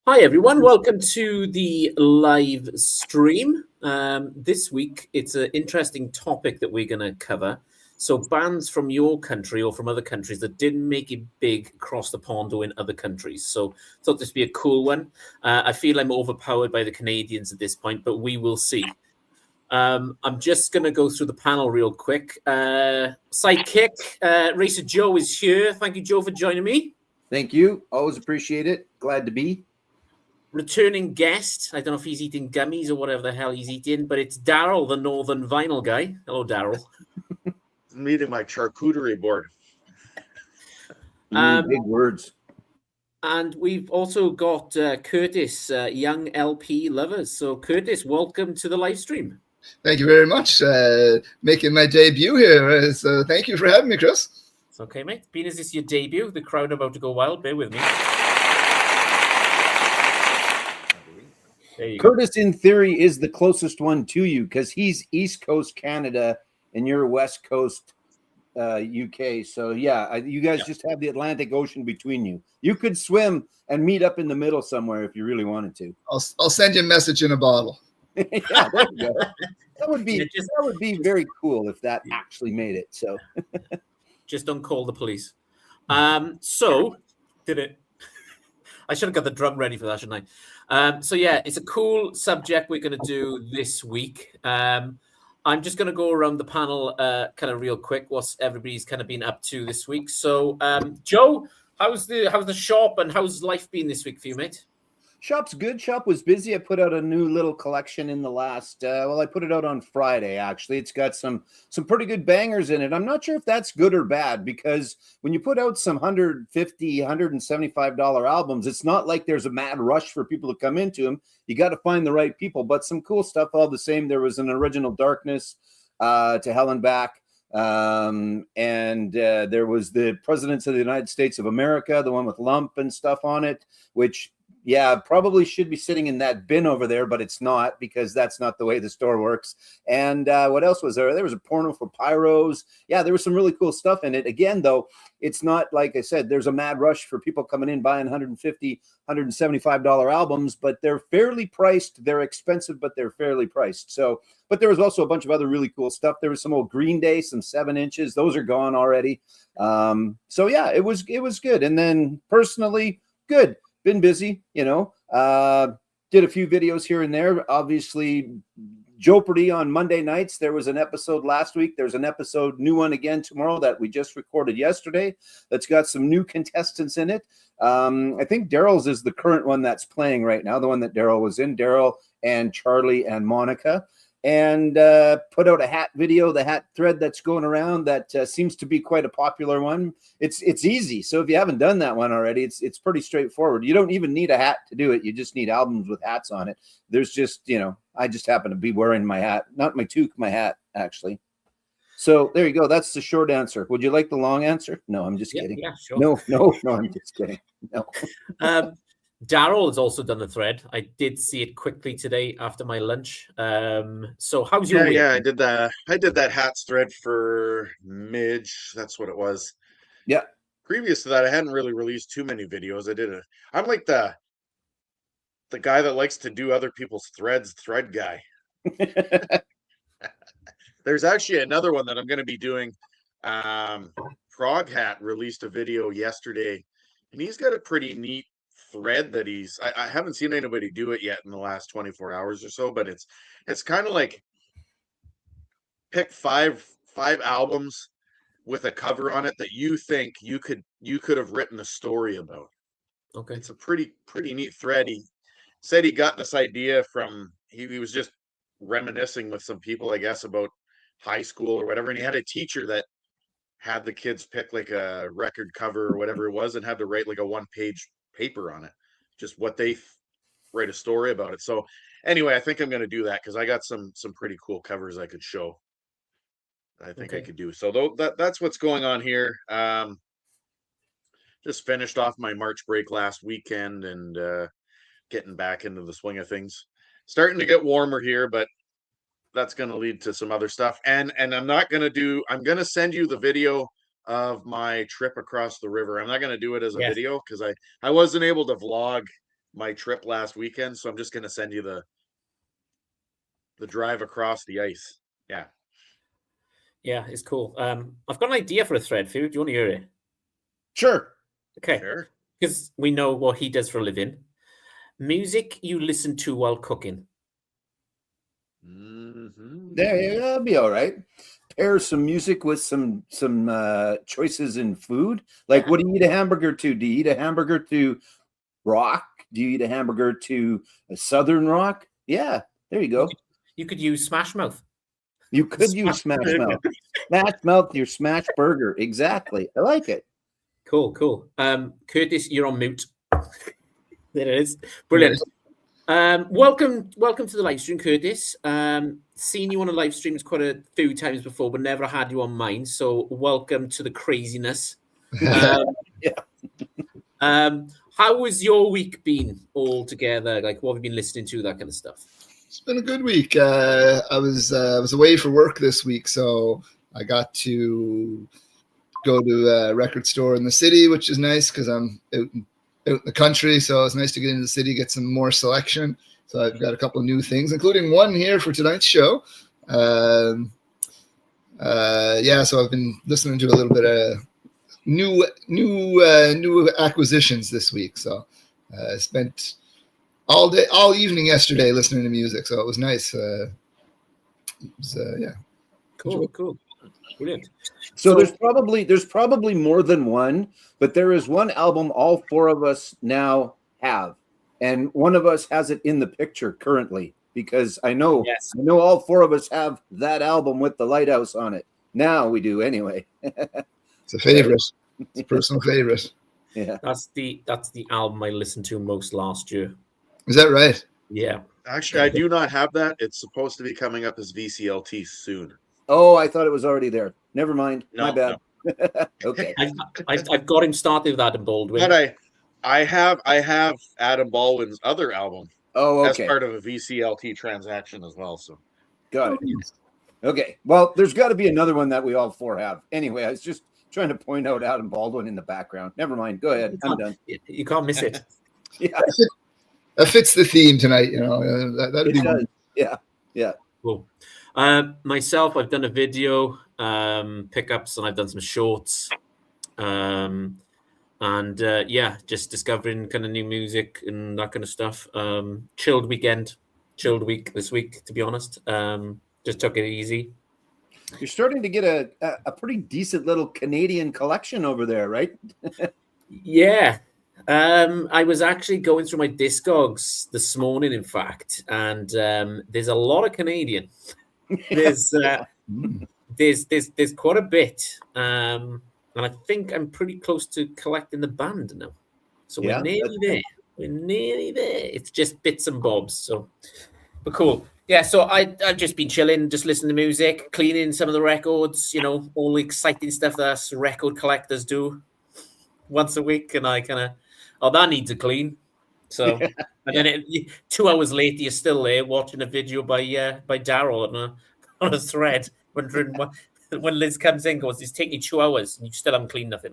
Hi, everyone. Welcome to the live stream. This week, it's an interesting topic that we're going to cover. So bands from your country or from other countries that didn't make it big across the pond or in other countries. So I thought this would be a cool one. I feel I'm overpowered by the Canadians at this point, but we will see. I'm just going to go through the panel real quick. Sidekick, Racer Joe is here. Thank you, Joe, for joining me. Thank you. Always appreciate it. Glad to be. Returning guest. I don't know if he's eating gummies or whatever the hell he's eating, but it's Daryl, the Northern Vinyl guy. Hello, Daryl. I'm eating my charcuterie board. Big words. And we've also got Curtis, Young LP Lovers. So, Curtis, welcome to the live stream. Thank you very much. Making my debut here. So thank you for having me, Chris. It's okay, mate. Being as this your debut, the crowd are about to go wild. Bear with me. Curtis, in theory, is the closest one to you because he's East Coast Canada and you're West Coast UK. So, yeah, you guys just have the Atlantic Ocean between you. You could swim and meet up in the middle somewhere if you really wanted to. I'll send you a message in a bottle. Yeah, there you go. That would be very cool if that actually made it. So, just don't call the police. So, did it? I should have got the drum ready for that, shouldn't I? So yeah, it's a cool subject we're going to do this week. I'm just going to go around the panel kind of real quick. What's everybody's kind of been up to this week? So, Joe, how's the shop and how's life been this week for you, mate? Shop's good. Shop was busy. I put out a new little collection in the last, I put it out on Friday, actually. It's got some pretty good bangers in it. I'm not sure if that's good or bad because when you put out some $150, $175 albums, it's not like there's a mad rush for people to come into them. You got to find the right people, but some cool stuff all the same. There was an Original Darkness to Hell and Back. And there was the Presidents of the United States of America, the one with Lump and stuff on it, which... yeah, probably should be sitting in that bin over there, but it's not because that's not the way the store works. And what else was there? There was a porno for pyros. Yeah, there was some really cool stuff in it. Again, though, it's not like I said, there's a mad rush for people coming in buying $150, $175 albums, but they're fairly priced. They're expensive, but they're fairly priced. So, but there was also a bunch of other really cool stuff. There was some old Green Day, some 7 inches. Those are gone already. So yeah, it was good. And then personally, good. Been busy, did a few videos here and there. Obviously, Jeopardy on Monday nights. There was an episode last week. There's an new one again tomorrow that we just recorded yesterday that's got some new contestants in it. I think Daryl's is the current one that's playing right now, the one that Daryl was in. Daryl and Charlie and Monica. And put out a hat video, the hat thread that's going around that seems to be quite a popular one. It's easy. So if you haven't done that one already, it's pretty straightforward. You don't even need a hat to do it. You just need albums with hats on it. There's just, I just happen to be wearing my hat, not my toque, my hat, actually. So there you go. That's the short answer. Would you like the long answer? No, I'm just kidding. Yeah, sure. No, I'm just kidding. No. Daryl has also done a thread. I did see it quickly today after my lunch. So how's your week? Yeah, I did that hats thread for Midge. That's what it was. Yeah. Previous to that, I hadn't really released too many videos. I'm like the guy that likes to do other people's thread guy. There's actually another one that I'm going to be doing. Frog Hat released a video yesterday, and he's got a pretty neat thread that I haven't seen anybody do it yet in the last 24 hours or so, but it's kind of like pick five albums with a cover on it that you think you could have written a story about. Okay. It's a pretty neat thread. He said he got this idea from he was just reminiscing with some people, I guess, about high school or whatever, and he had a teacher that had the kids pick like a record cover or whatever it was and had to write like a 1-page paper on it, just what they write a story about it. So anyway, I think I'm going to do that because I got some pretty cool covers I could show. I think I could do. So that's what's going on here. Just finished off my March break last weekend and getting back into the swing of things. Starting to get warmer here, but that's going to lead to some other stuff. And I'm going to send you the video of my trip across the river. I'm not going to do it as a video because I wasn't able to vlog my trip last weekend, so I'm just gonna send you the drive across the ice. Yeah. Yeah, it's cool. I've got an idea for a thread for you. Do you want to hear it? Sure. Okay. Sure. Because we know what he does for a living. Music you listen to while cooking. There you go. That'll be all right. Pair some music with some choices in food. Like, Yeah. what do you eat a hamburger to? Do you eat a hamburger to rock? Do you eat a hamburger to a southern rock? Yeah, there you go. You could use Smash Mouth. You could use Smash Mouth. Smash Mouth, your smash burger. Exactly. I like it. Cool. Curtis, you're on mute. There it is. Brilliant. Welcome to the live stream, Curtis. Seen you on a live stream quite a few times before, but never had you on mine. So welcome to the craziness. How has your week been all together? Like, what have you been listening to? That kind of stuff. It's been a good week. I was away for work this week, so I got to go to a record store in the city, which is nice because I'm out in the country. So it's nice to get into the city, get some more selection. So I've got a couple of new things, including one here for tonight's show. So I've been listening to a little bit of new acquisitions this week. So I spent all evening yesterday listening to music. So it was nice. Cool. Brilliant. So there's probably more than one, but there is one album all four of us now have, and one of us has it in the picture currently because I know all four of us have that album with the lighthouse on it. Now we do anyway. It's a favorite. It's a personal favorite. Yeah, That's the album I listened to most last year. Is that right? Yeah. Actually, I do not have that. It's supposed to be coming up as VCLT soon. Oh, I thought it was already there. Never mind. No, My bad. Okay. I've got him started with Adam Baldwin. But I have Adam Baldwin's other album Oh, as okay. part of a VCLT transaction as well. So Got it. Okay. Well, there's got to be another one that we all four have. Anyway, I was just trying to point out Adam Baldwin in the background. Never mind. Go ahead. I'm done. You can't miss it. Yeah, That fits the theme tonight. You know, that'd it be does. Yeah. Cool. Myself, I've done a video pickups, and I've done some shorts, just discovering kind of new music and that kind of stuff. Chilled week this week, to be honest. Just took it easy. You're starting to get a pretty decent little Canadian collection over there, right? Yeah. I was actually going through my Discogs this morning, in fact, and there's a lot of Canadian. There's quite a bit, and I think I'm pretty close to collecting the band now. So we're nearly there. It's just bits and bobs. So, but cool. Yeah. So I've just been chilling, just listening to music, cleaning some of the records. You know, all the exciting stuff that us record collectors do once a week, and I kind of, that needs a clean. So, and then 2 hours later, you're still there watching a video by Daryl on a thread, wondering when Liz comes in, goes, "It's taking you 2 hours, and you still haven't cleaned nothing."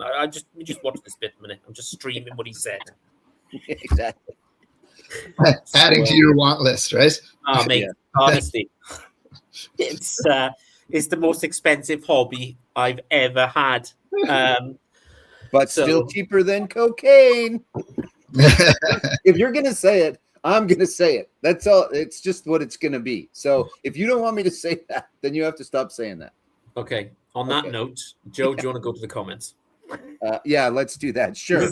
We just watch this bit a minute. I'm just streaming what he said. Exactly. adding to your want list, right? Oh, mate, honestly, it's the most expensive hobby I've ever had. But still cheaper than cocaine. If you're going to say it, I'm going to say it. That's all. It's just what it's going to be. So if you don't want me to say that, then you have to stop saying that. Okay. On that note, Joe, do you want to go to the comments? Yeah, let's do that. Sure.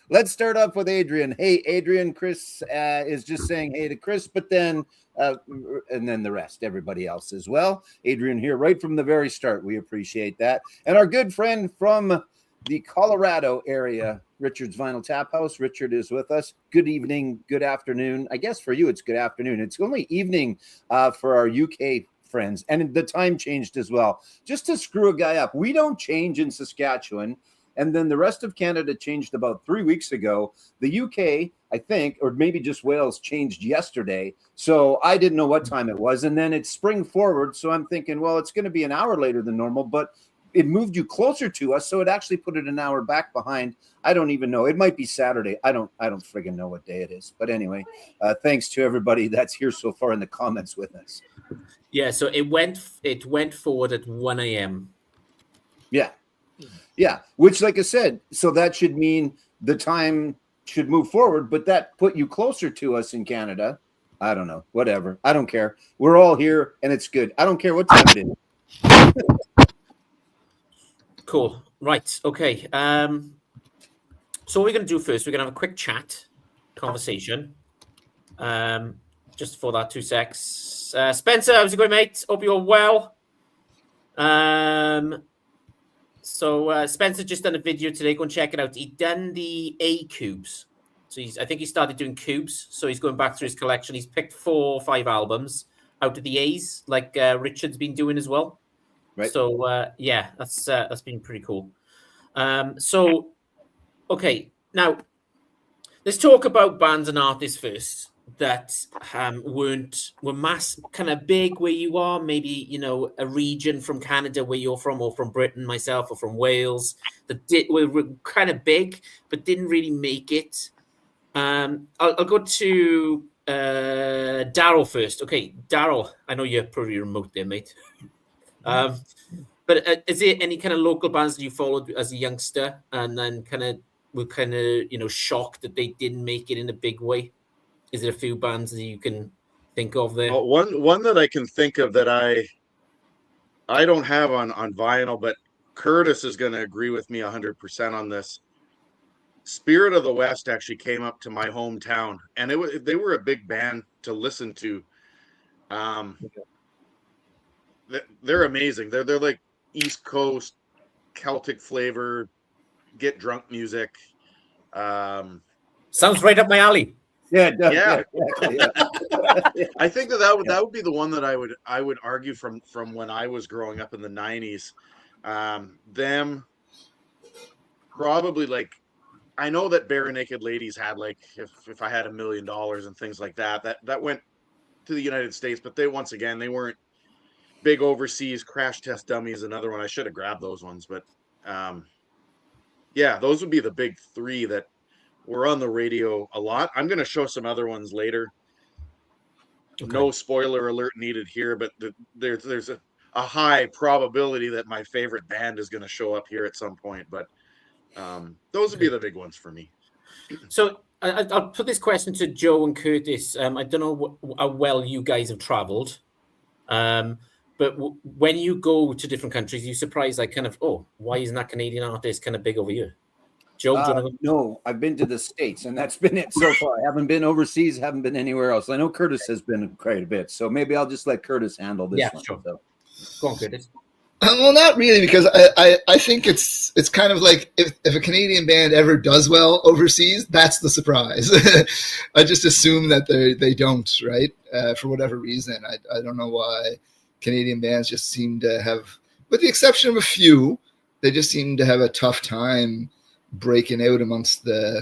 Let's start off with Adrian. Hey, Adrian, Chris is just saying hey to Chris, but then and then the rest, everybody else as well. Adrian here right from the very start. We appreciate that. And our good friend from the Colorado area, Richard's Vinyl Tap House. Richard is with us. Good evening, good afternoon. I guess for you, it's good afternoon. It's only evening for our UK friends. And the time changed as well. Just to screw a guy up. We don't change in Saskatchewan. And then the rest of Canada changed about 3 weeks ago. The UK, I think, or maybe just Wales, changed yesterday. So I didn't know what time it was. And then it's spring forward. So I'm thinking, well, it's going to be an hour later than normal. But it moved you closer to us, so it actually put it an hour back behind. I don't even know. It might be Saturday. I don't friggin' know what day it is. But anyway, thanks to everybody that's here so far in the comments with us. Yeah, so it went forward at 1 a.m. Yeah, which, like I said, so that should mean the time should move forward, but that put you closer to us in Canada. I don't know. Whatever. I don't care. We're all here, and it's good. I don't care what time it is. Cool. Right. Okay. So what we're going to do first, we're going to have a quick conversation. Just for that 2 secs. Spencer, how's it going, mate? Hope you're well. So Spencer just done a video today. Go and check it out. He done the A cubes. So I think he started doing cubes. So he's going back through his collection. He's picked 4 or 5 albums out of the A's, like Richard's been doing as well. Right. So yeah, that's been pretty cool. So okay, now let's talk about bands and artists first that were mass kind of big where you are, maybe, you know, a region from Canada where you're from, or from Britain, myself, or from Wales, that were kind of big but didn't really make it. I'll go to Daryl first. Okay, Daryl, I know you're pretty remote there, mate. But is there any kind of local bands that you followed as a youngster and then were you know, shocked that they didn't make it in a big way? Is there a few bands that you can think of there? Well, one that I can think of that I don't have on vinyl, but Curtis is going to agree with me 100% on this. Spirit of the West actually came up to my hometown, and they were a big band to listen to. They're amazing. They're like East Coast Celtic flavor, get drunk music. Sounds right up my alley. Yeah, it does. Yeah. Yeah. I think that would be the one that I would argue from when I was growing up in the 90s. Them probably, like, I know that Bare Naked Ladies had, like, if I had $1 million and things like that went to the United States, but they weren't big overseas. Crash Test Dummies, another one. I should have grabbed those ones, but yeah, those would be the big 3 that were on the radio a lot. I'm going to show some other ones later. Okay. No spoiler alert needed here, but there's a high probability that my favorite band is going to show up here at some point. But those would be the big ones for me. So I'll put this question to Joe and Curtis. I don't know how well you guys have traveled, but when you go to different countries, you surprised, like, kind of, oh, why isn't that Canadian artist kind of big over here? Joe, no, I've been to the States, and that's been it so far. I haven't been overseas, haven't been anywhere else. I know Curtis has been quite a bit, so maybe I'll just let Curtis handle this one. Sure. So. Go on, Curtis. Well, not really, because I think it's kind of like if a Canadian band ever does well overseas, that's the surprise. I just assume that they don't, right? For whatever reason. I don't know why Canadian bands just seem to have, with the exception of a few, they just seem to have a tough time breaking out amongst the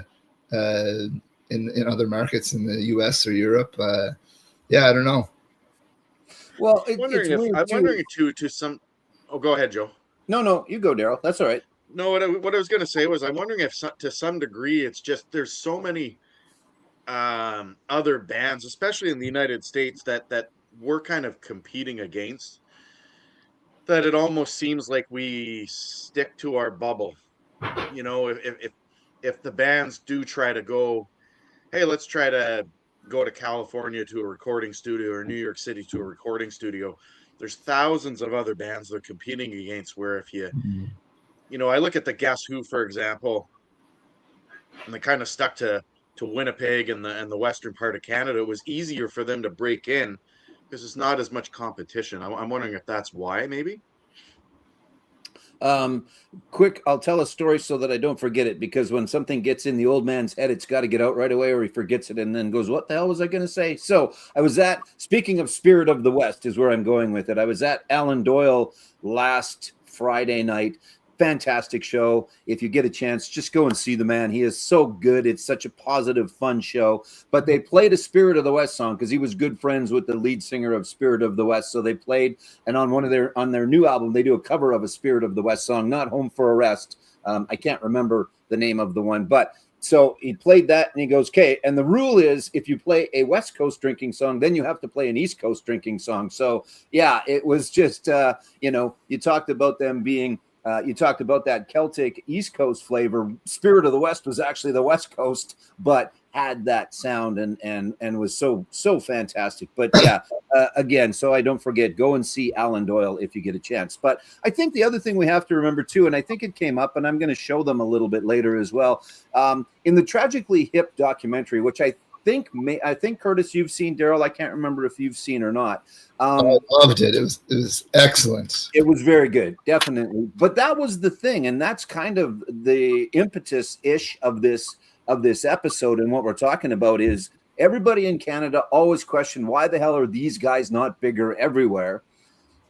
in other markets in the US or Europe. Yeah, I don't know. Well, I'm wondering to some. Oh, go ahead, Joe. No, you go, Daryl. That's all right. No, what I was going to say was I'm wondering if to some degree it's just there's so many other bands, especially in the United States, that we're kind of competing against, that it almost seems like we stick to our bubble. You know, if the bands do try to go, hey, let's try to go to California to a recording studio or New York City to a recording studio, there's thousands of other bands they're competing against, where if you know, I look at the Guess Who, for example, and they kind of stuck to Winnipeg and the western part of Canada. It was easier for them to break in because there's not as much competition. I'm wondering if that's why, maybe. Quick, I'll tell a story so that I don't forget it, because when something gets in the old man's head, it's got to get out right away, or he forgets it and then goes, what the hell was I going to say? So I was speaking of Spirit of the West is where I'm going with it. I was at Alan Doyle last Friday night. fantastic show. If you get a chance, just go and see the man. He is so good. It's such a positive, fun show. But they played a Spirit of the West song because he was good friends with the lead singer of Spirit of the West. So they played, and on their new album, they do a cover of a Spirit of the West song, not Home for a Rest. I can't remember the name of the one, but so he played that and he goes, okay. And the rule is if you play a West Coast drinking song, then you have to play an East Coast drinking song. So yeah, it was just, you talked about them being, you talked about that Celtic East Coast flavor. Spirit of the West was actually the West Coast, but had that sound and was so fantastic. But yeah, again, so I don't forget, go and see Alan Doyle if you get a chance. But I think the other thing we have to remember too, and I think it came up, and I'm going to show them a little bit later as well, in the Tragically Hip documentary, which I think Curtis, you've seen. Daryl, I can't remember if you've seen or not. I loved it. It was excellent. It was very good, definitely. But that was the thing, and that's kind of the impetus-ish of this episode. And what we're talking about is everybody in Canada always questioned why the hell are these guys not bigger everywhere?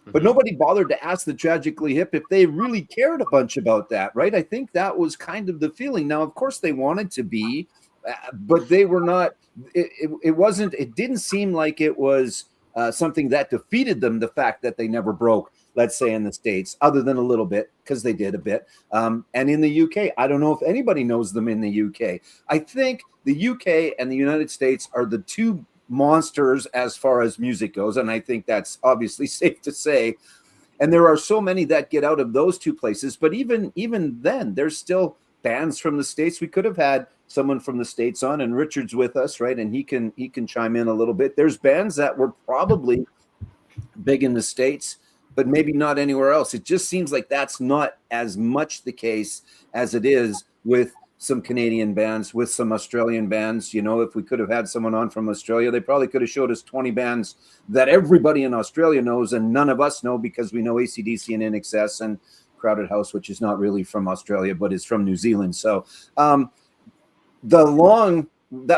But nobody bothered to ask the Tragically Hip if they really cared a bunch about that, right? I think that was kind of the feeling. Now, of course, they wanted to be, but they were not. It wasn't. It didn't seem like it was something that defeated them. The fact that they never broke, let's say, in the States, other than a little bit, because they did a bit. And in the UK, I don't know if anybody knows them in the UK. I think the UK and the United States are the two monsters as far as music goes, and I think that's obviously safe to say. And there are so many that get out of those two places. But even then, there's still bands from the States. We could have had someone from the States on, and Richard's with us, right? And he can chime in a little bit. There's bands that were probably big in the States, but maybe not anywhere else. It just seems like that's not as much the case as it is with some Canadian bands, with some Australian bands. You know, if we could have had someone on from Australia, they probably could have showed us 20 bands that everybody in Australia knows and none of us know because we know AC/DC and INXS and Crowded House, which is not really from Australia, but is from New Zealand. So that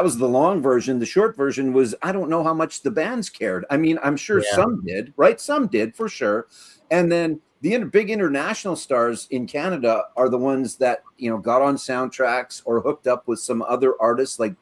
was the long version. The short version was, I don't know how much the bands cared. I mean, I'm sure some did, right? Some did for sure. And then the big international stars in Canada are the ones that, got on soundtracks or hooked up with some other artists like,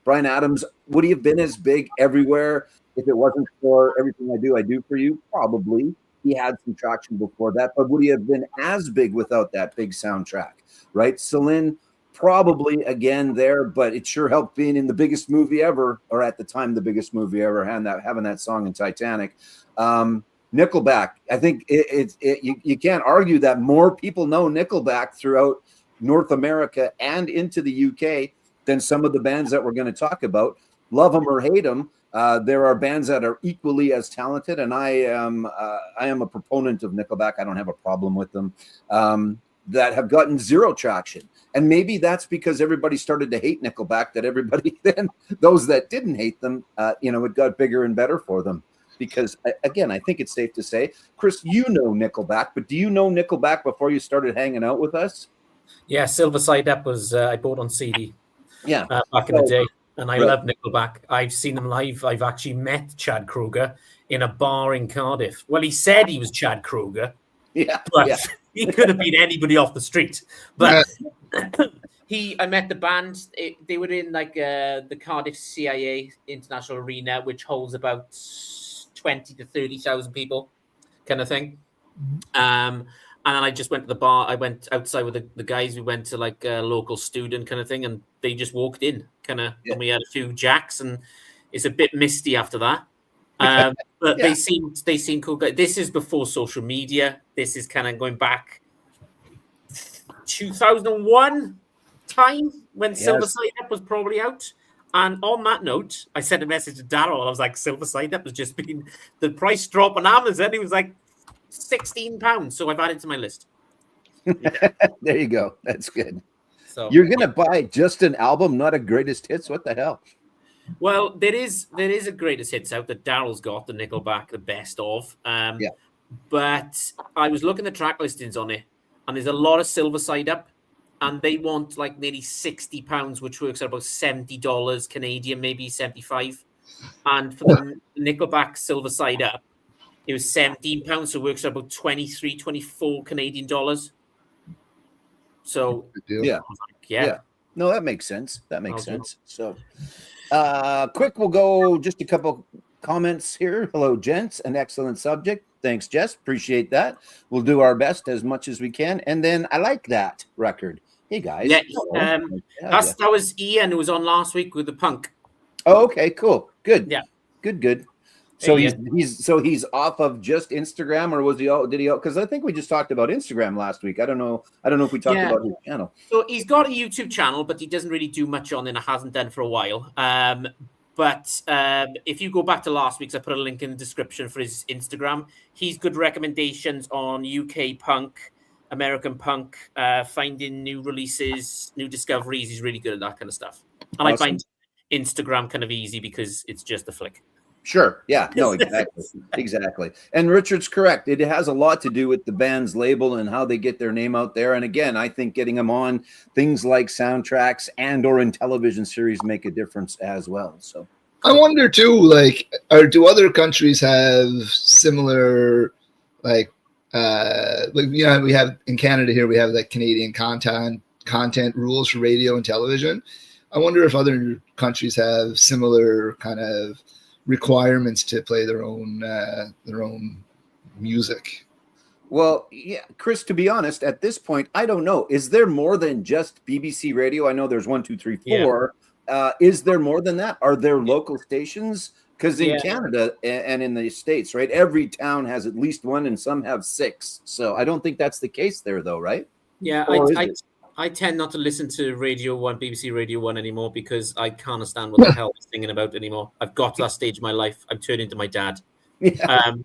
Bryan Adams. Would he have been as big everywhere if it wasn't for Everything I Do for You? Probably. He had some traction before that, but would he have been as big without that big soundtrack, right? Celine, probably again there, but it sure helped being in the biggest movie ever, or at the time the biggest movie ever, having that song in Titanic. Nickelback, I think you can't argue that more people know Nickelback throughout North America and into the UK than some of the bands that we're going to talk about. Love them or hate them, there are bands that are equally as talented, and I am a proponent of Nickelback. I don't have a problem with them, that have gotten zero traction. And maybe that's because everybody started to hate Nickelback, that everybody then, those that didn't hate them, it got bigger and better for them. Because, again, I think it's safe to say, Chris, you know Nickelback, but do you know Nickelback before you started hanging out with us? Yeah, Silver Side Up was I bought on CD back in the day. And I love Nickelback. I've seen them live. I've actually met Chad Kroeger in a bar in Cardiff. Well, he said he was Chad Kroeger, but he could have been anybody off the street. But I met the band. They were in like the Cardiff CIA International Arena, which holds about 20 to 30,000 people, kind of thing. And then I just went to the bar. I went outside with the guys. We went to like a local student kind of thing, and they just walked in, kind of. And we had a few jacks, and it's a bit misty after that. But they seem cool. This is before social media. This is kind of going back 2001 time when Silver Side Up was probably out. And on that note, I sent a message to Daryl. I was like, Silver Side Up has just been the price drop on Amazon. It was like £16, so I've added to my list. There you go. That's good. So you're gonna buy just an album, not a greatest hits? What the hell? Well, there is a greatest hits out that Daryl's got, the Nickelback, the best of. But I was looking at track listings on it, and there's a lot of Silver Side Up, and they want like nearly £60, which works out about $70 Canadian, maybe 75. And for the Nickelback Silver Side Up, it was £17, so it works out about 23, 24 Canadian dollars. So Good deal. Yeah. yeah. No, that makes sense. That makes Okay. sense. So, quick, we'll go just a couple comments here. Hello, gents. An excellent subject. Thanks, Jess. Appreciate that. We'll do our best as much as we can. And then I like that record. Hey, guys. Yeah, Hello. that was Ian who was on last week with the punk. Oh, okay, cool. Good. Yeah. Good. So Hey, he's off of just Instagram, or did he? Because I think we just talked about Instagram last week. I don't know if we talked Yeah. about his channel. So he's got a YouTube channel, but he doesn't really do much on it and hasn't done for a while. But if you go back to last week's, I put a link in the description for his Instagram. He's good recommendations on UK punk, American punk, finding new releases, new discoveries. He's really good at that kind of stuff. And Awesome. I find Instagram kind of easy because it's just a flick. Sure. Yeah. No, exactly. Exactly. And Richard's correct. It has a lot to do with the band's label and how they get their name out there. And again, I think getting them on things like soundtracks and or in television series make a difference as well. So I wonder too, do other countries have similar, we have in Canada here, we have like Canadian content rules for radio and television. I wonder if other countries have similar kind of requirements to play their own music. Well, yeah, Chris, to be honest, at this point, I don't know. Is there more than just BBC Radio? I know there's 1, 2, 3, 4. Is there more than that? Are there local stations? Because in Canada and in the States, right, every town has at least one and some have 6. So I don't think that's the case there, though, right? Yeah, I tend not to listen to Radio 1, BBC Radio 1 anymore because I can't understand what the hell they're singing about anymore. I've got to that stage of my life. I'm turning into my dad. Yeah.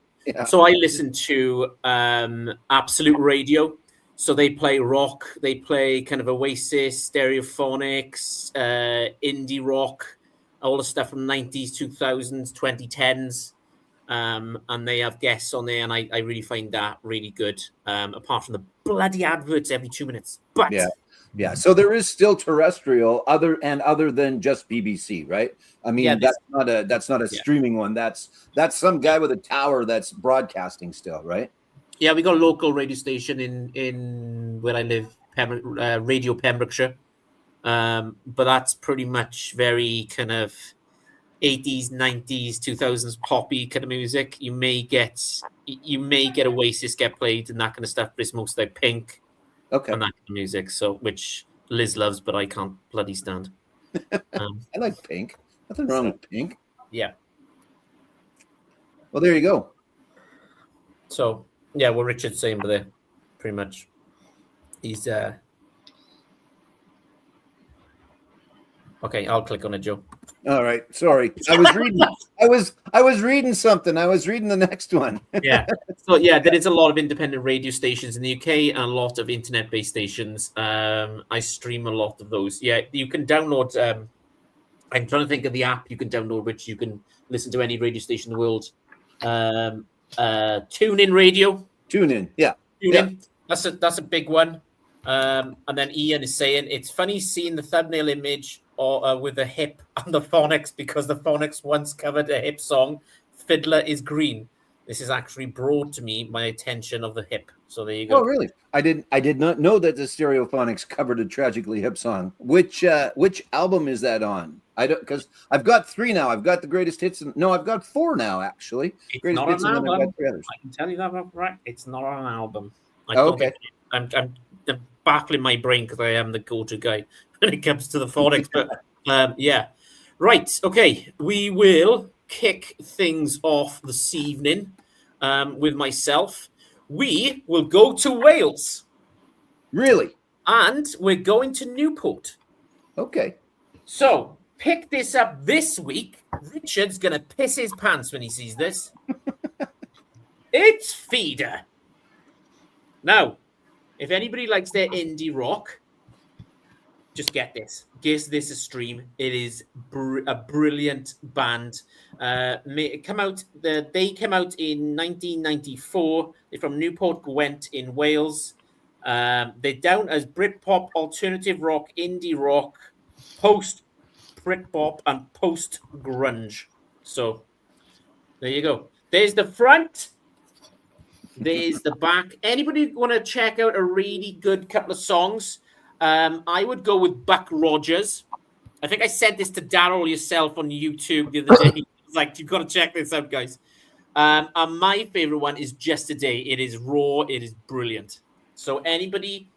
So I listen to Absolute Radio. So they play rock. They play kind of Oasis, Stereophonics, indie rock, all the stuff from 90s, 2000s, 2010s. And they have guests on there, and I really find that really good. Apart from the bloody adverts every 2 minutes. But yeah. So there is still terrestrial other than just BBC, right? I mean, that's not a streaming one. That's some guy with a tower that's broadcasting still, right? Yeah, we got a local radio station in where I live, Radio Pembrokeshire. But that's pretty much very kind of 80s, 90s, 2000s poppy kind of music. You may get Oasis get played and that kind of stuff, but it's mostly like Pink, and that kind of music. So which Liz loves, but I can't bloody stand. I like Pink. Nothing wrong with Pink. Yeah. Well, there you go. So yeah, what Richard's saying, but there, pretty much, he's okay. I'll click on it, Joe. All right. Sorry. I was reading something. I was reading the next one. Yeah. So yeah, there is a lot of independent radio stations in the UK and a lot of internet-based stations. I stream a lot of those. Yeah, you can download. I'm trying to think of the app you can download, which you can listen to any radio station in the world. TuneIn Radio. TuneIn. Yeah. TuneIn. Yeah. That's a big one. And then Ian is saying it's funny seeing the thumbnail image or with the hip on the Phonics because the Phonics once covered a hip song, Fiddler is Green. This is actually brought to me my attention of the hip. So there you go. Oh, really? I did not know that the Stereophonics covered a Tragically Hip song. Which album is that on? I don't, because I've got 3 now. I've got the greatest hits. No, I've got 4 now, actually. It's greatest not hits an and then I've album. got 3 others. I can tell you that right. It's not on an album. Okay. I'm baffling my brain because I am the go-to guy when it comes to the Phonics. But yeah. Right. Okay. We will kick things off this evening with myself. We will go to Wales. Really? And we're going to Newport. Okay. So pick this up this week. Richard's going to piss his pants when he sees this. It's Feeder. Now, if anybody likes their indie rock, just get this. Give this a stream. It is a brilliant band. They came out in 1994. They're from Newport Gwent in Wales. They're down as Britpop, alternative rock, indie rock, post Britpop, and post grunge. So there you go. There's the front. There's the back. Anybody want to check out a really good couple of songs? I would go with Buck Rogers. I think I said this to Daryl yourself on YouTube the other day. He was like, you've got to check this out, guys. And my favorite one is Just a Day. It is raw. It is brilliant. So anybody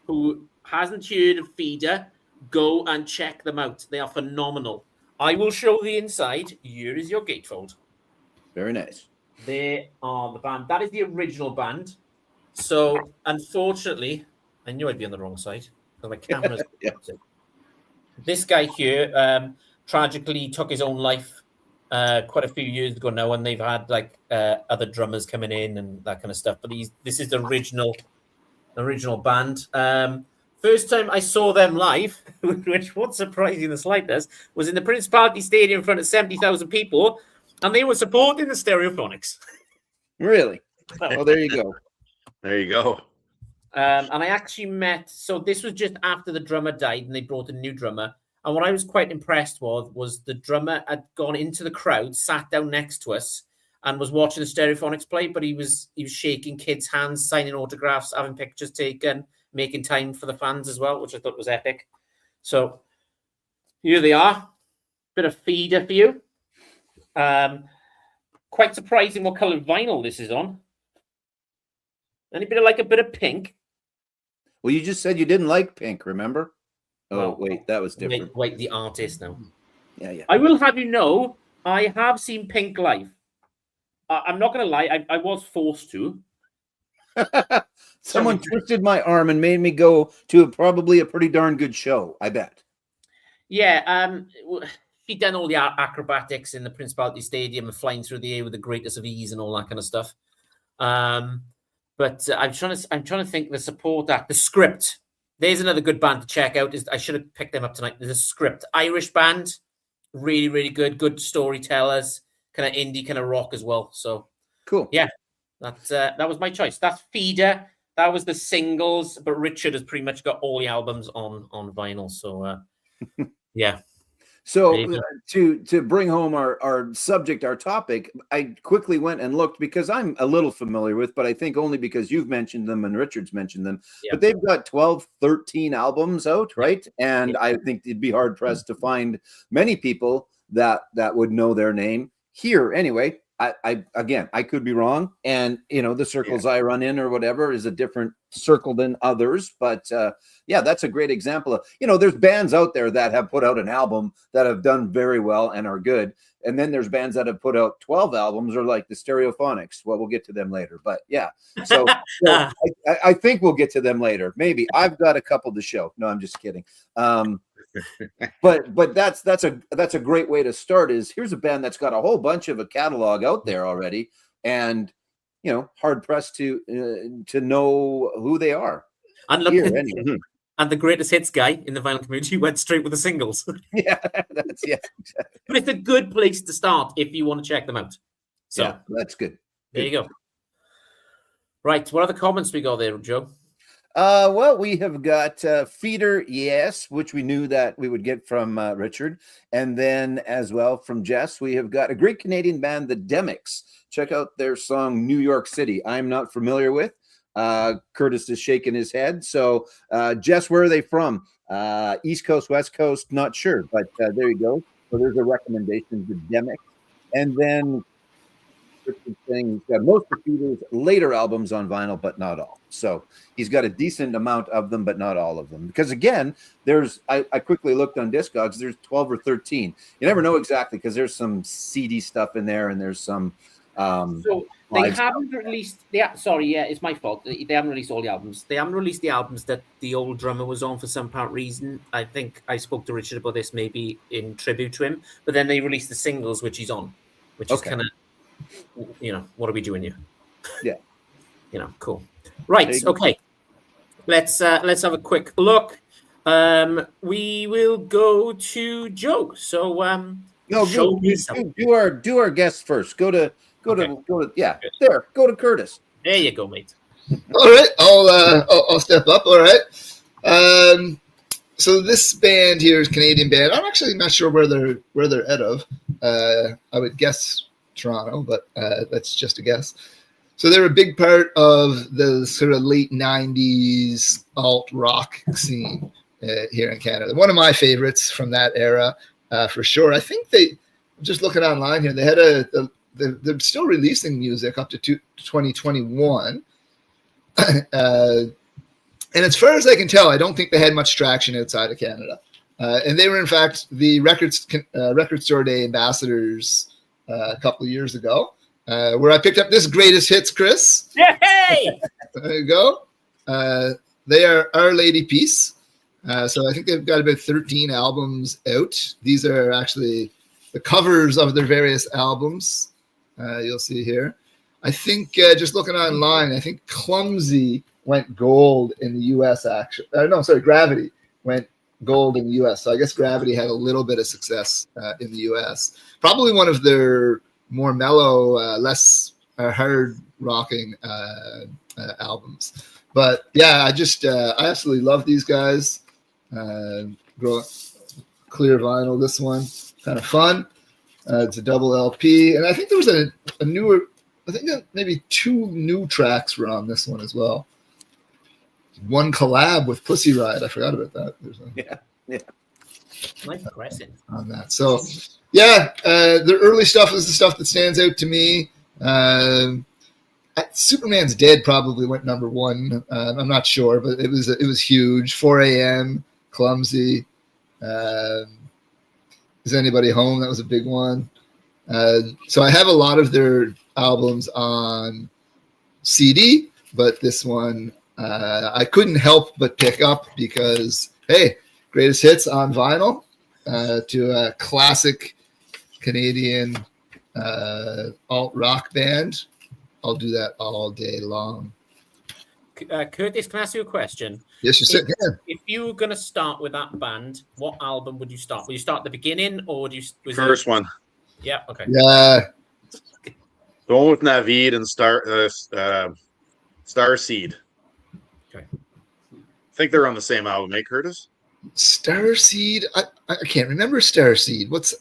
who hasn't heard of Feeder, go and check them out. They are phenomenal. I will show the inside. Here is your gatefold. Very nice. They are the band. That is the original band. So unfortunately, I knew I'd be on the wrong side because my camera's Yeah. This guy here tragically took his own life quite a few years ago now, and they've had like other drummers coming in and that kind of stuff. But this is the original band. First time I saw them live, which won't surprise you in the slightest, was in the Principality Stadium in front of 70,000 people, and they were supporting the Stereophonics. Really? Oh, there you go. There you go. And I actually met, so this was just after the drummer died and they brought a new drummer. And what I was quite impressed with was the drummer had gone into the crowd, sat down next to us and was watching the Stereophonics play, but he was shaking kids' hands, signing autographs, having pictures taken, making time for the fans as well, which I thought was epic. So here they are. Bit of Feeder for you. Quite surprising what colour vinyl this is on. Anybody like a bit of pink? Well, you just said you didn't like Pink, remember? Oh, Well, wait, that was different. Wait, the artist now. Yeah. I will have you know, I have seen Pink live. I'm not going to lie, I was forced to. Someone twisted my arm and made me go to probably a pretty darn good show, I bet. Yeah, she'd done all the acrobatics in the Principality Stadium and flying through the air with the greatest of ease and all that kind of stuff. But I'm trying to think the support act, the Script. There's another good band to check out. I should have picked them up tonight. There's a Script, Irish band, really, really good storytellers, kind of indie, kind of rock as well. So Cool. yeah, that was my choice. That's Feeder. That was the singles, but Richard has pretty much got all the albums on vinyl. So yeah. So There you to bring home our subject, our topic, I quickly went and looked because I'm a little familiar with, but I think only because you've mentioned them and Richard's mentioned them. Yeah. But they've got 12, 13 albums out, right? And Yeah. I think it'd be hard pressed to find many people that would know their name here. Anyway, I again, I could be wrong, and the circles I run in or whatever is a different circle than others, but yeah, that's a great example of, there's bands out there that have put out an album that have done very well and are good, and then there's bands that have put out 12 albums, or like the Stereophonics. Well, we'll get to them later, but yeah, so I think we'll get to them later. Maybe I've got a couple to show. No, I'm just kidding. But that's a great way to start. Is here's a band that's got a whole bunch of a catalog out there already, and hard pressed to know who they are. And look, Here, anyway. and the greatest hits guy in the vinyl community went straight with the singles. Yeah, that's exactly. But it's a good place to start if you want to check them out. So Yeah, that's good. there you go. Right, what other comments we got there, Joe? Well, we have got Feeder, yes, which we knew that we would get from Richard. And then as well from Jess, we have got a great Canadian band, the Demics. Check out their song, New York City. I'm not familiar with. Curtis is shaking his head. So, Jess, where are they from? East Coast, West Coast, not sure. But there you go. So there's a recommendation, the Demics. And then Richard saying he's got most of Feeder's later albums on vinyl, but not all. So he's got a decent amount of them, but not all of them. Because again, I quickly looked on Discogs. There's 12 or 13. You never know exactly because there's some CD stuff in there, and there's some. So they haven't released. It's my fault. They haven't released all the albums. They haven't released the albums that the old drummer was on for some part reason. I think I spoke to Richard about this maybe in tribute to him. But then they released the singles, which he's on, which is kind of. What are we doing here? Yeah. Cool. Right. Okay. Let's have a quick look. We will go to Joe. So do our guests first. Go to Curtis. There you go, mate. All right, I'll step up. All right. So this band here is a Canadian band. I'm actually not sure where they're out of. I would guess Toronto, but that's just a guess. So they're a big part of the sort of late 90s alt rock scene here in Canada. One of my favorites from that era, for sure. I think I'm just looking online here, they had they're still releasing music up to 2021. And as far as I can tell, I don't think they had much traction outside of Canada. And they were, in fact, the Record Store Day ambassadors a couple of years ago, where I picked up this greatest hits, Chris. Yay! There you go. They are Our Lady Peace. So I think they've got about 13 albums out. These are actually the covers of their various albums. You'll see here. I think just looking online, I think Clumsy went gold in the U.S. actually. Gravity went gold in the U.S. So I guess Gravity had a little bit of success in the U.S. Probably one of their more mellow, less hard rocking albums. But yeah, I absolutely love these guys. Clear vinyl, this one, kind of fun. It's a double LP, and I think there was a newer. I think maybe 2 new tracks were on this one as well. One collab with Pussy Riot. I forgot about that. Yeah. Nice pressing on that. So, yeah, the early stuff is the stuff that stands out to me. Superman's Dead probably went number 1. I'm not sure, but it was huge. 4 a.m. Clumsy. Is Anybody Home? That was a big one. So I have a lot of their albums on CD, but this one I couldn't help but pick up because, hey, greatest hits on vinyl to a classic Canadian alt rock band. I'll do that all day long. Curtis, can I ask you a question? Yes, you said. If you were going to start with that band, what album would you start? Would you start at the beginning, or would you? First one. Yeah. Okay. Yeah. The one with Naveed and Starseed. Okay. I think they're on the same album, eh, Curtis? Starseed. I can't remember Starseed. Is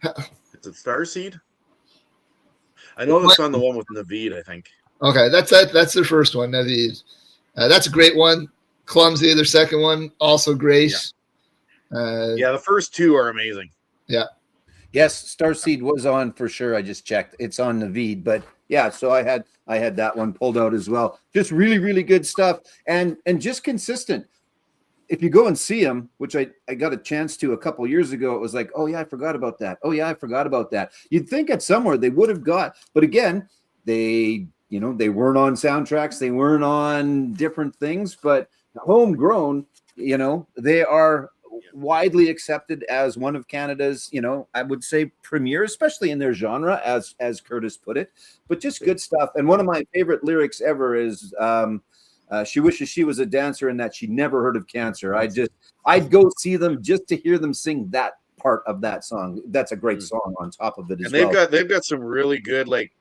it Starseed? I know it's on the one with Naveed, I think. Okay, that's their first one, Naveed. That's a great one. Clumsy, their second one, also great. Yeah, the first 2 are amazing. Yeah. Yes, Starseed was on for sure. I just checked. It's on Naveed, but yeah, so I had that one pulled out as well. Just really, really good stuff and just consistent. If you go and see them, which I got a chance to a couple years ago, it was like, oh yeah, I forgot about that. Oh yeah, I forgot about that. You'd think at somewhere they would have got, but again, they weren't on soundtracks, they weren't on different things, but homegrown, they are widely accepted as one of Canada's, I would say premier, especially in their genre, as Curtis put it, but just good stuff. And one of my favorite lyrics ever is she wishes she was a dancer and that she never heard of cancer. I'd go see them just to hear them sing that part of that song. That's a great song on top of it as well. And they've got some really good like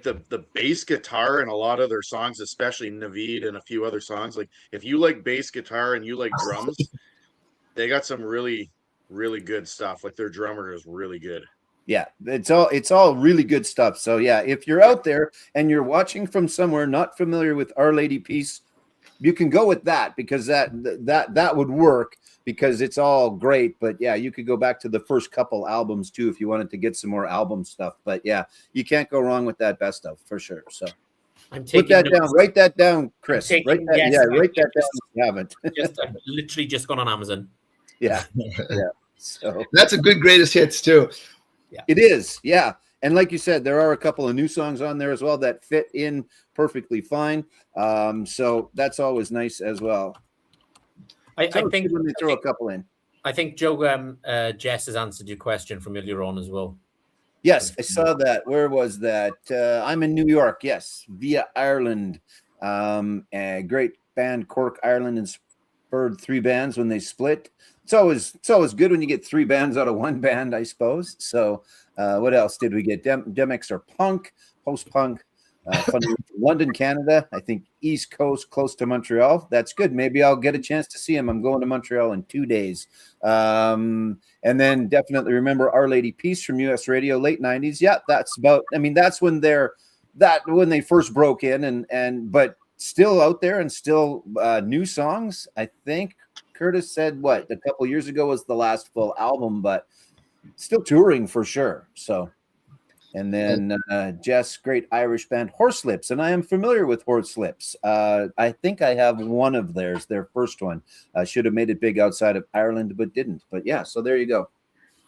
the bass guitar in a lot of their songs, especially Naveed and a few other songs. Like if you like bass guitar and you like drums, they got some really, really good stuff. Like their drummer is really good. Yeah, it's all really good stuff. So yeah, if you're out there and you're watching from somewhere not familiar with Our Lady Peace, you can go with that because that would work because it's all great. But yeah, you could go back to the first couple albums too if you wanted to get some more album stuff. But yeah, you can't go wrong with that best of for sure. So put that down. Write that down, Chris. Write that down if you haven't. I've literally just gone on Amazon. Yeah. So that's a good greatest hits too. Yeah. It is. Yeah. And like you said, there are a couple of new songs on there as well that fit in perfectly fine. So that's always nice as well. I think when they throw a couple in. I think Joe Jess has answered your question from earlier on as well. Yes, I saw that. Where was that? I'm in New York. Yes, via Ireland. A great band, Cork, Ireland, inspired 3 bands when they split. It's always good when you get 3 bands out of one band, I suppose. So what else did we get? Demix are punk, post-punk, London, Canada. I think East Coast, close to Montreal. That's good. Maybe I'll get a chance to see them. I'm going to Montreal in 2 days. And then definitely remember Our Lady Peace from US Radio, late 90s. Yeah, that's when their that when they first broke in, but still out there and still new songs. I think Curtis said what a couple years ago was the last full album, but still touring for sure. So, and then Jess, great Irish band Horselips, and I am familiar with Horselips. I think I have one of theirs, their first one. Should have made it big outside of Ireland, but didn't. But yeah, so there you go.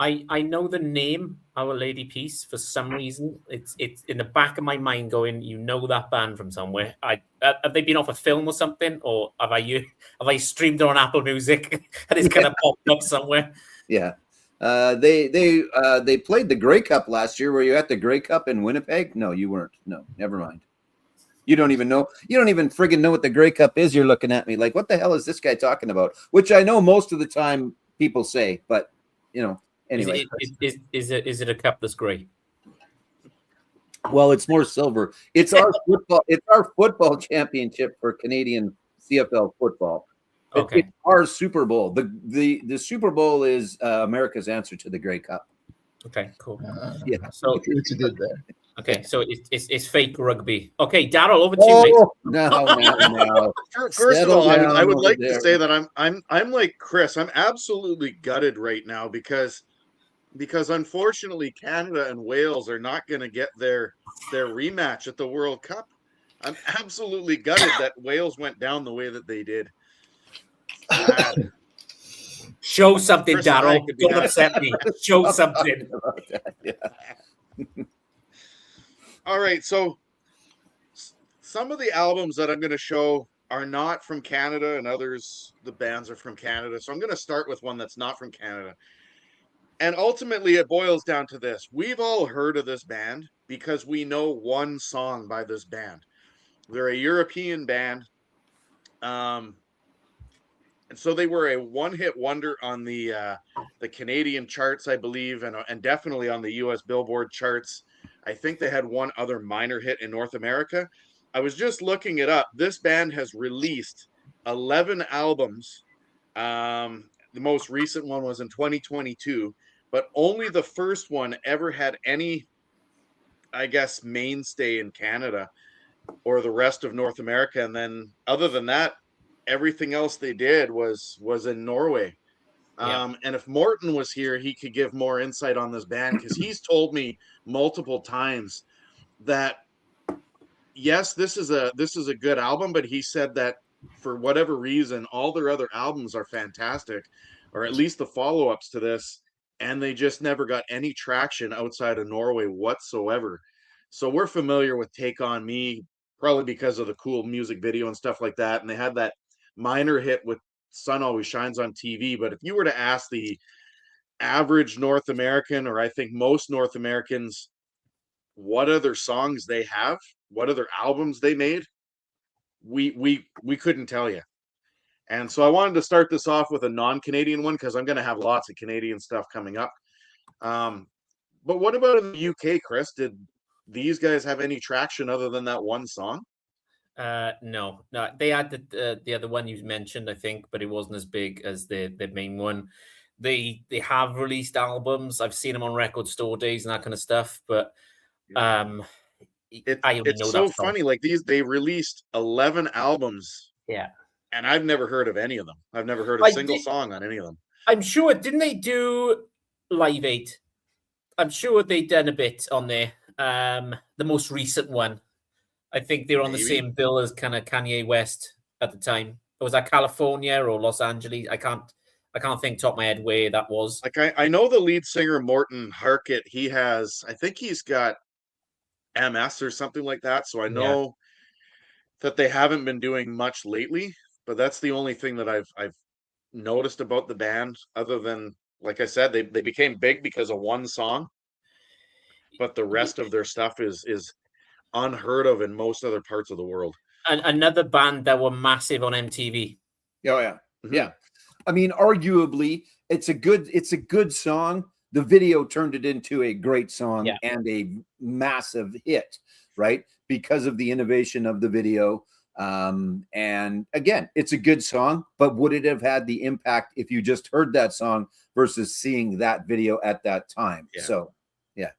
I know the name Our Lady Peace for some reason. It's in the back of my mind going, you know that band from somewhere. Have they been off a film or something, or have I streamed it on Apple Music and it's kind of popped up somewhere? Yeah. They played the Grey Cup last year. Were you at the Grey Cup in Winnipeg? No, you weren't. No, never mind. You don't even know. You don't even friggin' know what the Grey Cup is. You're looking at me like, what the hell is this guy talking about? Which I know most of the time people say, but you know. Anyway, is it a cup that's grey? Well, it's more silver. It's our football. It's our football championship for Canadian CFL football. Okay. It's our Super Bowl. The Super Bowl is America's answer to the Grey Cup. Okay, cool. Yeah. So what you did there. okay, so it's fake rugby. Okay, Daryl, over to you, mate. No. First of all, I would like there. to say that I'm like Chris. I'm absolutely gutted right now because unfortunately Canada and Wales are not going to get their rematch at the World Cup. I'm absolutely gutted that Wales went down the way that they did. Show something, Chris and I Daryl. could be Don't upset me. Show something. All right, so some of the albums that I'm going to show are not from Canada, and others, the bands are from Canada. So I'm going to start with one that's not from Canada. And ultimately, it boils down to this. We've all heard of this band because we know one song by this band. They're a European band. And so they were a one-hit wonder on the Canadian charts, I believe, and definitely on the U.S. Billboard charts. I think they had one other minor hit in North America. I was just looking it up. This band has released 11 albums. The most recent one was in 2022, but only the first one ever had any, I guess, mainstay in Canada or the rest of North America. And then other than that, everything else they did was in Norway. And if Morton was here, he could give more insight on this band because he's told me multiple times that yes, this is a good album, but he said that for whatever reason, all their other albums are fantastic, or at least the follow-ups to this, and they just never got any traction outside of Norway whatsoever. So we're familiar with Take On Me, probably because of the cool music video and stuff like that, and they had that minor hit with Sun Always Shines on TV. But if you were to ask the average North American, or I think most North Americans, what other songs they have, what other albums they made, we couldn't tell you. And so I wanted to start this off with a non-Canadian one because I'm going to have lots of Canadian stuff coming up. But what about in the UK, Chris? Did these guys have any traction other than that one song? No. They had the other one you mentioned, I think, but it wasn't as big as the main one. They have released albums. I've seen them on Record Store Days and that kind of stuff, but it's so funny. Like they released 11 albums. Yeah. And I've never heard of any of them. I've never heard a single song on any of them. I'm sure, didn't they do Live 8? I'm sure they'd done a bit on there. The most recent one. I think they were on the same bill as kind of Kanye West at the time. Or was that California or Los Angeles? I can't think top of my head where that was. Like I know the lead singer Morton Harkett, I think he's got MS or something like that. So I know that they haven't been doing much lately, but that's the only thing that I've noticed about the band, other than, like I said, they became big because of one song, but the rest of their stuff is unheard of in most other parts of the world. And another band that were massive on MTV. Oh yeah. Yeah. I mean, arguably, it's a good song. The video turned it into a great song and a massive hit, right? Because of the innovation of the video. And again, it's a good song, but would it have had the impact if you just heard that song versus seeing that video at that time? Yeah. So, yeah.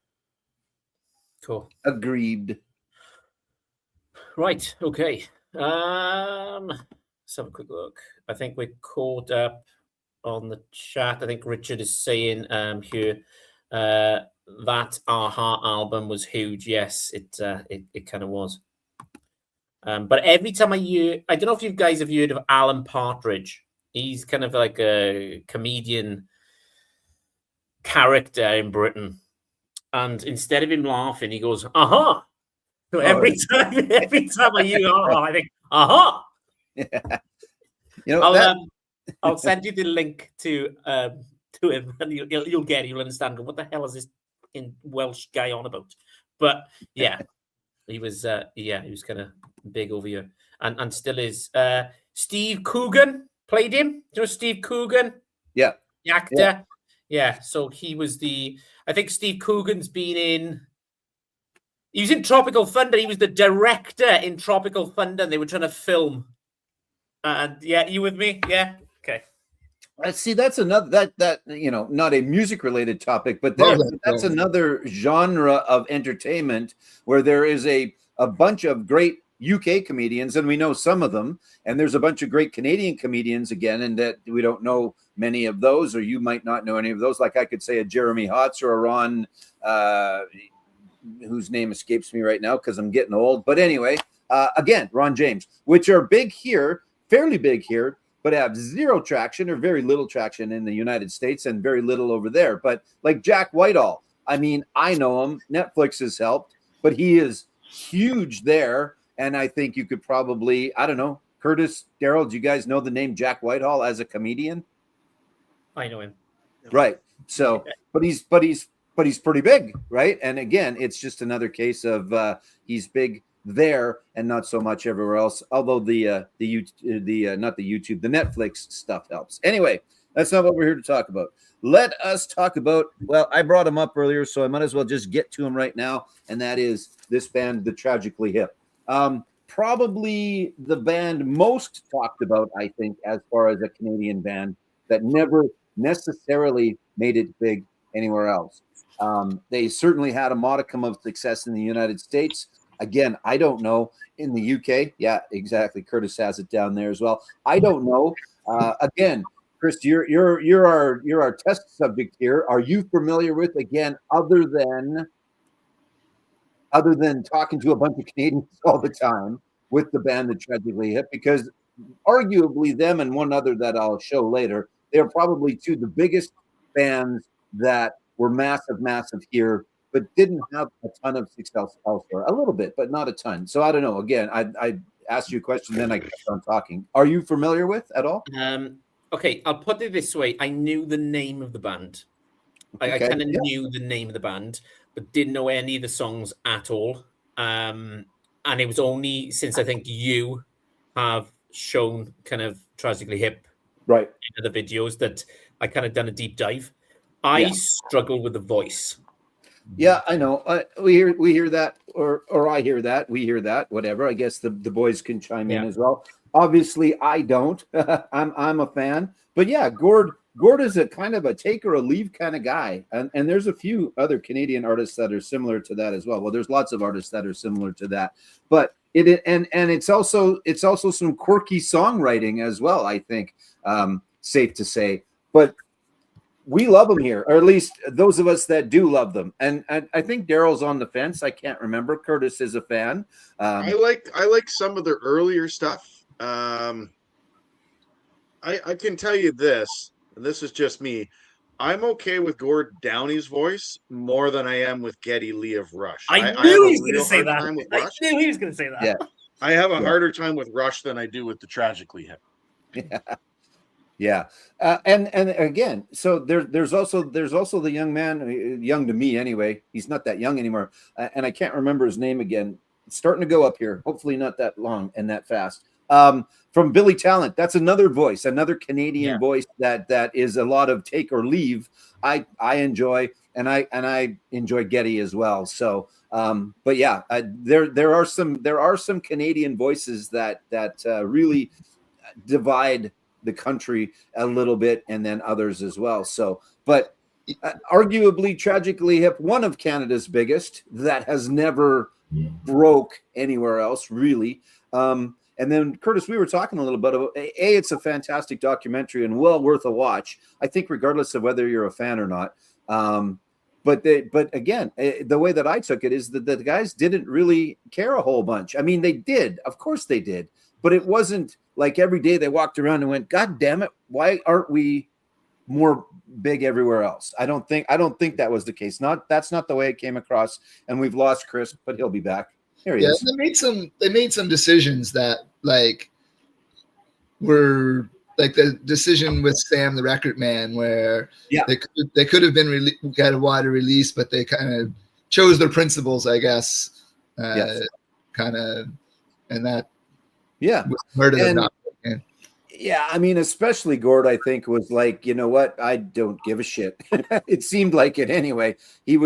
Cool. Agreed. Right. Okay. Let's have a quick look. I think we're caught up on the chat. I think Richard is saying here that Aha album was huge. Yes, it kind of was. But every time I don't know if you guys have heard of Alan Partridge. He's kind of like a comedian character in Britain. And instead of him laughing, he goes, aha. So every time I hear aha, I think, aha. Yeah. You know, I'll send you the link to him, and you'll understand what the hell is this fucking Welsh guy on about. But yeah, he was kind of big over here, and still is. Steve Coogan played him. Do you know Steve Coogan? Yeah, the actor. Yeah. So he was I think Steve Coogan's been in. He was in Tropical Thunder. He was the director in Tropical Thunder. And they were trying to film. And yeah, you with me? Yeah. Okay. See, that's another that not a music related topic, but that's another genre of entertainment where there is a bunch of great UK comedians, and we know some of them, and there's a bunch of great Canadian comedians again, and that we don't know many of those, or you might not know any of those. Like I could say a Jeremy Hotz or a Ron, whose name escapes me right now because I'm getting old. But anyway, again, Ron James, which are big here, fairly big here, but have zero traction or very little traction in the United States and very little over there. But like Jack Whitehall, I mean, I know him. Netflix has helped, but he is huge there. And I think you could probably, I don't know, Curtis, Daryl, do you guys know the name Jack Whitehall as a comedian? I know him. Right. So, but he's pretty big, right? And again, it's just another case of he's big there and not so much everywhere else. Although the Netflix stuff helps. Anyway, that's not what we're here to talk about. Let us talk about, well, I brought him up earlier, so I might as well just get to him right now. And that is this band, The Tragically Hip. Probably the band most talked about, I think, as far as a Canadian band that never necessarily made it big anywhere else. They certainly had a modicum of success in the United States. Again, I don't know. In the UK, yeah, exactly. Curtis has it down there as well. I don't know. Again, Chris, you're our test subject here. Are you familiar with, again, other than talking to a bunch of Canadians all the time, with the band The Tragically Hip? Because arguably them and one other that I'll show later, they're probably two of the biggest bands that were massive here, but didn't have a ton of success elsewhere. A little bit, but not a ton. So I don't know. Again, I asked you a question, then I kept on talking. Are you familiar with at all? Okay, I'll put it this way. I knew the name of the band. I kind of knew the name of the band, but didn't know any of the songs at all. And it was only since I think you have shown kind of Tragically Hip right in the videos that I kind of done a deep dive. I struggle with the voice. Yeah, I know. We hear that, or I hear that. We hear that. Whatever. I guess the boys can chime in as well. Obviously, I don't. I'm a fan, but yeah, Gord is a kind of a take or a leave kind of guy, and there's a few other Canadian artists that are similar to that as well. Well, there's lots of artists that are similar to that, but it's also some quirky songwriting as well. I think safe to say, but we love them here, or at least those of us that do love them. And I think Daryl's on the fence. I can't remember. Curtis is a fan. I like some of their earlier stuff. I can tell you this, and this is just me. I'm okay with Gord Downey's voice more than I am with Geddy Lee of Rush. I knew he was going to say that. Yeah. I have a harder time with Rush than I do with the Tragically Hip. Yeah. And again, so there's also the young man, young to me anyway. He's not that young anymore. And I can't remember his name again. It's starting to go up here. Hopefully not that long and that fast. From Billy Talent. That's another voice, another Canadian voice that is a lot of take or leave. I enjoy, and I enjoy Geddy as well. So, but yeah, there are some Canadian voices that really divide the country a little bit, and then others as well. So, but arguably Tragically Hip, one of Canada's biggest, that has never broke anywhere else, really. And then, Curtis, we were talking a little bit about it's a fantastic documentary and well worth a watch, I think, regardless of whether you're a fan or not. But again, the way that I took it is that the guys didn't really care a whole bunch. I mean, they did, of course they did, but it wasn't like every day they walked around and went, "God damn it, why aren't we more big everywhere else?" I don't think that was the case. That's not the way it came across. And we've lost Chris, but he'll be back. Here he is. They made some decisions that like were like the decision with Sam the Record Man, where they could have been got a wider release, but they kind of chose their principles, I guess. Kind of, and that was part of them not. Yeah, I mean, especially Gord, I think, was like, you know what? I don't give a shit. It seemed like it anyway. He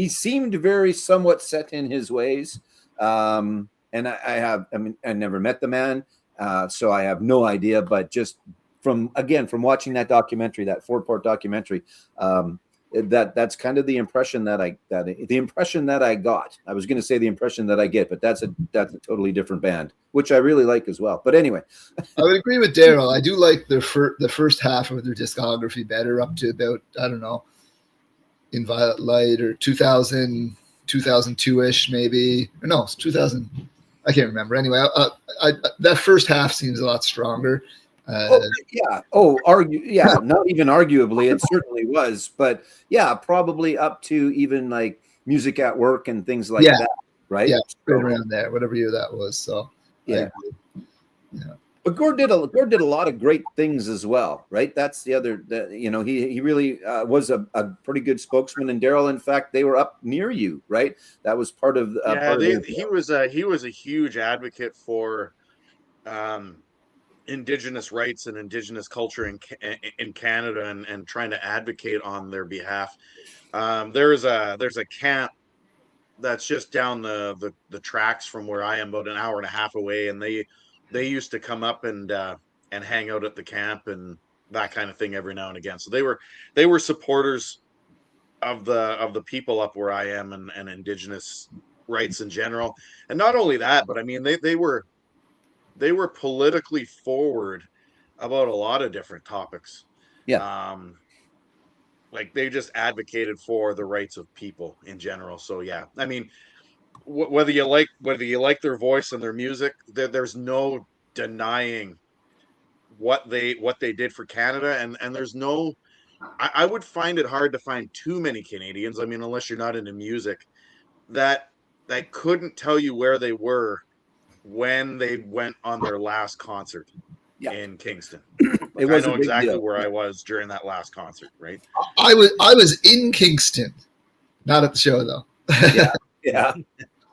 seemed very somewhat set in his ways. And I never met the man, so I have no idea. But just from watching that documentary, that Fort Port documentary, that's kind of the impression that I got. I was going to say the impression that I get, but that's a totally different band, which I really like as well. But anyway, I would agree with Daryl. I do like the first half of their discography better, up to about, I don't know, In Violet Light or 2000, 2002-ish maybe. Or no, it's 2000. I can't remember. Anyway, that first half seems a lot stronger. Not even arguably, it certainly was, but probably up to even like Music at Work and things like that, right? Yeah, right around there, whatever year that was. So yeah. But Gord did a lot of great things as well, right? That's the other, he really was a pretty good spokesman. And Daryl, in fact, they were up near you, right? That was part of. He was a huge advocate for Indigenous rights and Indigenous culture in Canada, and trying to advocate on their behalf. There's a camp that's just down the tracks from where I am, about an hour and a half away, and they used to come up and hang out at the camp and that kind of thing every now and again. So they were supporters of the people up where I am, and Indigenous rights in general. And not only that, but I mean they were politically forward about a lot of different topics. Yeah. Like they just advocated for the rights of people in general. So yeah, I mean, whether you like their voice and their music, there's no denying what they did for Canada, and there's no. I would find it hard to find too many Canadians. I mean, unless you're not into music, that couldn't tell you where they were when they went on their last concert in Kingston. I know exactly where I was during that last concert, right? I was in Kingston, not at the show though. Yeah.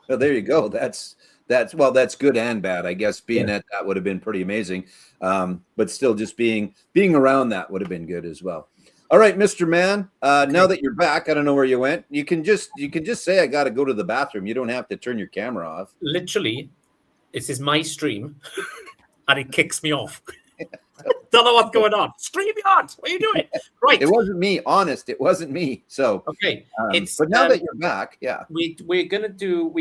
Well, there you go. That's good and bad, I guess. Being at that would have been pretty amazing. But still, just being around that would have been good as well. All right, Mr. Man. Now that you're back, I don't know where you went. You can just say I got to go to the bathroom. You don't have to turn your camera off. Literally, this is my stream, and it kicks me off. Don't know what's going on. StreamYard, what are you doing? Right. It wasn't me. Honest, it wasn't me. So okay. But now that you're back, we've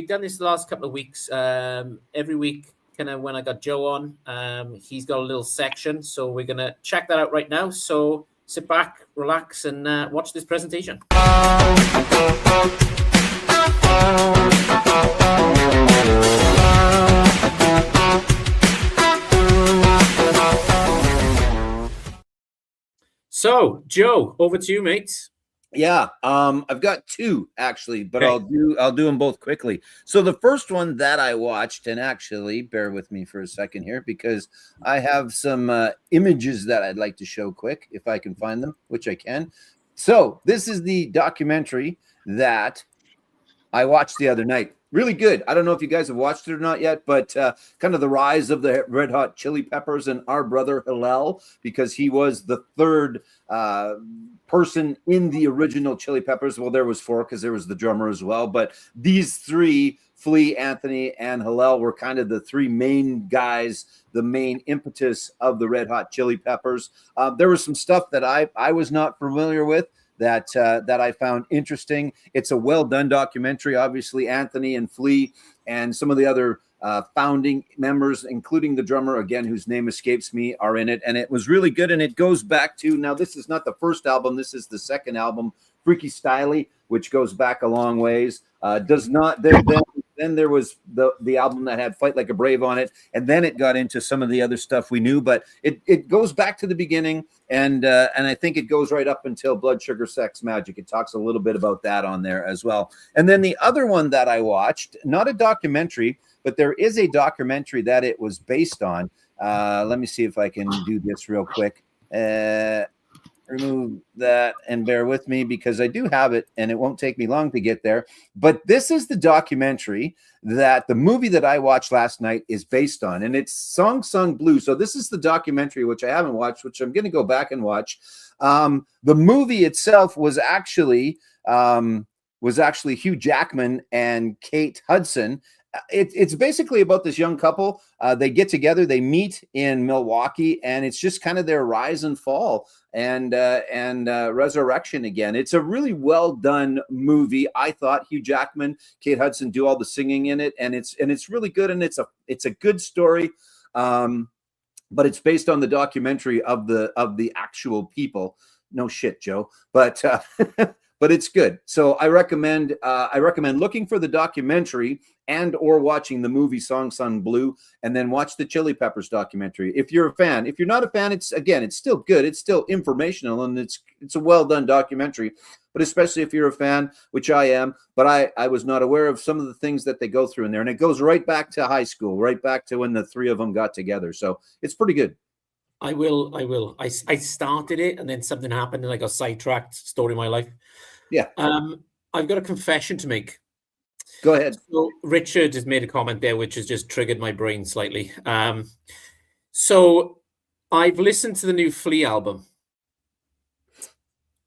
done this the last couple of weeks. Every week, kind of when I got Joe on, he's got a little section, so we're gonna check that out right now. So sit back, relax, and watch this presentation. So, Joe, over to you, mate. Yeah, I've got two actually, but I'll do them both quickly. So the first one that I watched, and actually bear with me for a second here because I have some images that I'd like to show quick if I can find them, which I can. So this is the documentary that I watched the other night. Really good. I don't know if you guys have watched it or not yet, but kind of the rise of the Red Hot Chili Peppers and our brother Hillel, because he was the third person in the original Chili Peppers. Well, there was four because there was the drummer as well. But these three, Flea, Anthony, and Hillel, were kind of the three main guys, the main impetus of the Red Hot Chili Peppers. There was some stuff that I was not familiar with that I found interesting. It's a well done documentary. Obviously, Anthony and Flea and some of the other founding members, including the drummer, again, whose name escapes me, are in it. And it was really good. And it goes back to, now this is not the first album. This is the second album, Freaky Styley, which goes back a long ways. Then there was the album that had Fight Like a Brave on it. And then it got into some of the other stuff we knew. But it goes back to the beginning. And I think it goes right up until Blood, Sugar, Sex, Magic. It talks a little bit about that on there as well. And then the other one that I watched, not a documentary, but there is a documentary that it was based on. Let me see if I can do this real quick. Remove that and bear with me because I do have it and it won't take me long to get there. But this is the documentary that the movie that I watched last night is based on, and it's Song Sung Blue. So this is the documentary, which I haven't watched, which I'm going to go back and watch. The movie itself was actually Hugh Jackman and Kate Hudson. It's basically about this young couple. They get together, they meet in Milwaukee, and it's just kind of their rise and fall and resurrection again. It's a really well done movie. I thought Hugh Jackman, Kate Hudson do all the singing in it, and it's really good, and it's a good story. But it's based on the documentary of the actual people. No shit, Joe. But but it's good. So I recommend looking for the documentary and or watching the movie Song Sung Blue, and then watch the Chili Peppers documentary. If you're a fan, if you're not a fan, it's still good. It's still informational, and it's a well done documentary. But especially if you're a fan, which I am, but I was not aware of some of the things that they go through in there, and it goes right back to high school, right back to when the three of them got together. So it's pretty good. I will. I started it and then something happened and I got sidetracked. Story of my life. Yeah. I've got a confession to make. Go ahead. So Richard has made a comment there, which has just triggered my brain slightly. So I've listened to the new Flea album.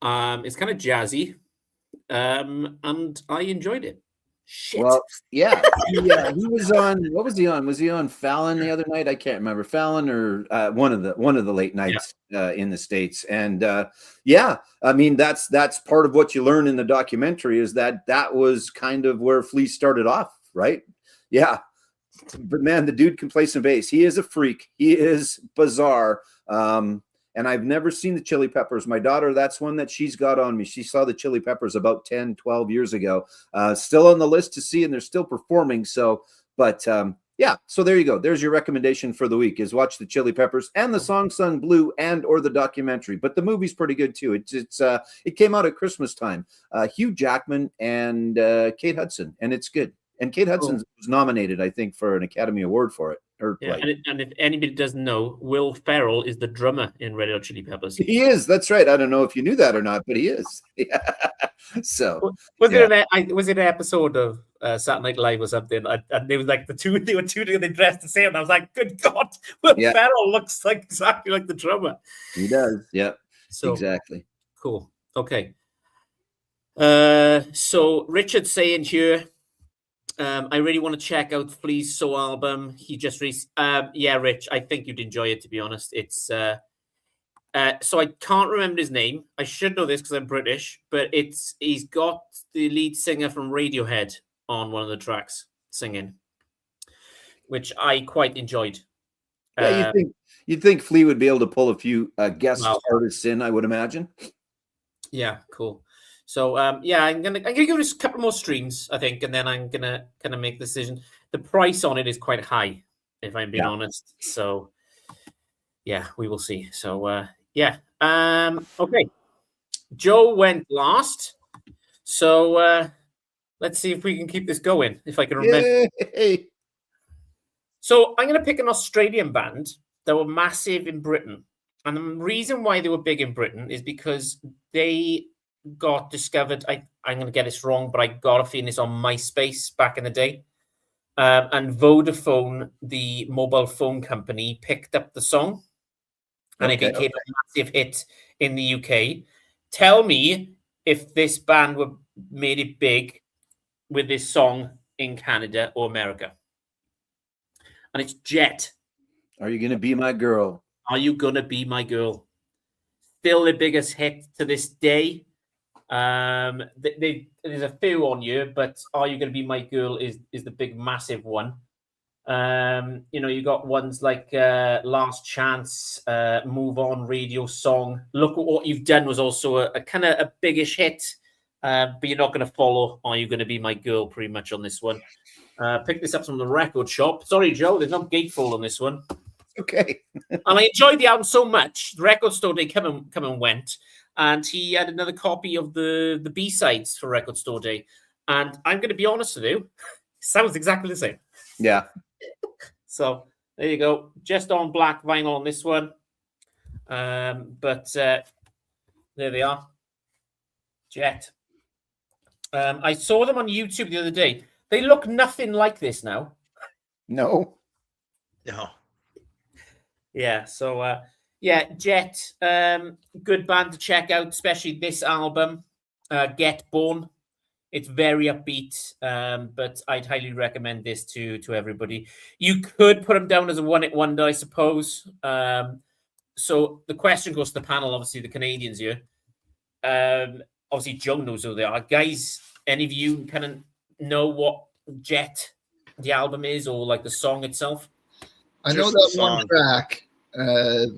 It's kind of jazzy, and I enjoyed it. Shit. Well, yeah, he was on. What was he on? Was he on Fallon the other night? I can't remember, Fallon or one of the late nights in the States. And yeah, I mean that's part of what you learn in the documentary is that was kind of where Flea started off, right? Yeah, but man, the dude can play some bass. He is a freak. He is bizarre. And I've never seen the Chili Peppers. My daughter, that's one that she's got on me. She saw the Chili Peppers about 10, 12 years ago. Still on the list to see, and they're still performing. So, but yeah, so there you go. There's your recommendation for the week is watch the Chili Peppers and the Song Sung Blue and or the documentary. But the movie's pretty good too. It came out at Christmas time. Hugh Jackman and Kate Hudson, and it's good. And Kate Hudson was nominated, I think, for an Academy Award for it. Yeah, and if anybody doesn't know, Will Ferrell is the drummer in Red Hot Chili Peppers. He is. That's right. I don't know if you knew that or not, but he is. Yeah. So was it an episode of Saturday Night Live or something? And they was like they were two together, they dressed the same. And I was like, good God, Will Ferrell looks like exactly like the drummer. He does. Yeah. So exactly. Cool. Okay. So Richard's saying here. I really want to check out Flea's Soul album. He just released. Yeah, Rich, I think you'd enjoy it. To be honest, it's. So I can't remember his name. I should know this because I'm British, but he's got the lead singer from Radiohead on one of the tracks singing, which I quite enjoyed. Yeah, you'd think Flea would be able to pull a few guest artists in, I would imagine. Yeah, cool. So yeah, I'm gonna give this a couple more streams, I think, and then I'm gonna kind of make the decision. The price on it is quite high, if I'm being honest. So yeah, we will see. So yeah, okay. Joe went last, so let's see if we can keep this going. If I can remember. Yay! So I'm gonna pick an Australian band that were massive in Britain, and the reason why they were big in Britain is because they got discovered. I'm going to get this wrong, but I got a feeling it's on MySpace back in the day. And Vodafone, the mobile phone company, picked up the song, and it became a massive hit in the UK. Tell me if this band made it big with this song in Canada or America. And it's Jet. Are you going to be my girl? Are you going to be my girl? Still the biggest hit to this day. There's a few on you, but Are You Gonna Be My Girl is the big massive one. You got ones like Last Chance, Move On, Radio Song. Look at What You've Done was also a kind of a biggish hit, but you're not going to follow Are You Gonna Be My Girl pretty much on this one. Pick this up from the record shop. Sorry, Joe, there's no gatefold on this one. Okay. And I enjoyed the album so much. The record store day come and went, and he had another copy of the B-sides for Record Store Day. And I'm going to be honest with you, sounds exactly the same. Yeah. So there you go. Just on black vinyl on this one. But there they are. Jet. I saw them on YouTube the other day. They look nothing like this now. No. No. Yeah, so Jet, good band to check out, especially this album, Get Born. It's very upbeat, but I'd highly recommend this to everybody. You could put them down as a one-hit wonder, I suppose. So the question goes to the panel, obviously the Canadians here. Obviously, Joe knows who they are. Guys, any of you kind of know what Jet, the album is, or like the song itself? I know that one track,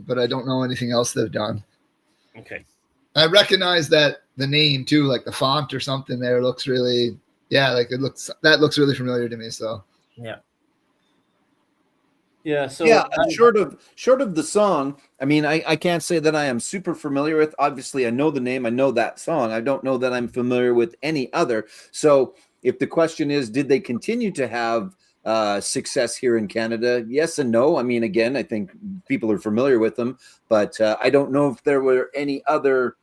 but I don't know anything else they've done. Okay. I recognize that the name too, like the font or something there looks really, that looks really familiar to me. So yeah. So short of the song, I mean, I can't say that I am super familiar with. Obviously, I know the name, I know that song. I don't know that I'm familiar with any other. So if the question is, did they continue to have success here in Canada? Yes and no. I mean, again, I think people are familiar with them, but I don't know if there were any other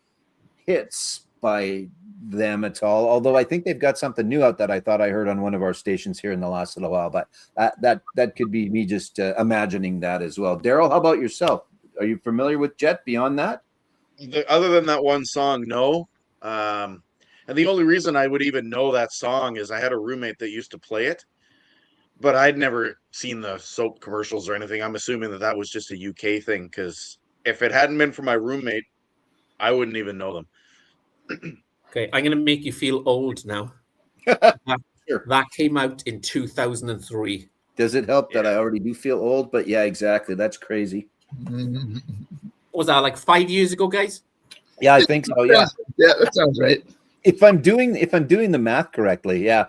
hits by them at all. Although I think they've got something new out that I thought I heard on one of our stations here in the last little while. But that could be me just imagining that as well. Daryl, how about yourself? Are you familiar with Jet beyond that? Other than that one song, no. And the only reason I would even know that song is I had a roommate that used to play it. But I'd never seen the soap commercials or anything. I'm assuming that was just a UK thing, because if it hadn't been for my roommate, I wouldn't even know them. Okay, I'm going to make you feel old now. Sure. That came out in 2003. Does it help that I already do feel old? But yeah, exactly. That's crazy. What was that, like 5 years ago, guys? Yeah, I think so. Yeah. Yeah, that sounds right. If I'm doing the math correctly, yeah.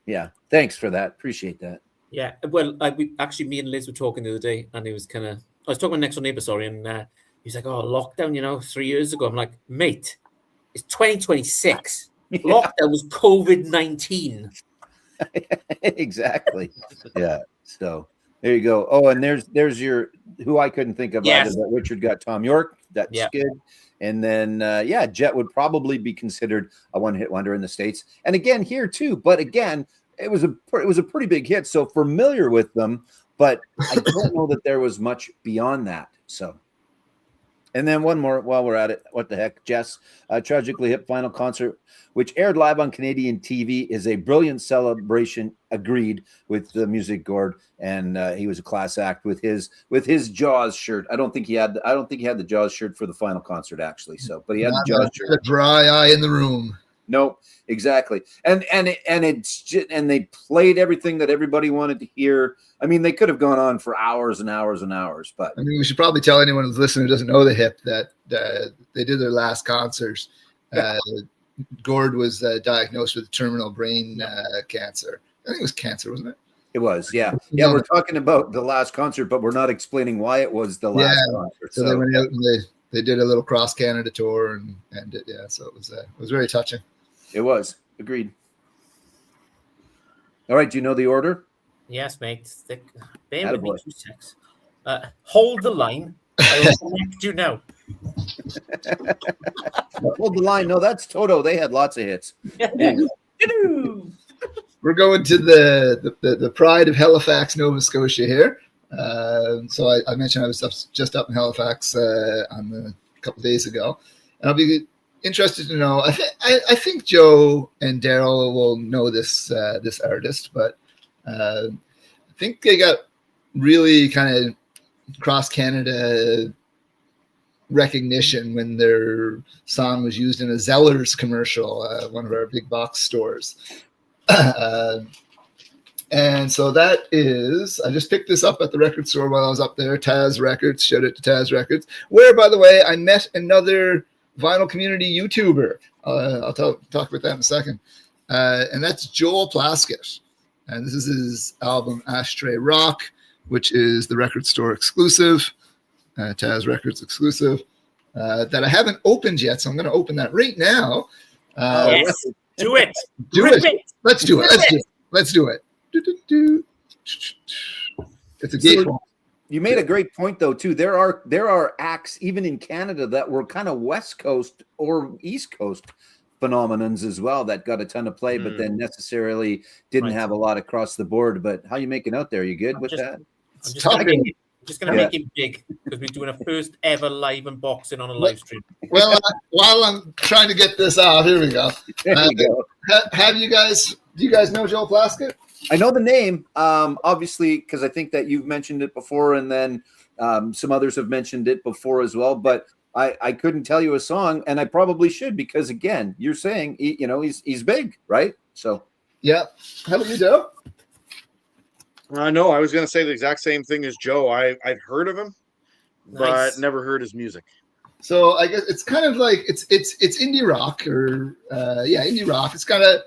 Yeah. Thanks for that. Appreciate that. Yeah. Well, me and Liz were talking the other day, and it was I was talking with next door neighbor, sorry, and he's like, "Oh, lockdown, 3 years ago." I'm like, "Mate, it's 2026. Yeah. Lockdown was COVID-19." Exactly. Yeah. So there you go. Oh, and there's your who I couldn't think of. Yes. That Richard got Tom York. That's good. And then Jet would probably be considered a one-hit wonder in the States, and again here too. But again, it was a pretty big hit. So familiar with them, but I don't know that there was much beyond that. So. And then one more while we're at it. What the heck, Jess? Tragically Hip final concert, which aired live on Canadian TV, is a brilliant celebration. Agreed with the Music Gourd, and he was a class act with his Jaws shirt. I don't think he had the Jaws shirt for the final concert actually. So, but he had the Jaws shirt. A dry eye in the room. No, exactly. And they played everything that everybody wanted to hear. I mean, they could have gone on for hours and hours and hours, but I mean, we should probably tell anyone who's listening who doesn't know the Hip that they did their last concerts. Gord was diagnosed with terminal brain cancer. I think it was cancer, wasn't it? It was, yeah. Yeah, we're talking about the last concert, but we're not explaining why it was the last concert. So they went out and they did a little cross Canada tour and it, so it was very touching. It was. Agreed. All right. Do you know the order? Yes, mate. Bear with me 2 seconds. Hold the line. I will connect you now. Hold the line. No, that's Toto. They had lots of hits. We're going to the pride of Halifax, Nova Scotia here. So I mentioned I was just up in Halifax a couple of days ago. And I'll be interested to know. I think Joe and Daryl will know this artist, but I think they got really kind of cross Canada recognition when their song was used in a Zellers commercial, one of our big box stores. And so that is, I just picked this up at the record store while I was up there, Taz Records, showed it to Taz Records, where, by the way, I met another vinyl community YouTuber. I'll talk about that in a second. And that's Joel Plaskett. And this is his album Ashtray Rock, which is the record store exclusive, Taz Records exclusive, that I haven't opened yet. So I'm going to open that right now. Yes, do it. Do Rip it. Let's do it. Let's do it. It's a gate. So you made a great point though too. There are acts even in Canada that were kind of West Coast or East Coast phenomenons as well that got a ton of play, but then necessarily didn't have a lot across the board. But how you making out there? You good with that? I'm just going to make it big because we're doing a first ever live unboxing on a live stream. Well, while I'm trying to get this out, here we go. There you go. Do you guys know Joel Plaskett? I know the name, obviously, because I think that you've mentioned it before, and then some others have mentioned it before as well. But I couldn't tell you a song, and I probably should because, again, you're saying he's big, right? So yeah. How about you, Joe? No, I was going to say the exact same thing as Joe. I've heard of him, but never heard his music. So I guess it's kind of like it's indie rock or indie rock. It's kind of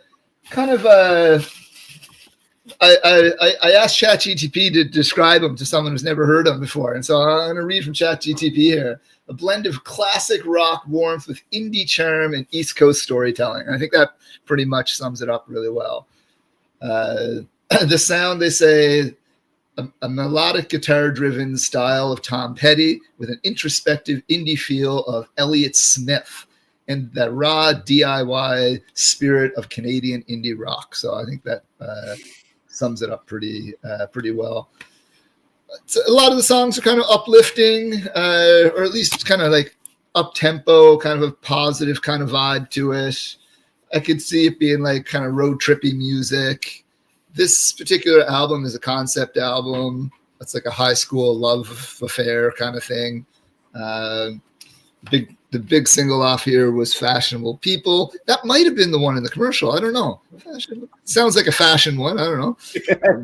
I asked ChatGTP to describe him to someone who's never heard him before, and so I'm going to read from ChatGTP here: a blend of classic rock warmth with indie charm and East Coast storytelling. And I think that pretty much sums it up really well. The sound, they say, a melodic guitar-driven style of Tom Petty with an introspective indie feel of Elliott Smith, and the raw DIY spirit of Canadian indie rock. So I think that sums it up pretty well. So a lot of the songs are kind of uplifting, or at least kind of like up-tempo, kind of a positive kind of vibe to it. I could see it being like kind of road trippy music. This particular album is a concept album. It's like a high school love affair kind of thing. The big single off here was Fashionable People. That might have been the one in the commercial. I don't know. Sounds like a fashion one. I don't know.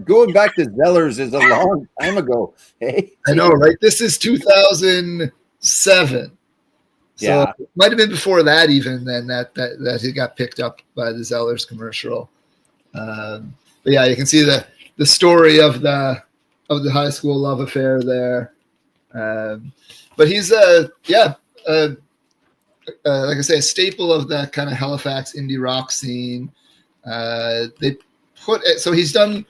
Going back to Zellers is a long time ago. Hey, I know, right? This is 2007. So it might have been before that even then that it got picked up by the Zellers commercial. But yeah, you can see the story of the high school love affair there. But he's like I say, a staple of that kind of Halifax indie rock scene. So he's done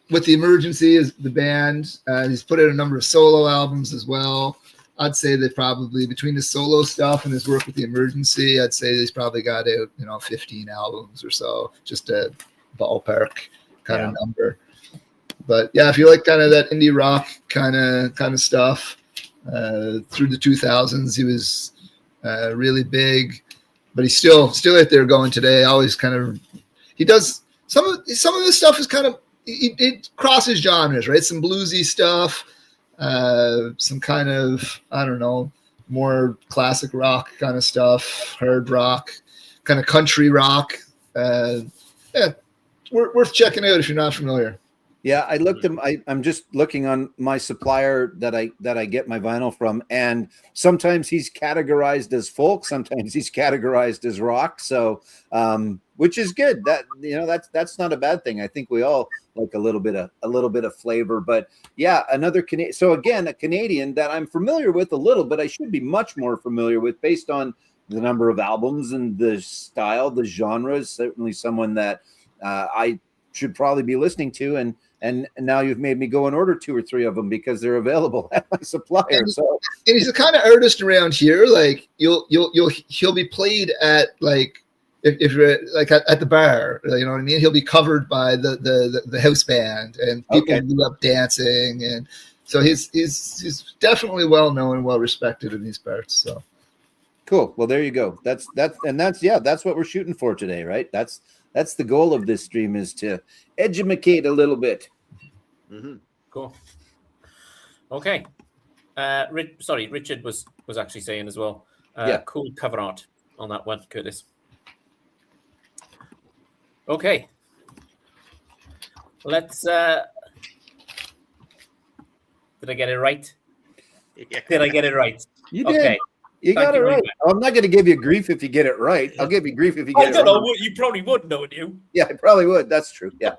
with The Emergency as the band. He's put out a number of solo albums as well. I'd say that probably between his solo stuff and his work with The Emergency, I'd say he's probably got out 15 albums or so, just a ballpark kind of number. But yeah, if you like kind of that indie rock kind of stuff, through the 2000s, he was really big, but he's still out there going today. Always kind of, he does some of his stuff is kind of, it crosses genres, right? Some bluesy stuff, some kind of, I don't know, more classic rock kind of stuff, hard rock, kind of country rock. Worth checking out if you're not familiar. Yeah, I looked him. I'm just looking on my supplier that I get my vinyl from, and sometimes he's categorized as folk, sometimes he's categorized as rock. So, which is good. That that's not a bad thing. I think we all like a little bit of flavor. But yeah, another Canadian. So again, a Canadian that I'm familiar with a little, but I should be much more familiar with based on the number of albums and the style, the genres. Certainly, someone that I should probably be listening to, and now you've made me go and order 2 or 3 of them because they're available at my supplier. And he's the kind of artist around here, like he'll be played at like if you're like at the bar, you know what I mean? He'll be covered by the house band, and people love dancing, and so he's definitely well known and well respected in these parts. So cool. Well, there you go. That's what we're shooting for today, right? That's the goal of this stream, is to educate a little bit. Mm-hmm. Cool. Okay. Richard was actually saying as well. Yeah. Cool cover art on that one, Curtis. Okay. Let's. Did I get it right? Yeah. Did I get it right? You did. Okay. You Thank got it you very right. much. I'm not going to give you grief if you get it right. I'll give you grief if you I get it don't know. wrong. You probably would know, you. Yeah, I probably would. That's true. Yeah.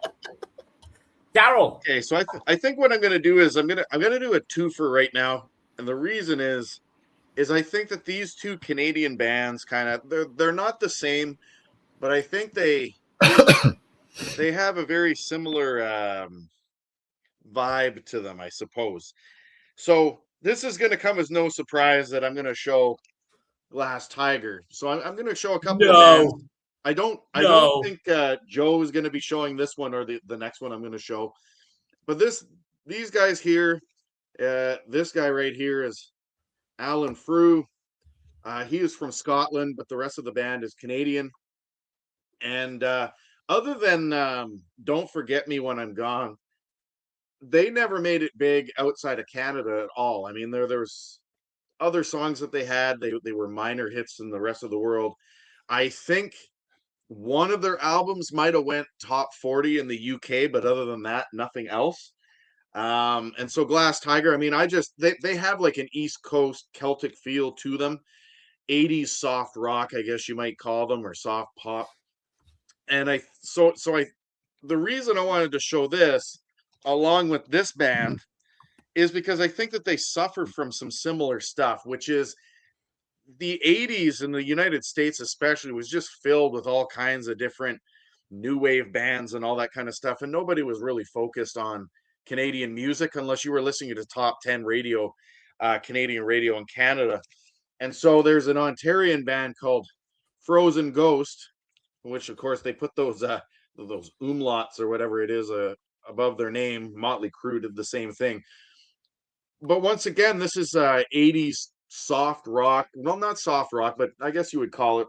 Daryl. Okay, so I think what I'm gonna do is I'm gonna do a twofer right now, and the reason is I think that these two Canadian bands kind of they're not the same, but I think they have a very similar vibe to them, I suppose. So this is gonna come as no surprise that I'm gonna show Glass Tiger. So I'm gonna show a couple of bands. I don't think Joe is going to be showing this one or the next one I'm going to show. But these guys here, this guy right here is Alan Frew. He is from Scotland, but the rest of the band is Canadian. And other than Don't Forget Me When I'm Gone, they never made it big outside of Canada at all. I mean, there's other songs that they had. They were minor hits in the rest of the world. I think one of their albums might have went top 40 in the UK, but other than that, nothing else. And so Glass Tiger, I mean, they have like an East Coast Celtic feel to them. 80s soft rock, I guess you might call them, or soft pop. And the reason I wanted to show this along with this band is because I think that they suffer from some similar stuff, which is the 80s in the United States especially was just filled with all kinds of different new wave bands and all that kind of stuff. And nobody was really focused on Canadian music unless you were listening to top 10 radio, Canadian radio in Canada. And so there's an Ontarian band called Frozen Ghost, which of course they put those umlauts or whatever it is above their name. Motley Crue did the same thing. But once again, this is 80s soft rock. Well, not soft rock, but I guess you would call it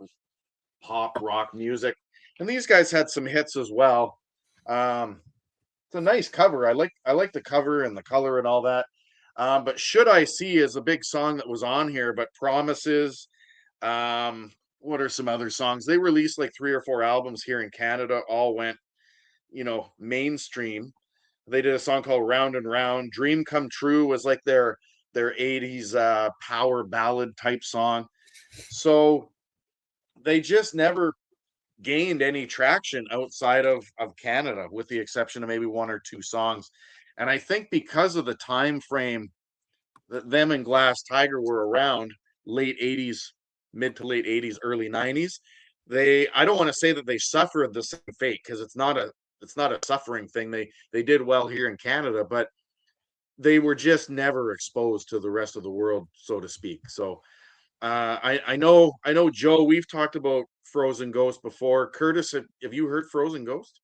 pop rock music. And these guys had some hits as well. It's a nice cover. I like the cover and the color and all that. But Should I See is a big song that was on here, but Promises. What are some other songs? They released like 3 or 4 albums here in Canada, all went, mainstream. They did a song called Round and Round. Dream Come True was like their 80s power ballad type song. So they just never gained any traction outside of Canada, with the exception of maybe 1 or 2 songs. And I think because of the time frame that them and Glass Tiger were around, late 80s, mid to late 80s, early 90s, I don't want to say that they suffered the same fate, because it's not a suffering thing. They did well here in Canada, but they were just never exposed to the rest of the world, so to speak. So I know, Joe, we've talked about Frozen Ghost before. Curtis, have you heard Frozen Ghost?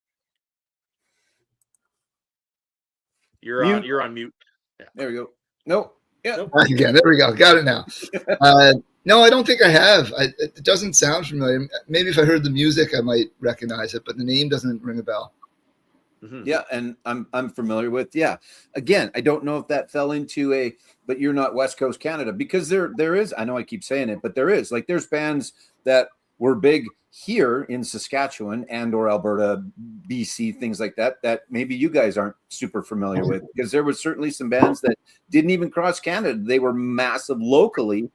You're on mute. Yeah. There we go. No. Yeah. Nope. Again, there we go. Got it now. No, I don't think I have. It doesn't sound familiar. Maybe if I heard the music, I might recognize it, but the name doesn't ring a bell. Mm-hmm. Yeah, and I'm familiar with. Yeah, again, I don't know if that fell into but you're not West Coast Canada, because there is. I know I keep saying it, but there's bands that were big here in Saskatchewan and or Alberta, BC, things like that maybe you guys aren't super familiar with, because there was certainly some bands that didn't even cross Canada. They were massive locally,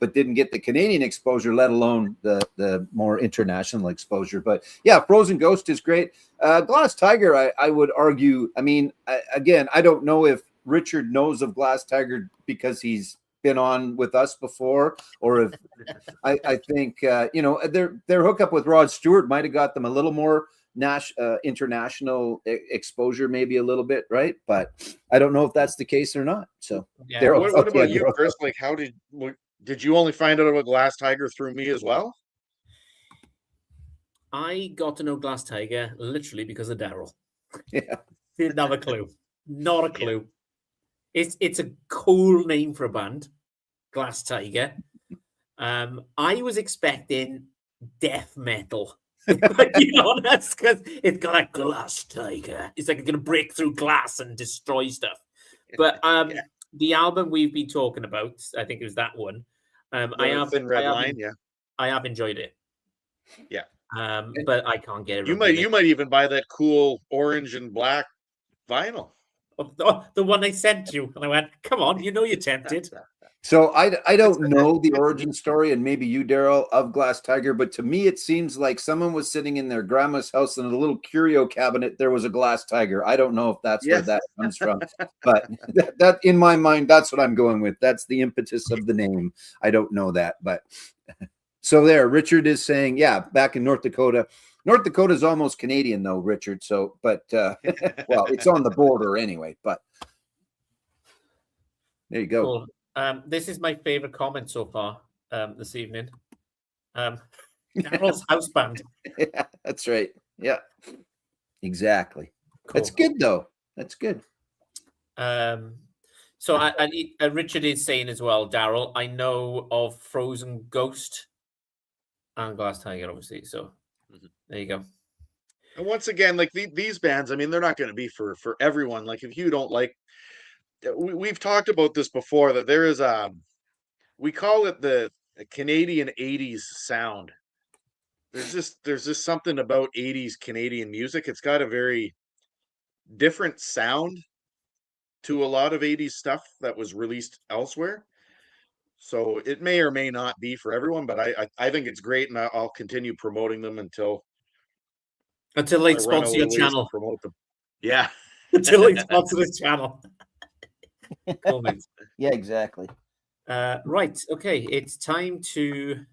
but didn't get the Canadian exposure, let alone the more international exposure. But yeah, Frozen Ghost is great. Glass Tiger, I would argue, I mean, again, I don't know if Richard knows of Glass Tiger because he's been on with us before, or if I think, their hookup with Rod Stewart might have got them a little more international exposure, maybe a little bit, right? But I don't know if that's the case or not. So Yeah. What about you, Chris? Like, how did you only find out about Glass Tiger through me as well? I got to know Glass Tiger literally because of Daryl. Yeah. Didn't have a clue. Not a clue. It's a cool name for a band, Glass Tiger. I was expecting death metal, to be honest, because it's got a Glass Tiger. It's like it's going to break through glass and destroy stuff. But the album we've been talking about, I think it was that one. The Thin Red Line, yeah. I have enjoyed it. Yeah. But I can't get it. You might even buy that cool orange and black vinyl. The one I sent you, and I went, "Come on, you know you're tempted." So I don't know the origin story, and maybe you, Daryl, of Glass Tiger, but to me it seems like someone was sitting in their grandma's house and in a little curio cabinet there was a Glass Tiger. I don't know if that's where that comes from, but that in my mind, that's what I'm going with. That's the impetus of the name. I don't know that, but so there, Richard is saying, yeah, back in North Dakota. North Dakota is almost Canadian though, Richard. So, but well, it's on the border anyway, but there you go. Cool. This is my favorite comment so far this evening. Daryl's house band. Yeah, that's right. Yeah, exactly. Cool. That's good though. That's good. So Richard is saying as well, Daryl, I know of Frozen Ghost and Glass Tiger, obviously. So there you go. And once again, like these bands, I mean, they're not going to be for everyone. Like if you don't like, we've talked about this before, that there is we call it the Canadian 80s sound. There's just something about 80s Canadian music. It's got a very different sound to a lot of 80s stuff that was released elsewhere. So it may or may not be for everyone, but I think it's great, and I'll continue promoting them until they sponsor your channel. Promote them. Yeah. Until they sponsor the channel. Cool, mate. Yeah, exactly. Right. Okay. It's time to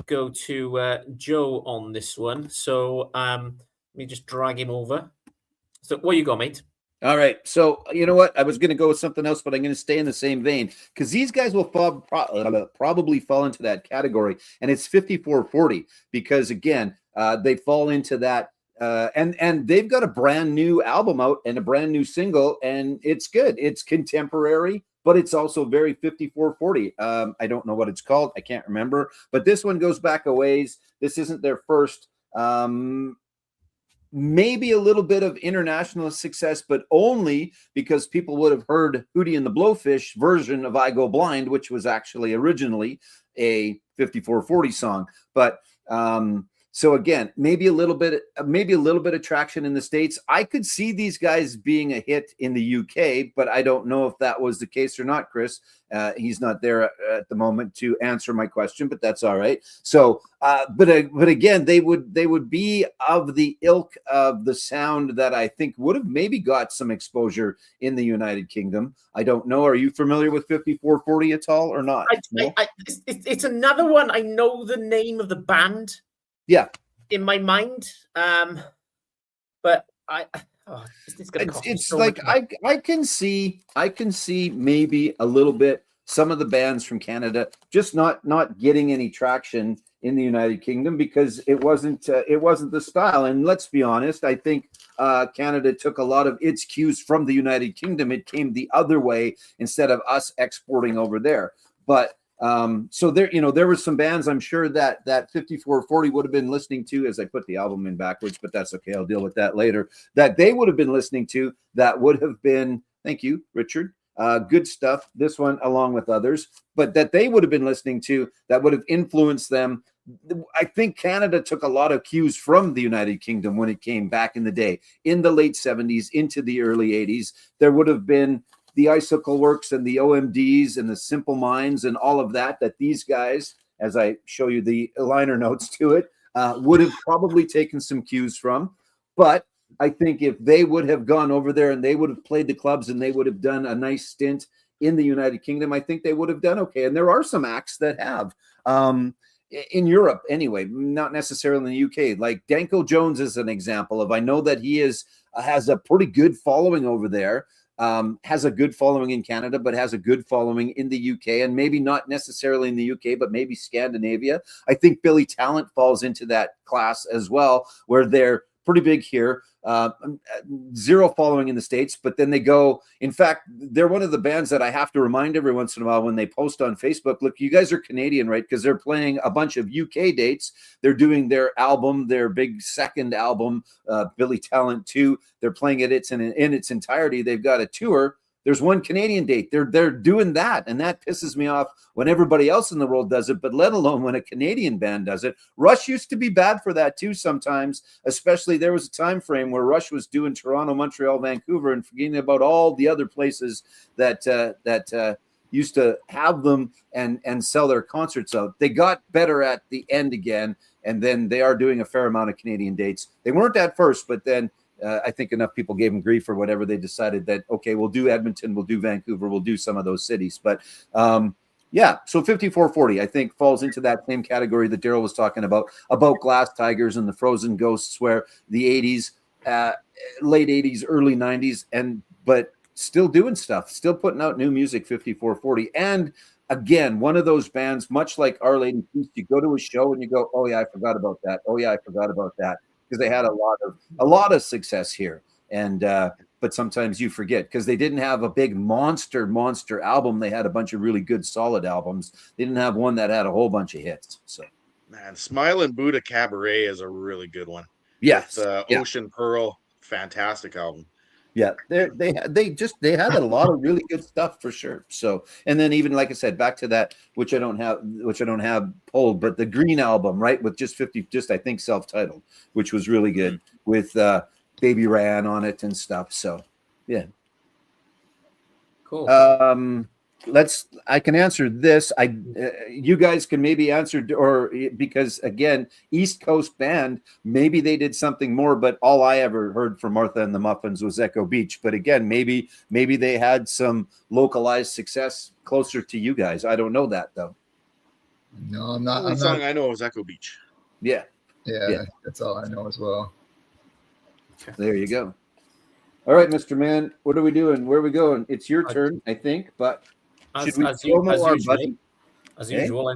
go to Joe on this one. So let me just drag him over. So what you got, mate? All right. So you know what? I was going to go with something else, but I'm going to stay in the same vein because these guys will probably fall into that category, and it's 5440 because again, they fall into that. And they've got a brand new album out and a brand new single, and it's good. It's contemporary, but it's also very 5440. I don't know what it's called. I can't remember, but this one goes back a ways. This isn't their first. Maybe a little bit of international success, but only because people would have heard Hootie and the Blowfish version of I Go Blind, which was actually originally a 5440 song. But so again, maybe a little bit of traction in the States. I could see these guys being a hit in the UK, but I don't know if that was the case or not, Chris. He's not there at the moment to answer my question, but that's all right. So, but again, they would be of the ilk of the sound that I think would have maybe got some exposure in the United Kingdom. I don't know. Are you familiar with 5440 at all or not? It's another one. I know the name of the band. Yeah, in my mind, but it's so like I can see maybe a little bit some of the bands from Canada just not getting any traction in the United Kingdom because it wasn't the style. And let's be honest, I think Canada took a lot of its cues from the United Kingdom. It came the other way instead of us exporting over there, but. So there were some bands I'm sure that 5440 would have been listening to, as I put the album in backwards, but that's okay. I'll deal with that later. That they would have been listening to that would have been, thank you, Richard. Good stuff. This one along with others, but that they would have been listening to that would have influenced them. I think Canada took a lot of cues from the United Kingdom when it came back in the day, in the late 70s into the early 80s. There would have been the Icicle Works and the OMDs and the Simple Minds and all of that these guys, as I show you the liner notes to it, would have probably taken some cues from. But I think if they would have gone over there and they would have played the clubs and they would have done a nice stint in the United Kingdom, I think they would have done okay. And there are some acts that have. In Europe anyway, not necessarily in the UK. Like Danko Jones is an example of, I know that he has a pretty good following over there. Has a good following in Canada, but has a good following in the UK, and maybe not necessarily in the UK, but maybe Scandinavia. I think Billy Talent falls into that class as well, where they're pretty big here, zero following in the States, but then they go, in fact, they're one of the bands that I have to remind every once in a while when they post on Facebook, look, you guys are Canadian, right? Because they're playing a bunch of UK dates. They're doing their album, their big second album, Billy Talent 2. They're playing it in its entirety. They've got a tour. There's one Canadian date. They're doing that, and that pisses me off when everybody else in the world does it, but let alone when a Canadian band does it. Rush used to be bad for that too sometimes, especially there was a time frame where Rush was doing Toronto, Montreal, Vancouver, and forgetting about all the other places that used to have them and sell their concerts out. They got better at the end again, and then they are doing a fair amount of Canadian dates. They weren't at first, but then I think enough people gave them grief or whatever. They decided that, okay, we'll do Edmonton, we'll do Vancouver, we'll do some of those cities. But yeah, so 5440, I think, falls into that same category that Daryl was talking about Glass Tigers and the Frozen Ghosts, where the 80s, late 80s, early 90s, but still doing stuff, still putting out new music, 5440. And again, one of those bands, much like Our Lady Peace, you go to a show and you go, oh yeah, I forgot about that. Oh yeah, I forgot about that. Because they had a lot of success here. And but sometimes you forget because they didn't have a big monster album. They had a bunch of really good solid albums. They didn't have one that had a whole bunch of hits. So man, Smiling Buddha Cabaret is a really good one. Yes. Ocean Pearl, fantastic album. Yeah, they had a lot of really good stuff for sure. So, and then even like I said, back to that, which I don't have pulled, but the Green album, right, with just I think self-titled, which was really good with Baby Ran on it and stuff. So, yeah, cool. I can answer this. You guys can maybe answer, or because again, East Coast band, maybe they did something more, but all I ever heard from Martha and the Muffins was Echo Beach. But again, maybe they had some localized success closer to you guys. I don't know that though. No, I'm not. The only song I know is Echo Beach. Yeah, that's all I know as well. There you go. All right, Mr. Man, what are we doing? Where are we going? It's your turn, I think, but As usual, I'm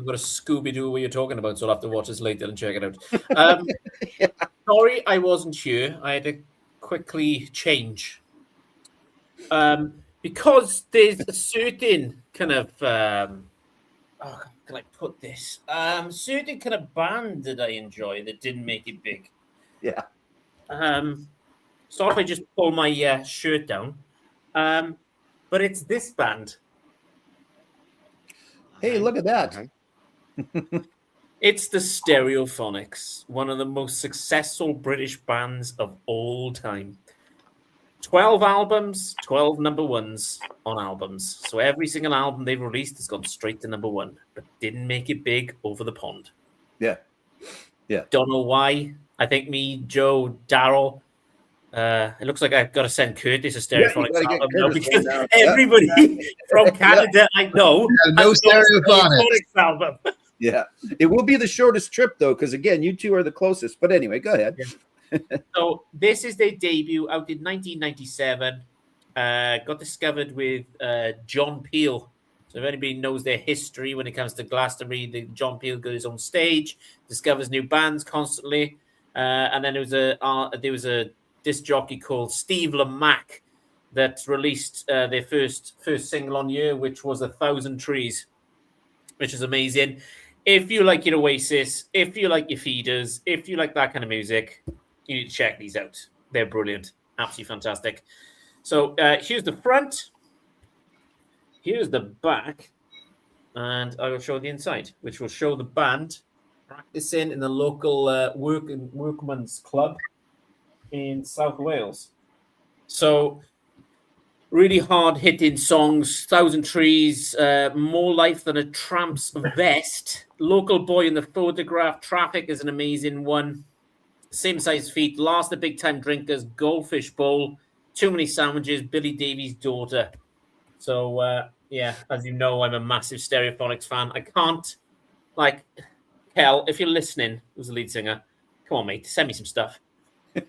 going to Scooby-Doo what you're talking about, so I'll have to watch this later and check it out. Yeah. Sorry, I wasn't here. I had to quickly change. Because there's a certain kind of, how can I put this? Certain kind of band that I enjoy that didn't make it big. Yeah. Sorry if I just pull my shirt down. But it's this band. Hey, look at that. It's the Stereophonics, one of the most successful British bands of all time. 12 albums, 12 number ones on albums. So every single album they've released has gone straight to number one, but didn't make it big over the pond. Yeah. Don't know why. I think me, Joe, Daryl, it looks like I've got to send Curtis a Stereophonics album now because everybody from Canada I know no Stereophonics album. Yeah, it will be the shortest trip though, because again, you two are the closest. But anyway, go ahead. Yeah. So this is their debut out in 1997. Got discovered with John Peel. So if anybody knows their history when it comes to Glastonbury, John Peel goes on stage, discovers new bands constantly, and then there was a disc jockey called Steve Lamacq that released their first single on year, which was 1,000 Trees, which is amazing. If you like your Oasis, if you like your Feeders, if you like that kind of music, you need to check these out. They're brilliant. Absolutely fantastic. So here's the front. Here's the back. And I will show the inside, which will show the band practicing in the local workman's club in South Wales. So really hard-hitting songs, 1,000 Trees, More Life Than a Tramp's Vest, Local Boy in the Photograph, Traffic is an amazing one, Same Size Feet, Last the Big Time Drinkers, Goldfish Bowl, Too Many Sandwiches, Billy Davies' Daughter. So, as you know, I'm a massive Stereophonics fan. I can't, Kel, if you're listening, who's the lead singer, come on, mate, send me some stuff.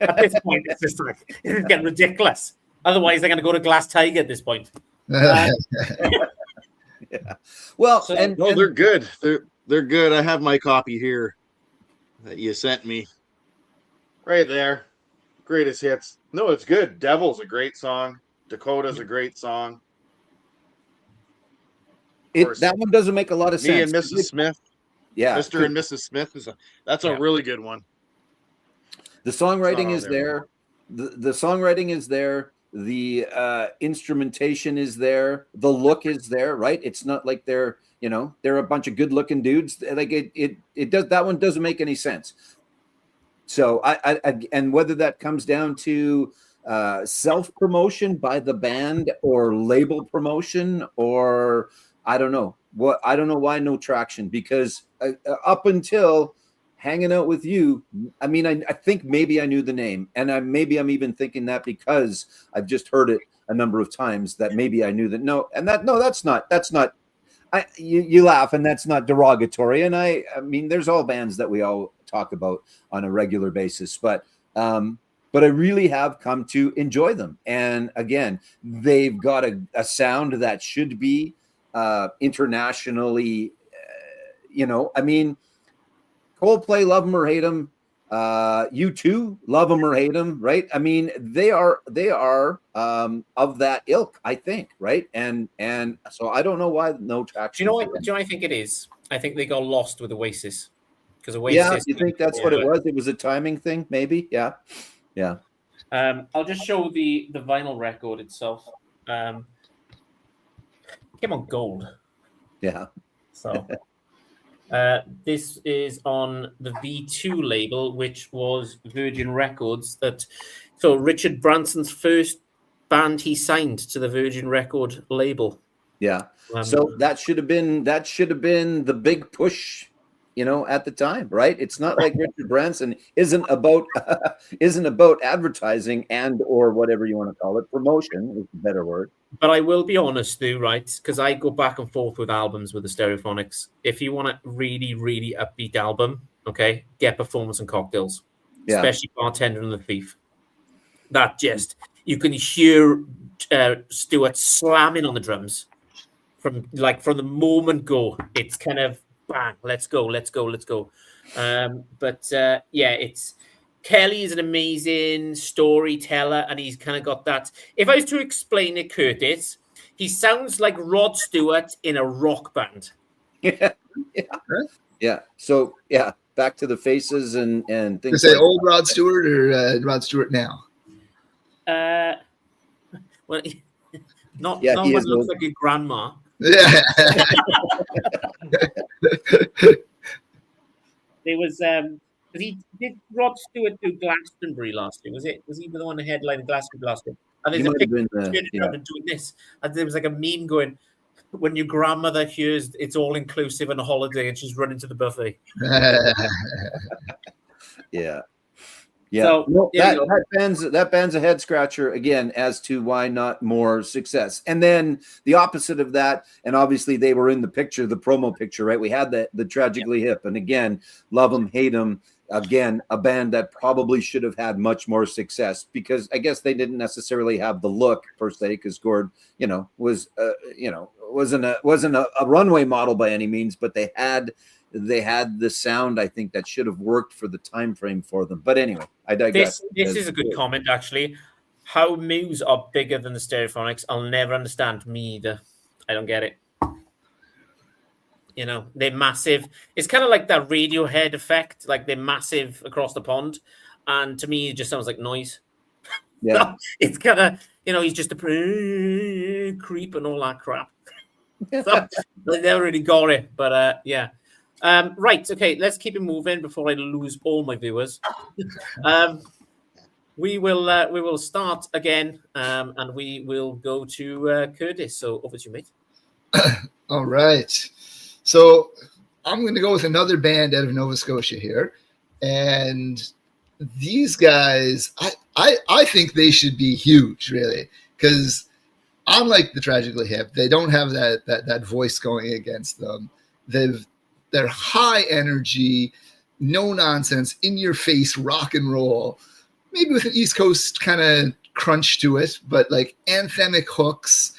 At this point, it's just it's getting ridiculous. Otherwise, they're going to go to Glass Tiger at this point. Yeah. Well, they're good. They're good. I have my copy here that you sent me. Right there. Greatest hits. No, it's good. Devil's a great song. Dakota's a great song. That one doesn't make a lot of sense. Me and Mrs. Smith. Yeah. Mr. and Mrs. Smith that's a really good one. The songwriting is there. The songwriting is there. the instrumentation is there, the look is there, right? It's not like they're a bunch of good looking dudes. Like it does, that one doesn't make any sense. So I and whether that comes down to self promotion by the band or label promotion, or I don't know why no traction, because up until Hanging Out With You, I mean, I think maybe I knew the name, and I'm even thinking that because I've just heard it a number of times, that maybe I knew that. That's not. You laugh, and that's not derogatory. And I mean, there's all bands that we all talk about on a regular basis, but I really have come to enjoy them. And again, they've got a sound that should be internationally, I mean, Coldplay, love them or hate them. U2, love them or hate them, right? I mean, they are of that ilk, I think, right? And so I don't know why no traction. Do you know what I think it is? I think they got lost with Oasis, because Oasis. Yeah, you think that's what it was? It was a timing thing, maybe. Yeah. I'll just show the vinyl record itself. Came on gold. Yeah. So. This is on the V2 label, which was Virgin Records. So Richard Branson's first band he signed to the Virgin Record label. Yeah. So that should have been the big push, at the time, right? It's not like Richard Branson isn't about advertising and or whatever you want to call it. Promotion is a better word. But I will be honest, Stu, right? Because I go back and forth with albums with the Stereophonics. If you want a really, really upbeat album, okay, get Performance and Cocktails, especially Bartender and the Thief. That just, you can hear Stuart slamming on the drums from the moment go. It's kind of bang, let's go. It's Kelly is an amazing storyteller, and he's kind of got that. If I was to explain it, Curtis, he sounds like Rod Stewart in a rock band. Yeah. So back to the Faces and things. You say old Rod Stewart or Rod Stewart now? Well, not he one looks like a grandma. Yeah. There was did Rod Stewart do Glastonbury last year? Was he the one who headlined Glastonbury last year? And there's a picture doing this, and there was like a meme going, when your grandmother hears it's all inclusive and a holiday, and she's running to the buffet. Yeah. So, that band's a head scratcher again as to why not more success. And then the opposite of that, and obviously they were in the picture, the promo picture, right? We had the Tragically Hip, and again, love them, hate them. Again, a band that probably should have had much more success, because I guess they didn't necessarily have the look per se, because Gord, wasn't a runway model by any means, but they had the sound, I think, that should have worked for the time frame for them. But anyway, I digress. This is a good comment, actually. How Muse are bigger than the Stereophonics, I'll never understand. Me either. I don't get it. They're massive. It's kind of like that Radiohead effect, like they're massive across the pond. And to me, it just sounds like noise. Yeah. It's kind of, he's just a creep and all that crap. So they never really got it. But yeah. Right. Okay. Let's keep it moving before I lose all my viewers. We will start again, and we will go to Curtis. So over to you, mate. All right. So I'm going to go with another band out of Nova Scotia here, and these guys, I think they should be huge, really, because unlike the Tragically Hip, they don't have that voice going against them. They're high energy, no nonsense, in your face rock and roll, maybe with an East Coast kind of crunch to it, but like anthemic hooks.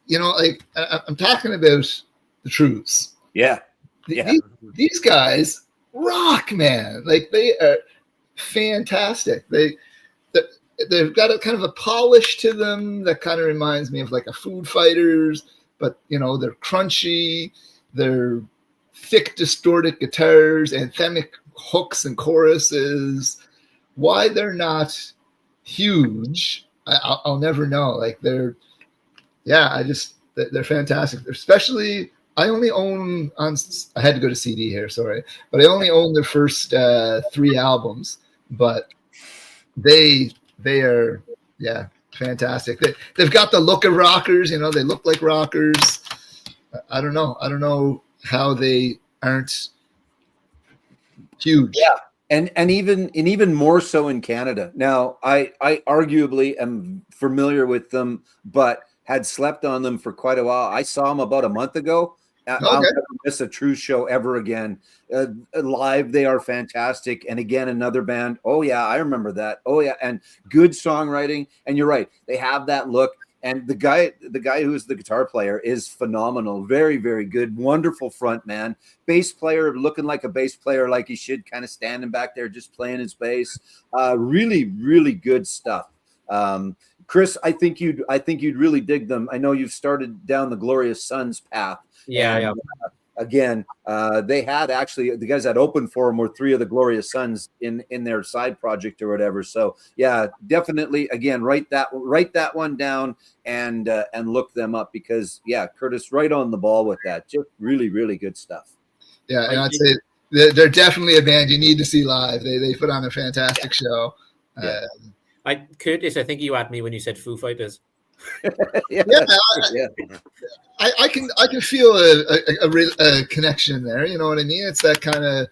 I'm talking about the Truths. Yeah. These guys rock, man. Like, they are fantastic. They've got a kind of a polish to them that kind of reminds me of like a Foo Fighters, but they're crunchy, they're thick, distorted guitars, anthemic hooks and choruses. Why they're not huge, I'll never know. Like they're fantastic. Especially I only own on. I had to go to CD here, sorry, but I only own their first 3 albums. But they are fantastic. They've got the look of rockers. They look like rockers. I don't know how they aren't huge. Yeah. And even more so in Canada. Now, I arguably am familiar with them, but had slept on them for quite a while. I saw them about a month ago. I'll never miss a True show ever again. Live, they are fantastic. And again, another band. Oh yeah, I remember that. Oh yeah, and good songwriting. And you're right, they have that look. And the guy who is the guitar player is phenomenal. Very, very good. Wonderful front man. Bass player, looking like a bass player, like he should, kind of standing back there, just playing his bass. Really, really good stuff. Chris, I think you'd really dig them. I know you've started down the Glorious Sons path. Yeah. Again, they had actually, the guys that opened for them were 3 of the Glorious Sons in their side project or whatever. So yeah, definitely, again, write that one down and look them up, because yeah, Curtis, right on the ball with that. Just really, really good stuff. Yeah, and I'd say they're definitely a band you need to see live. They put on a fantastic show. Curtis, I think you had me when you said Foo Fighters. I can feel a connection there. You know what I mean? It's that kind of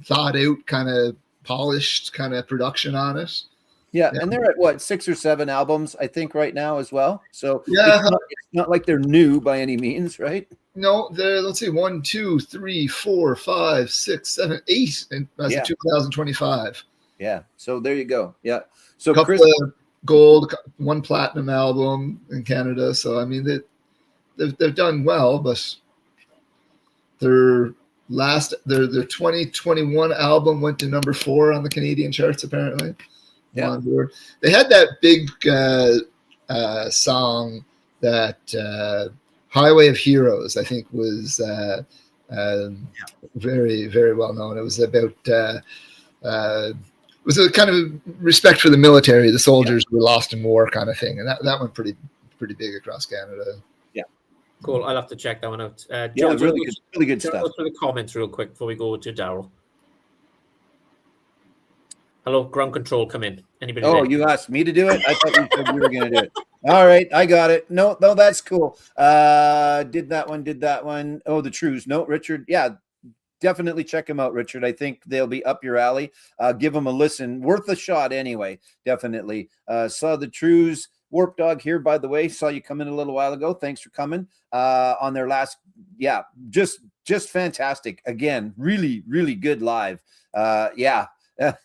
thought out, kind of polished kind of production on it. Yeah, and they're at 6 or 7 albums, I think, right now as well. So yeah, it's not like they're new by any means, right? No, let's see, 1, 2, 3, 4, 5, 6, 7, 8 as of 2025. Yeah, so there you go. Yeah, so couple Chris, of gold, 1 platinum album in Canada. So I mean, they've done well, but their 2021 album went to number 4 on the Canadian charts, apparently. Yeah, they had that big song that Highway of Heroes, I think, was very, very well known. It was about it was a kind of respect for the military, the soldiers who were lost in war, kind of thing, and that went pretty big across Canada. Yeah, cool. I'll have to check that one out. Joe, really good stuff. Go through the comments real quick before we go to Daryl. Hello, ground control, come in. Anybody? Oh, you asked me to do it? I thought you said you were going to do it. All right, I got it. No, that's cool. Did that one. Oh, the Trues. No, Richard. Yeah, definitely check them out, Richard. I think they'll be up your alley. Give them a listen. Worth a shot anyway, definitely. Saw the Trues. Warp Dog here, by the way. Saw you come in a little while ago. Thanks for coming on their last. Yeah, just fantastic. Again, really, really good live.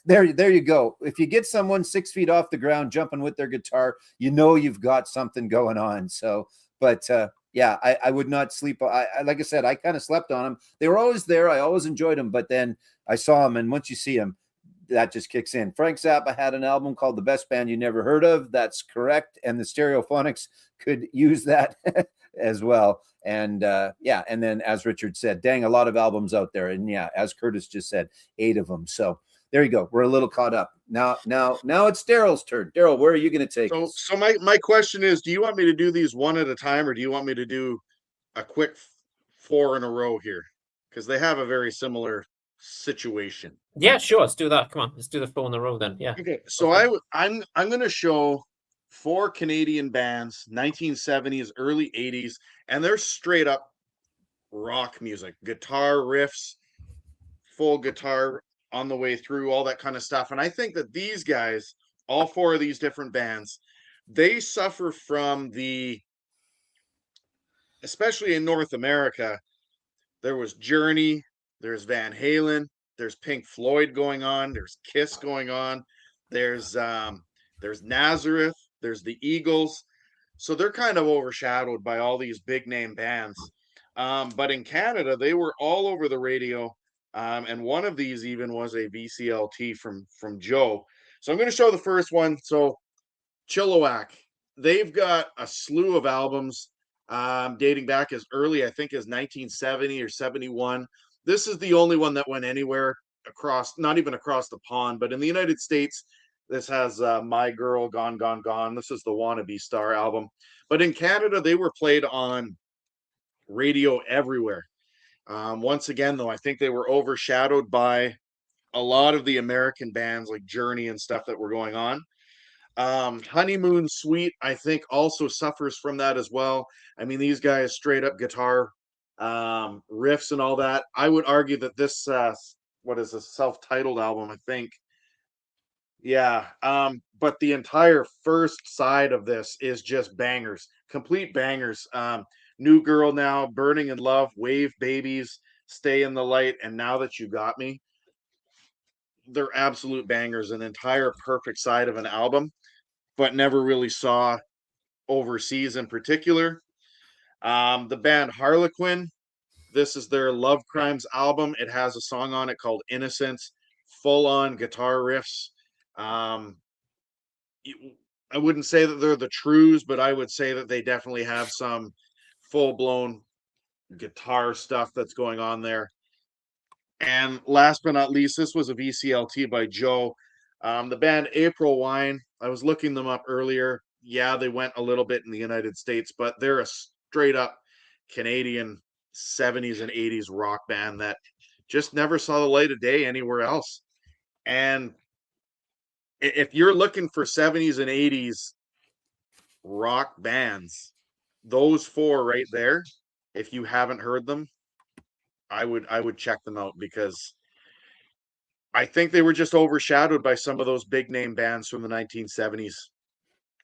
There you go. If you get someone 6 feet off the ground jumping with their guitar, you know you've got something going on. So, but I would not sleep. Like I said, I kind of slept on them. They were always there. I always enjoyed them, but then I saw them, and once you see them, that just kicks in. Frank Zappa had an album called The Best Band You Never Heard Of. That's correct, and the Stereophonics could use that as well. And and then as Richard said, dang, a lot of albums out there, and yeah, as Curtis just said, 8 of them. So. There you go. We're a little caught up. Now it's Daryl's turn. Daryl, where are you going to take us? So my question is, do you want me to do these one at a time, or do you want me to do a quick 4 in a row here? Because they have a very similar situation. Yeah, sure. Let's do that. Come on. Let's do the 4 in a row then. Yeah. Okay. So I'm going to show 4 Canadian bands, 1970s, early 80s, and they're straight up rock music, guitar riffs, full guitar on the way through, all that kind of stuff. And I think that these guys, all 4 of these different bands, they suffer from especially in North America, there was Journey, there's Van Halen, there's Pink Floyd going on, there's Kiss going on, there's Nazareth, there's the Eagles. So they're kind of overshadowed by all these big name bands. But in Canada, they were all over the radio. And one of these even was a VCLT from Joe. So I'm going to show the first one. So Chilliwack, they've got a slew of albums dating back as early, I think, as 1970 or 71. This is the only one that went anywhere across, not even across the pond, but in the United States, This has My Girl, Gone, Gone, Gone. This is the Wannabe Star album. But in Canada, they were played on radio everywhere. Once again, though, I think they were overshadowed by a lot of the American bands like Journey and stuff that were going on. Honeymoon Suite, I think, also suffers from that as well. I mean, these guys straight up guitar riffs and all that. I would argue that this, what is a self-titled album, I think. Yeah. But the entire first side of this is just bangers, complete bangers. New Girl Now, Burning in Love, Wave Babies, Stay in the Light, and Now That You Got Me. They're absolute bangers, an entire perfect side of an album, but never really saw overseas in particular. The band Harlequin, this is their Love Crimes album. It has a song on it called Innocence, full-on guitar riffs. I wouldn't say that they're the trues, but I would say that they definitely have some full-blown guitar stuff that's going on there. And last but not least, this was a VCLT by Joe. The band April Wine, I was looking them up earlier. Yeah, they went a little bit in the United States, but they're a straight up Canadian 70s and 80s rock band that just never saw the light of day anywhere else. And if you're looking for 70s and 80s rock bands, those four right there, if you haven't heard them, I would check them out, because I think they were just overshadowed by some of those big name bands from the 1970s.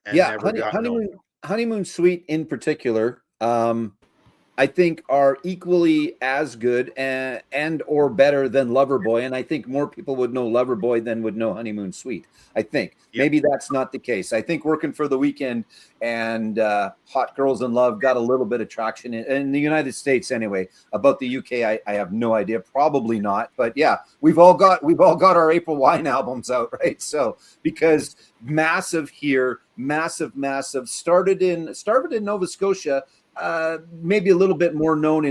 And Yeah, never got known. Honeymoon Suite in particular, I think are equally as good and or better than Loverboy, and I think more people would know Loverboy than would know Honeymoon Suite. I think maybe that's not the case. I think Working for the Weekend and Hot Girls in Love got a little bit of traction in the United States anyway. About the UK, I have no idea. Probably not, but yeah, we've all got our April Wine albums out, right? So because massive here, massive started in Nova Scotia. Maybe a little bit more known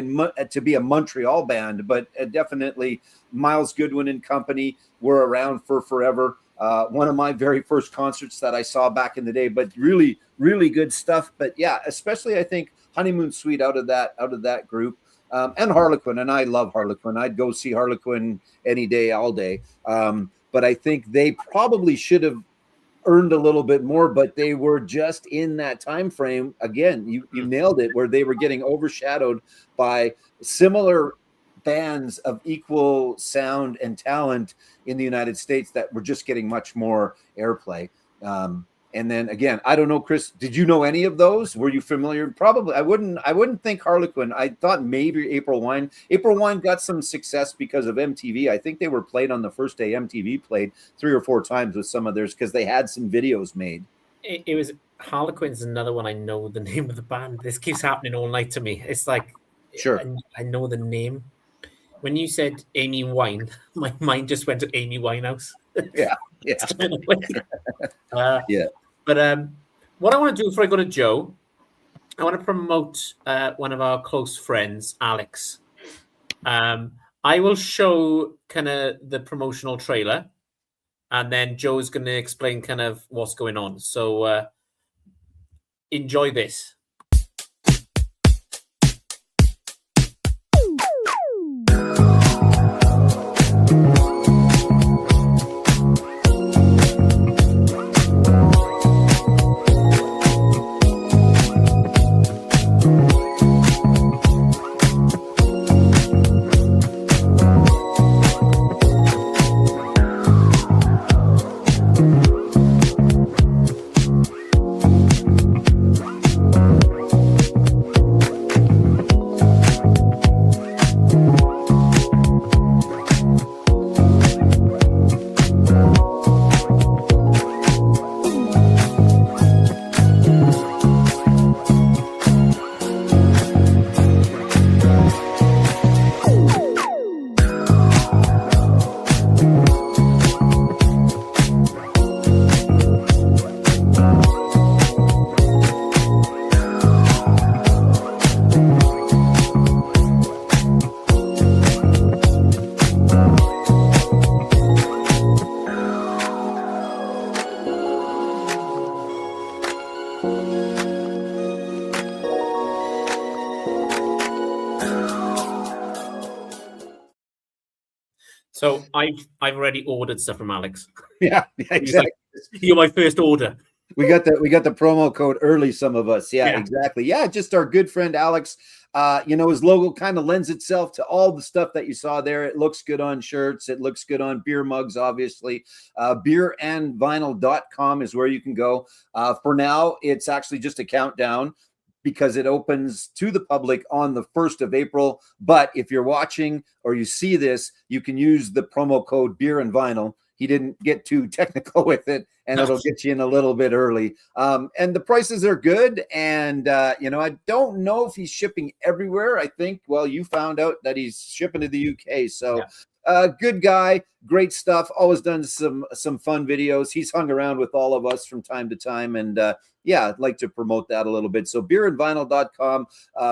to be a Montreal band, but definitely Miles Goodwin and company were around for forever. One of my very first concerts that I saw back in the day, but really, really good stuff. But yeah, especially I think Honeymoon Suite out of that group, and Harlequin, and I love Harlequin. I'd go see Harlequin any day, all day. But I think they probably should have earned a little bit more, but they were just in that time frame. Again, you nailed it, where they were getting overshadowed by similar bands of equal sound and talent in the United States that were just getting much more airplay. And then again, I don't know, Chris, did you know any of those? Were you familiar? Probably. I wouldn't think Harlequin. I thought maybe April Wine. April Wine got some success because of MTV. I think they were played on the first day. MTV played 3 or 4 times with some of theirs because they had some videos made. It was Harlequin's another one. I know the name of the band. This keeps happening all night to me. It's like, sure, I know the name. When you said Amy Wine, my mind just went to Amy Winehouse. Yeah. Yeah. But what I want to do before I go to Joe, I want to promote one of our close friends, Alex. I will show kind of the promotional trailer, and then Joe's going to explain kind of what's going on. So enjoy this. So I've already ordered stuff from Alex. Yeah, exactly. You're my first order. We got the promo code early, some of us. Yeah, Yeah. exactly. Yeah, just our good friend Alex. His logo kind of lends itself to all the stuff that you saw there. It looks good on shirts. It looks good on beer mugs, obviously. Beerandvinyl.com is where you can go. For now, it's actually just a countdown because it opens to the public on the 1st of April. But if you're watching or you see this, you can use the promo code Beer and Vinyl. He didn't get too technical with it, and it'll get you in a little bit early. And the prices are good. And, I don't know if he's shipping everywhere. I think, well, you found out that he's shipping to the UK. So good guy, great stuff. Always done some fun videos. He's hung around with all of us from time to time. And I'd like to promote that a little bit. So beerandvinyl.com.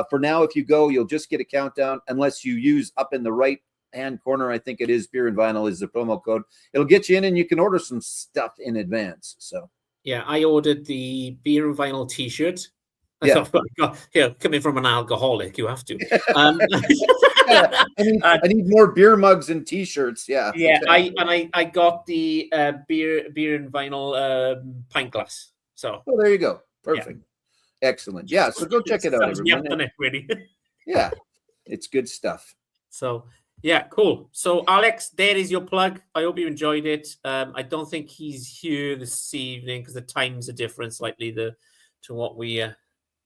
For now, if you go, you'll just get a countdown unless you use up in the right hand corner, I think it is Beer and Vinyl is the promo code. It'll get you in and you can order some stuff in advance. So yeah, I ordered the Beer and Vinyl t-shirt. Yeah. Coming from an alcoholic, you have to. I need more beer mugs and t-shirts. Yeah. Yeah, exactly. I got the beer and vinyl pint glass. So there you go. Perfect. Yeah. Excellent. Yeah. So go check it out, everyone. Really. Yeah. It's good stuff. So yeah, cool. So Alex, there is your plug. I hope you enjoyed it. I don't think he's here this evening because the times are different slightly to what we are.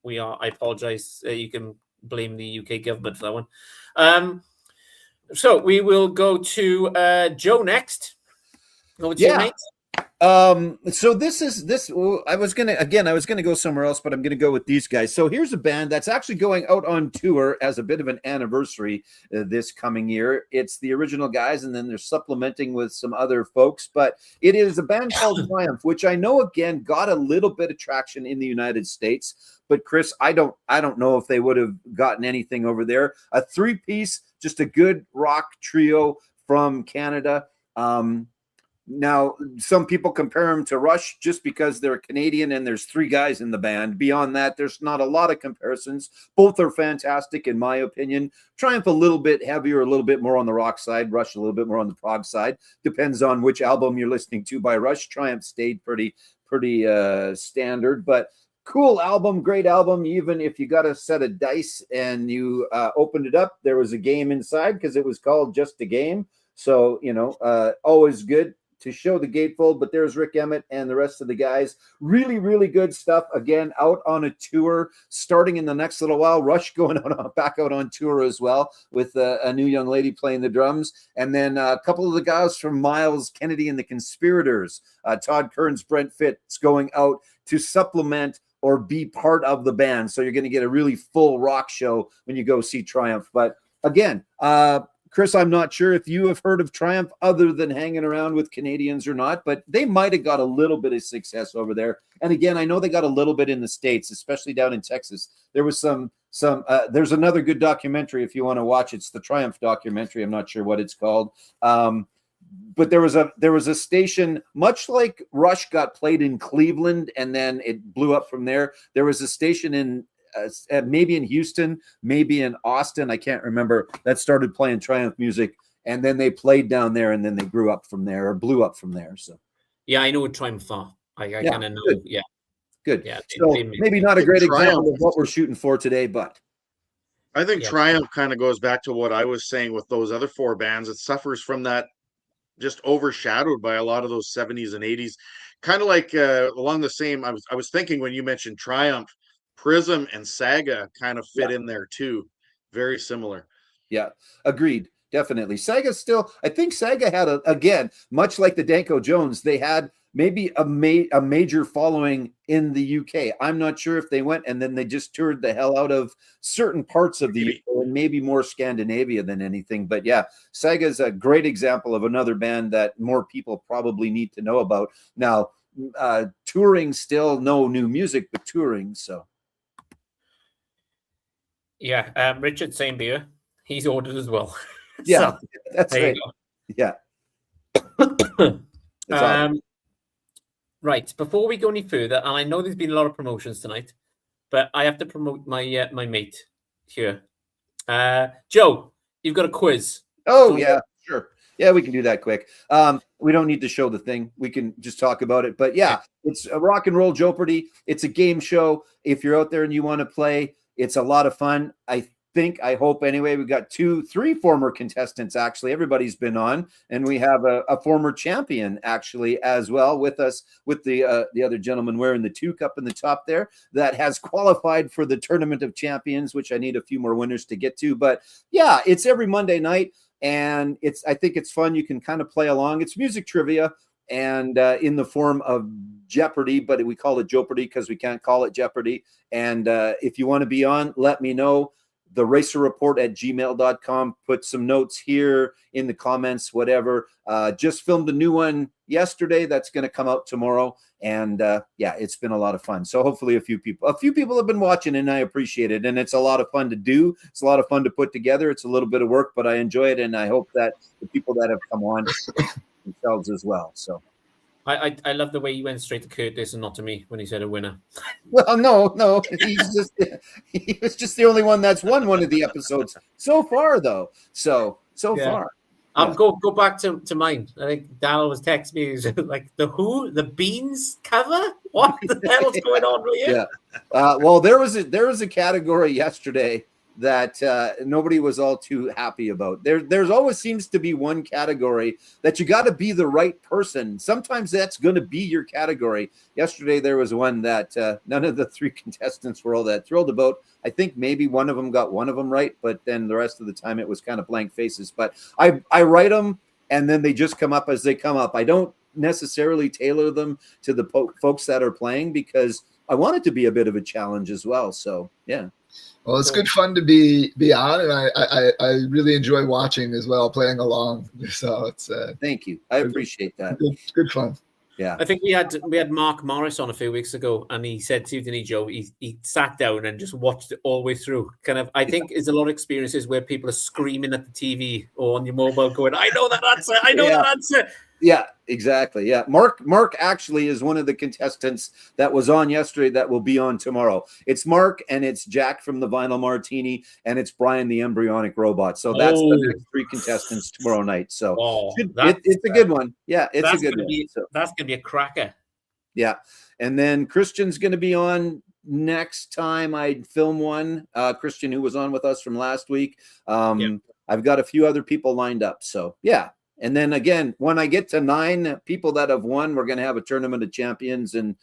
I apologize. You can blame the UK government for that one. So we will go to Joe next. Over to you, mate. So this I was gonna go somewhere else, but I'm gonna go with these guys. So here's a band that's actually going out on tour as a bit of an anniversary this coming year. It's the original guys, and then they're supplementing with some other folks, but it is a band called Triumph, which I know again got a little bit of traction in the United States. But Chris, I don't know if they would have gotten anything over there. A 3-piece, just a good rock trio from Canada. Now, some people compare them to Rush just because they're Canadian and there's 3 guys in the band. Beyond that, there's not a lot of comparisons. Both are fantastic, in my opinion. Triumph a little bit heavier, a little bit more on the rock side. Rush a little bit more on the prog side. Depends on which album you're listening to by Rush. Triumph stayed pretty standard, but cool album, great album. Even if you got a set of dice and you opened it up, there was a game inside because it was called Just a Game. So, always good to show the gatefold. But there's Rick Emmett and the rest of the guys. Really, really good stuff. Again, out on a tour starting in the next little while. Rush going back out on tour as well with a new young lady playing the drums. And then a couple of the guys from Miles Kennedy and the Conspirators, Todd Kearns, Brent Fitz going out to supplement or be part of the band. So you're going to get a really full rock show when you go see Triumph. But again, Chris, I'm not sure if you have heard of Triumph other than hanging around with Canadians or not, but they might have got a little bit of success over there. And again, I know they got a little bit in the States, especially down in Texas. There was there's another good documentary if you want to watch. It's the Triumph documentary. I'm not sure what it's called. But there was a station, much like Rush got played in Cleveland and then it blew up from there. There was a station in maybe in Houston, maybe in Austin, I can't remember, that started playing Triumph music, and then they played down there, and then they grew up from there or blew up from there. So yeah, I know what Triumph are. I kind of know. Good. Yeah, good. Yeah, so maybe not a great example of what we're shooting for today, but I think Triumph kind of goes back to what I was saying with those other 4 bands. It suffers from that, just overshadowed by a lot of those 70s and 80s, kind of like along the same. I was thinking when you mentioned Triumph, Prism and Saga kind of fit in there too. Very similar. Yeah, agreed. Definitely. I think Saga had again, much like the Danko Jones, they had maybe a major following in the UK. I'm not sure if they went and then they just toured the hell out of certain parts of the UK and maybe more Scandinavia than anything. But yeah, Saga is a great example of another band that more people probably need to know about. Now, touring still, no new music, but touring, so. Yeah, Richard, same beer. He's ordered as well. Yeah, so, that's right. Yeah. Right. Before we go any further, and I know there's been a lot of promotions tonight, but I have to promote my my mate here. Joe, you've got a quiz. Oh, yeah, sure. Yeah, we can do that quick. We don't need to show the thing. We can just talk about it. But yeah, it's a rock and roll Jeopardy. It's a game show. If you're out there and you want to play, it's a lot of fun. I hope anyway. We've got 3 former contestants, actually. Everybody's been on, and we have a former champion actually as well with us, with the other gentleman wearing the 2 cup in the top there that has qualified for the Tournament of Champions, which I need a few more winners to get to. But yeah, it's every Monday night. And I think it's fun. You can kind of play along. It's music trivia and in the form of Jeopardy, but we call it Jeopardy because we can't call it Jeopardy. And if you want to be on, let me know. The Racer Report at gmail.com. Put some notes here in the comments, whatever. Just filmed a new one yesterday that's going to come out tomorrow. And yeah, it's been a lot of fun. So hopefully a few people have been watching, and I appreciate it. And it's a lot of fun to do. It's a lot of fun to put together. It's a little bit of work, but I enjoy it. And I hope that the people that have come on themselves as well. So I love the way you went straight to Curtis and not to me when he said a winner. well, no, he was just the only one that's won one of the episodes so far, though. So Yeah. far. Go back to mine. I think Dal was texting me. He was like, the Beans cover? What the hell's going on with you? Yeah. Well, there was a category yesterday that nobody was all too happy about. There's always seems to be one category that you got to be the right person. Sometimes that's going to be your category. Yesterday there was one that none of the 3 contestants were all that thrilled about. I think maybe one of them got one of them right, but then the rest of the time it was kind of blank faces. But I write them and then they just come up as they come up. I don't necessarily tailor them to the folks that are playing because I want it to be a bit of a challenge as well. So yeah. Well, it's good fun to be on, and I really enjoy watching as well, playing along. So it's thank you. I appreciate that. Good fun. Yeah. I think we had Mark Morris on a few weeks ago, and he said to you, didn't he, Joe? He sat down and just watched it all the way through. Kind of, I think there's a lot of experiences where people are screaming at the TV or on your mobile, going, "I know that answer! I know that answer!" Yeah, exactly. Yeah. Mark actually is one of the contestants that was on yesterday that will be on tomorrow. It's Mark and it's Jack from the Vinyl Martini and it's Brian the Embryonic Robot. So that's the next 3 contestants tomorrow night. So it's a good one. Yeah, it's a good one. That's going to be a cracker. Yeah. And then Christian's going to be on next time I film one. Christian, who was on with us from last week. I've got a few other people lined up. So yeah. And then again, when I get to 9 people that have won, we're going to have a Tournament of Champions, and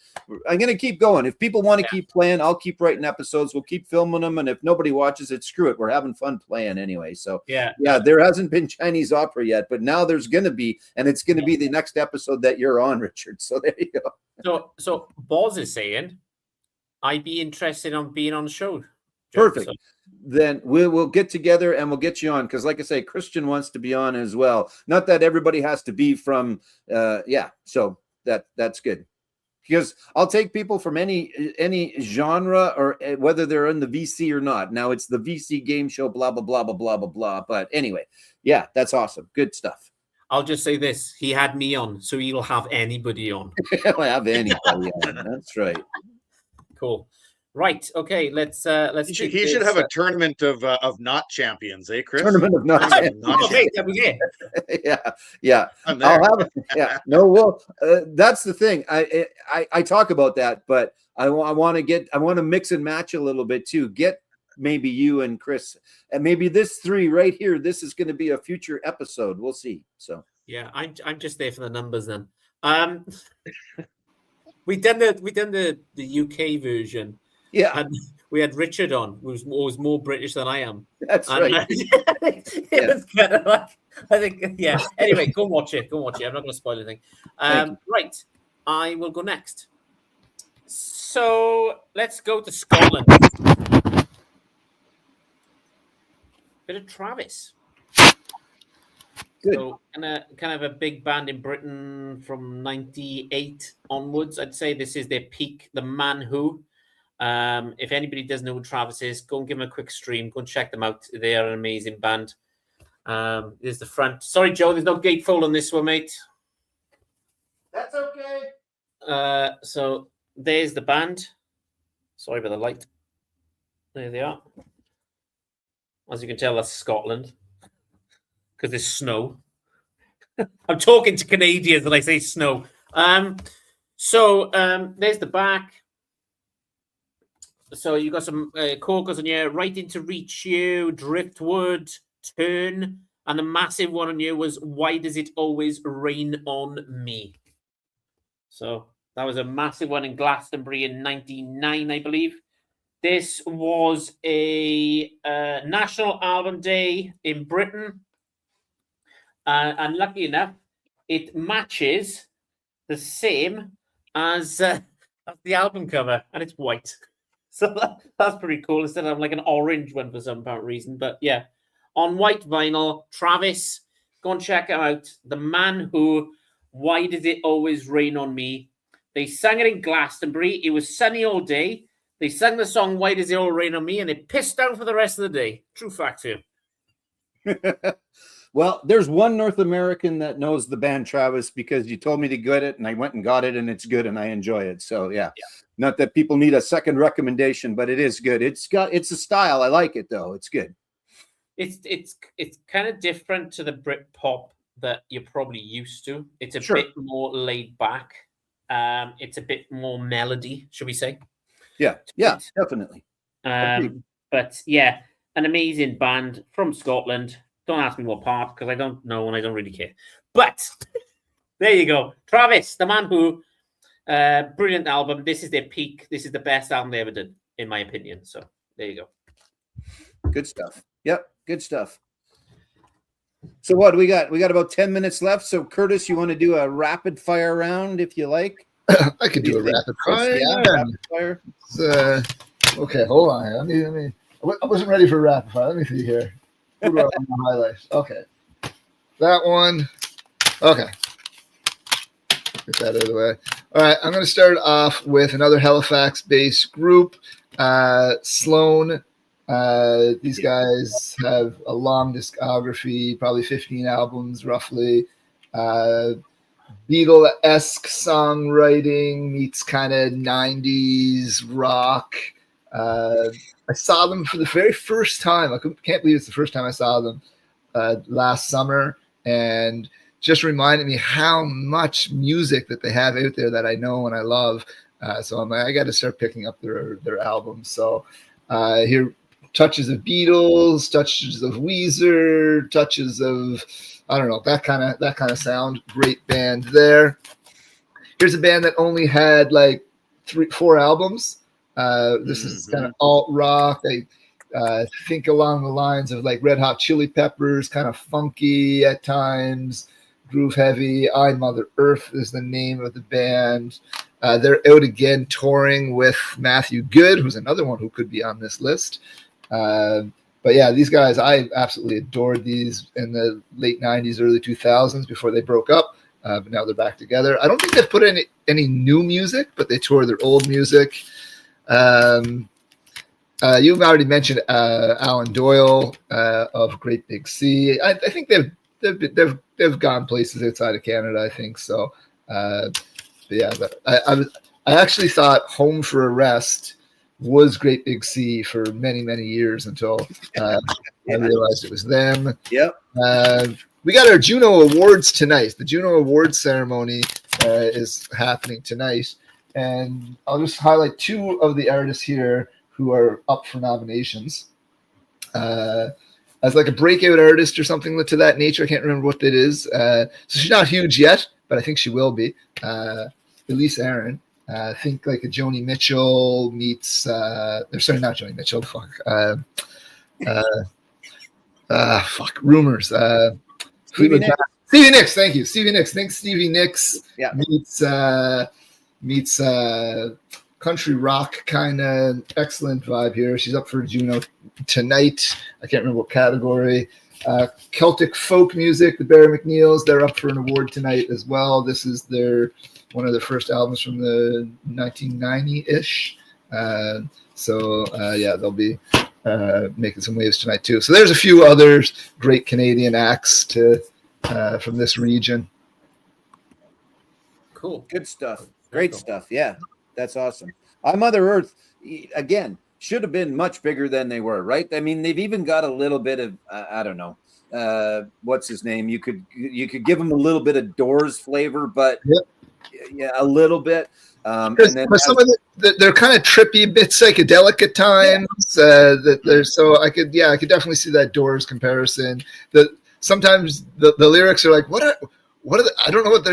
I'm going to keep going. If people want to keep playing, I'll keep writing episodes. We'll keep filming them, and if nobody watches it, screw it. We're having fun playing anyway. So yeah, there hasn't been Chinese opera yet, but now there's going to be, and it's going to be the next episode that you're on, Richard. So there you go. So Boz is saying, I'd be interested in being on the show. Perfect. So then we'll get together and we'll get you on because, like I say, Christian wants to be on as well. Not that everybody has to be from, So that's good because I'll take people from any genre or whether they're in the VC or not. Now it's the VC game show, blah blah blah blah blah blah blah. But anyway, yeah, that's awesome. Good stuff. I'll just say this: he had me on, so he'll have anybody on. He'll have anybody on. That's right. Cool. Right. Okay. Let's. He should have a tournament of not champions, eh, Chris? Tournament of not champions. Okay. Yeah. I'll have. Yeah. No. Well, that's the thing. I talk about that, but I want to mix and match a little bit too. Get maybe you and Chris, and maybe this 3 right here. This is going to be a future episode. We'll see. So yeah, I'm just there for the numbers then. We done the UK version. Yeah, and we had Richard on, who was more British than I am. That's right. It was kind of like, I think, yeah. Anyway, go watch it. I'm not going to spoil anything. Right, I will go next. So let's go to Scotland. Bit of Travis. Good. So kind of a big band in Britain from '98 onwards. I'd say this is their peak. The Man Who. If anybody doesn't know who Travis is, go and give them a quick stream. Go and check them out. They are an amazing band. There's the front. Sorry, Joe, there's no gatefold on this one, mate. That's okay. So there's the band. Sorry about the light. There they are. As you can tell, that's Scotland because there's snow. I'm talking to Canadians and I say snow. So there's the back. So you got some corkers on here, Right Into Reach You, Driftwood, Turn, and the massive one on you was Why Does It Always Rain on Me? So that was a massive one in Glastonbury in '99, I believe. This was a national album day in Britain. And lucky enough, it matches the same as the album cover, and it's white. So that's pretty cool. Instead of like an orange one for some apparent reason. But yeah, on white vinyl, Travis, go and check him out. The man who, Why Does It Always Rain on Me? They sang it in Glastonbury. It was sunny all day. They sang the song Why Does It All Rain on Me? And it pissed down for the rest of the day. True fact here. Well, there's one North American that knows the band, Travis, because you told me to get it and I went and got it and it's good and I enjoy it. So yeah. Not that people need a second recommendation, but it is good. It's a style. I like it though. It's good. It's kind of different to the Brit pop that you're probably used to. It's a Sure. bit more laid back. It's a bit more melody, should we say? Yeah, definitely. But yeah, an amazing band from Scotland. Don't ask me what part because I don't know and I don't really care. But there you go. Travis, the man who, brilliant album. This is their peak. This is the best album they ever did, in my opinion. So there you go. Good stuff. Yep, good stuff. So what we got? We got about 10 minutes left. So Curtis, you want to do a rapid fire round if you like? I could do a rapid fire. Yeah, rapid fire. Okay, hold on. Let me. I wasn't ready for rapid fire. Let me see here. Who do I want to highlight? Okay, that one. Okay, get that out of the way. All right, I'm going to start off with another Halifax-based group, Sloan. These guys have a long discography, probably 15 albums roughly. Beatle-esque songwriting meets kind of 90s rock. I saw them for the very first time. I can't believe it's the first time I saw them last summer, and just reminded me how much music that they have out there that I know and I love. So I'm like, I got to start picking up their albums. So here, touches of Beatles, touches of Weezer, touches of, I don't know, that kind of sound. Great band there. Here's a band that only had like 4 albums. This is kind of alt rock. They think along the lines of like Red Hot Chili Peppers, kind of funky at times, groove heavy. I Mother Earth is the name of the band. They're out again touring with Matthew Good, who's another one who could be on this list. But yeah, these guys, I absolutely adored these in the late 90s, early 2000s before they broke up. But now they're back together. I don't think they've put any new music, but they tour their old music. You've already mentioned Alan Doyle of Great Big Sea. I think they've gone places outside of Canada, I think so. But yeah, I actually thought Home for a Rest was Great Big Sea for many, many years until I realized it was them. Yep. We got our Juno Awards tonight. The Juno Awards ceremony is happening tonight. And I'll just highlight 2 of the artists here who are up for nominations. As like a breakout artist or something to that nature. I can't remember what that is. So she's not huge yet, but I think she will be. Elise Aaron. I think like a Joni Mitchell meets, sorry, not Joni Mitchell. Rumors. Stevie Nicks. Stevie Nicks, thank you. Stevie Nicks. Think Stevie Nicks meets country rock kind of excellent vibe here. She's up for Juno tonight. I can't remember what category. Celtic folk music, the Barry McNeils, they're up for an award tonight as well. This is one of their first albums from the 1990-ish. They'll be making some waves tonight too. So there's a few others great Canadian acts from this region. Cool. Good stuff. Great stuff. Yeah, that's awesome. Mother Earth, again, should have been much bigger than they were, right? I mean, they've even got a little bit of, I don't know, what's his name? You could give them a little bit of Doors flavor, but yeah, a little bit. And then some of they're kind of trippy, a bit psychedelic at times. That there's I could definitely see that Doors comparison. That sometimes the lyrics are like, what are I don't know what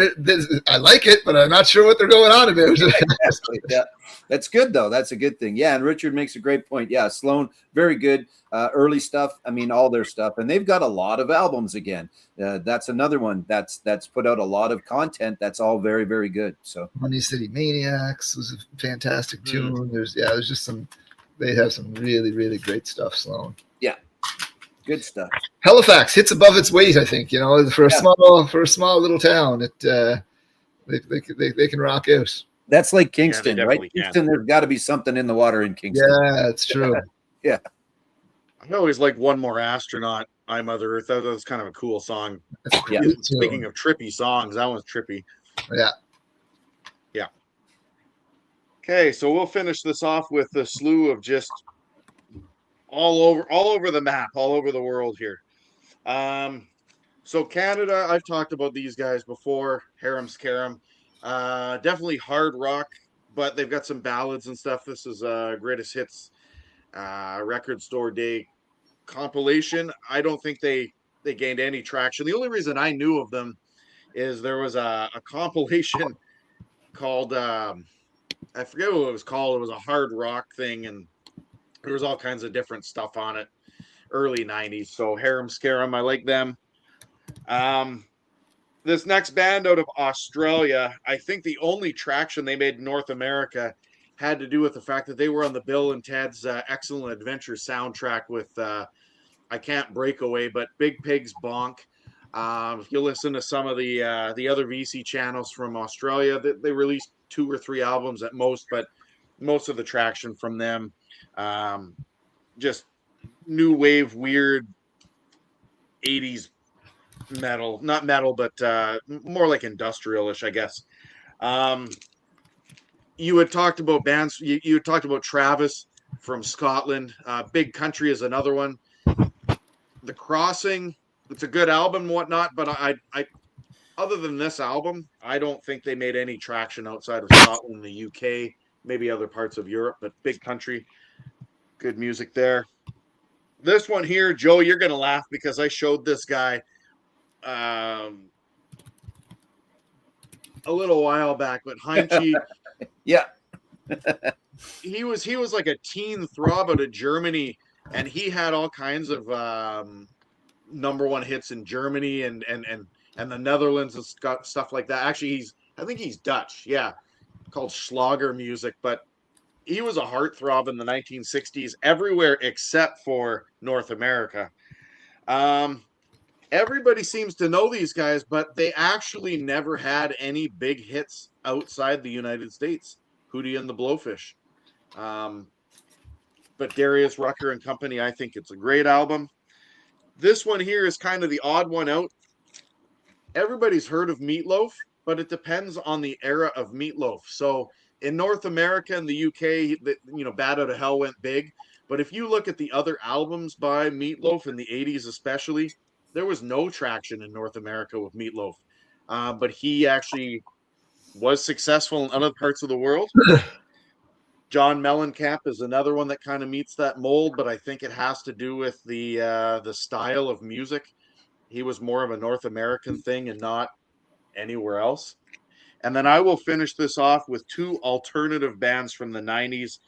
I like it, but I'm not sure what they're going on about. Exactly. Yeah, that's good though. That's a good thing. Yeah, and Richard makes a great point. Yeah, Sloan, very good. Early stuff. I mean, all their stuff, and they've got a lot of albums again. That's another one that's put out a lot of content. That's all very, very good. So, Money City Maniacs was a fantastic tune. There's just they have some really, really great stuff. Sloan. Yeah. Good stuff. Halifax hits above its weight, I think. For a small little town, they can rock out. That's like Kingston, right? Can. Kingston, there's got to be something in the water in Kingston. Yeah, that's true. Yeah. I always like One More Astronaut, I Mother Earth. That was kind of a cool song. Yeah. Speaking of trippy songs, that one's trippy. Yeah. Yeah. Okay, so we'll finish this off with a slew of just all over the map, all over the world here. So Canada, I've talked about these guys before, Harem Scarum. Definitely hard rock, but they've got some ballads and stuff. This is Greatest Hits Record Store Day compilation. I don't think they gained any traction. The only reason I knew of them is there was a compilation called I forget what it was called. It was a hard rock thing, and there was all kinds of different stuff on it. Early 90s. So Harem Scarum, I like them. This next band out of Australia, I think the only traction they made in North America had to do with the fact that they were on the Bill and Ted's Excellent Adventure soundtrack with I Can't Break Away, but Big Pigs Bonk. If you listen to some of the other VC channels from Australia, they released 2 or 3 albums at most, but most of the traction from them, just new wave, weird 80s metal, not metal, but more like industrial-ish, I guess. You had talked about bands. You had talked about Travis from Scotland. Big Country is another one. The Crossing, it's a good album and whatnot, but I other than this album, I don't think they made any traction outside of Scotland, the UK, maybe other parts of Europe, but Big Country, good music there. This one here, Joe, you're going to laugh because I showed this guy a little while back, but Heinche, yeah. he was like a teen throb out of Germany, and he had all kinds of #1 hits in Germany and the Netherlands and stuff like that. Actually, I think he's Dutch, yeah, called Schlager music, but he was a heartthrob in the 1960s everywhere except for North America. Everybody seems to know these guys, but they actually never had any big hits outside the United States. Hootie and the Blowfish. But Darius Rucker and Company, I think it's a great album. This one here is kind of the odd one out. Everybody's heard of Meatloaf, but it depends on the era of Meatloaf. So in North America and the UK, Bat Out of Hell went big. But if you look at the other albums by Meatloaf in the 80s especially, there was no traction in North America with Meatloaf. But he actually was successful in other parts of the world. John Mellencamp is another one that kind of meets that mold, but I think it has to do with the style of music. He was more of a North American thing and not anywhere else. And then I will finish this off with 2 alternative bands from the 90s.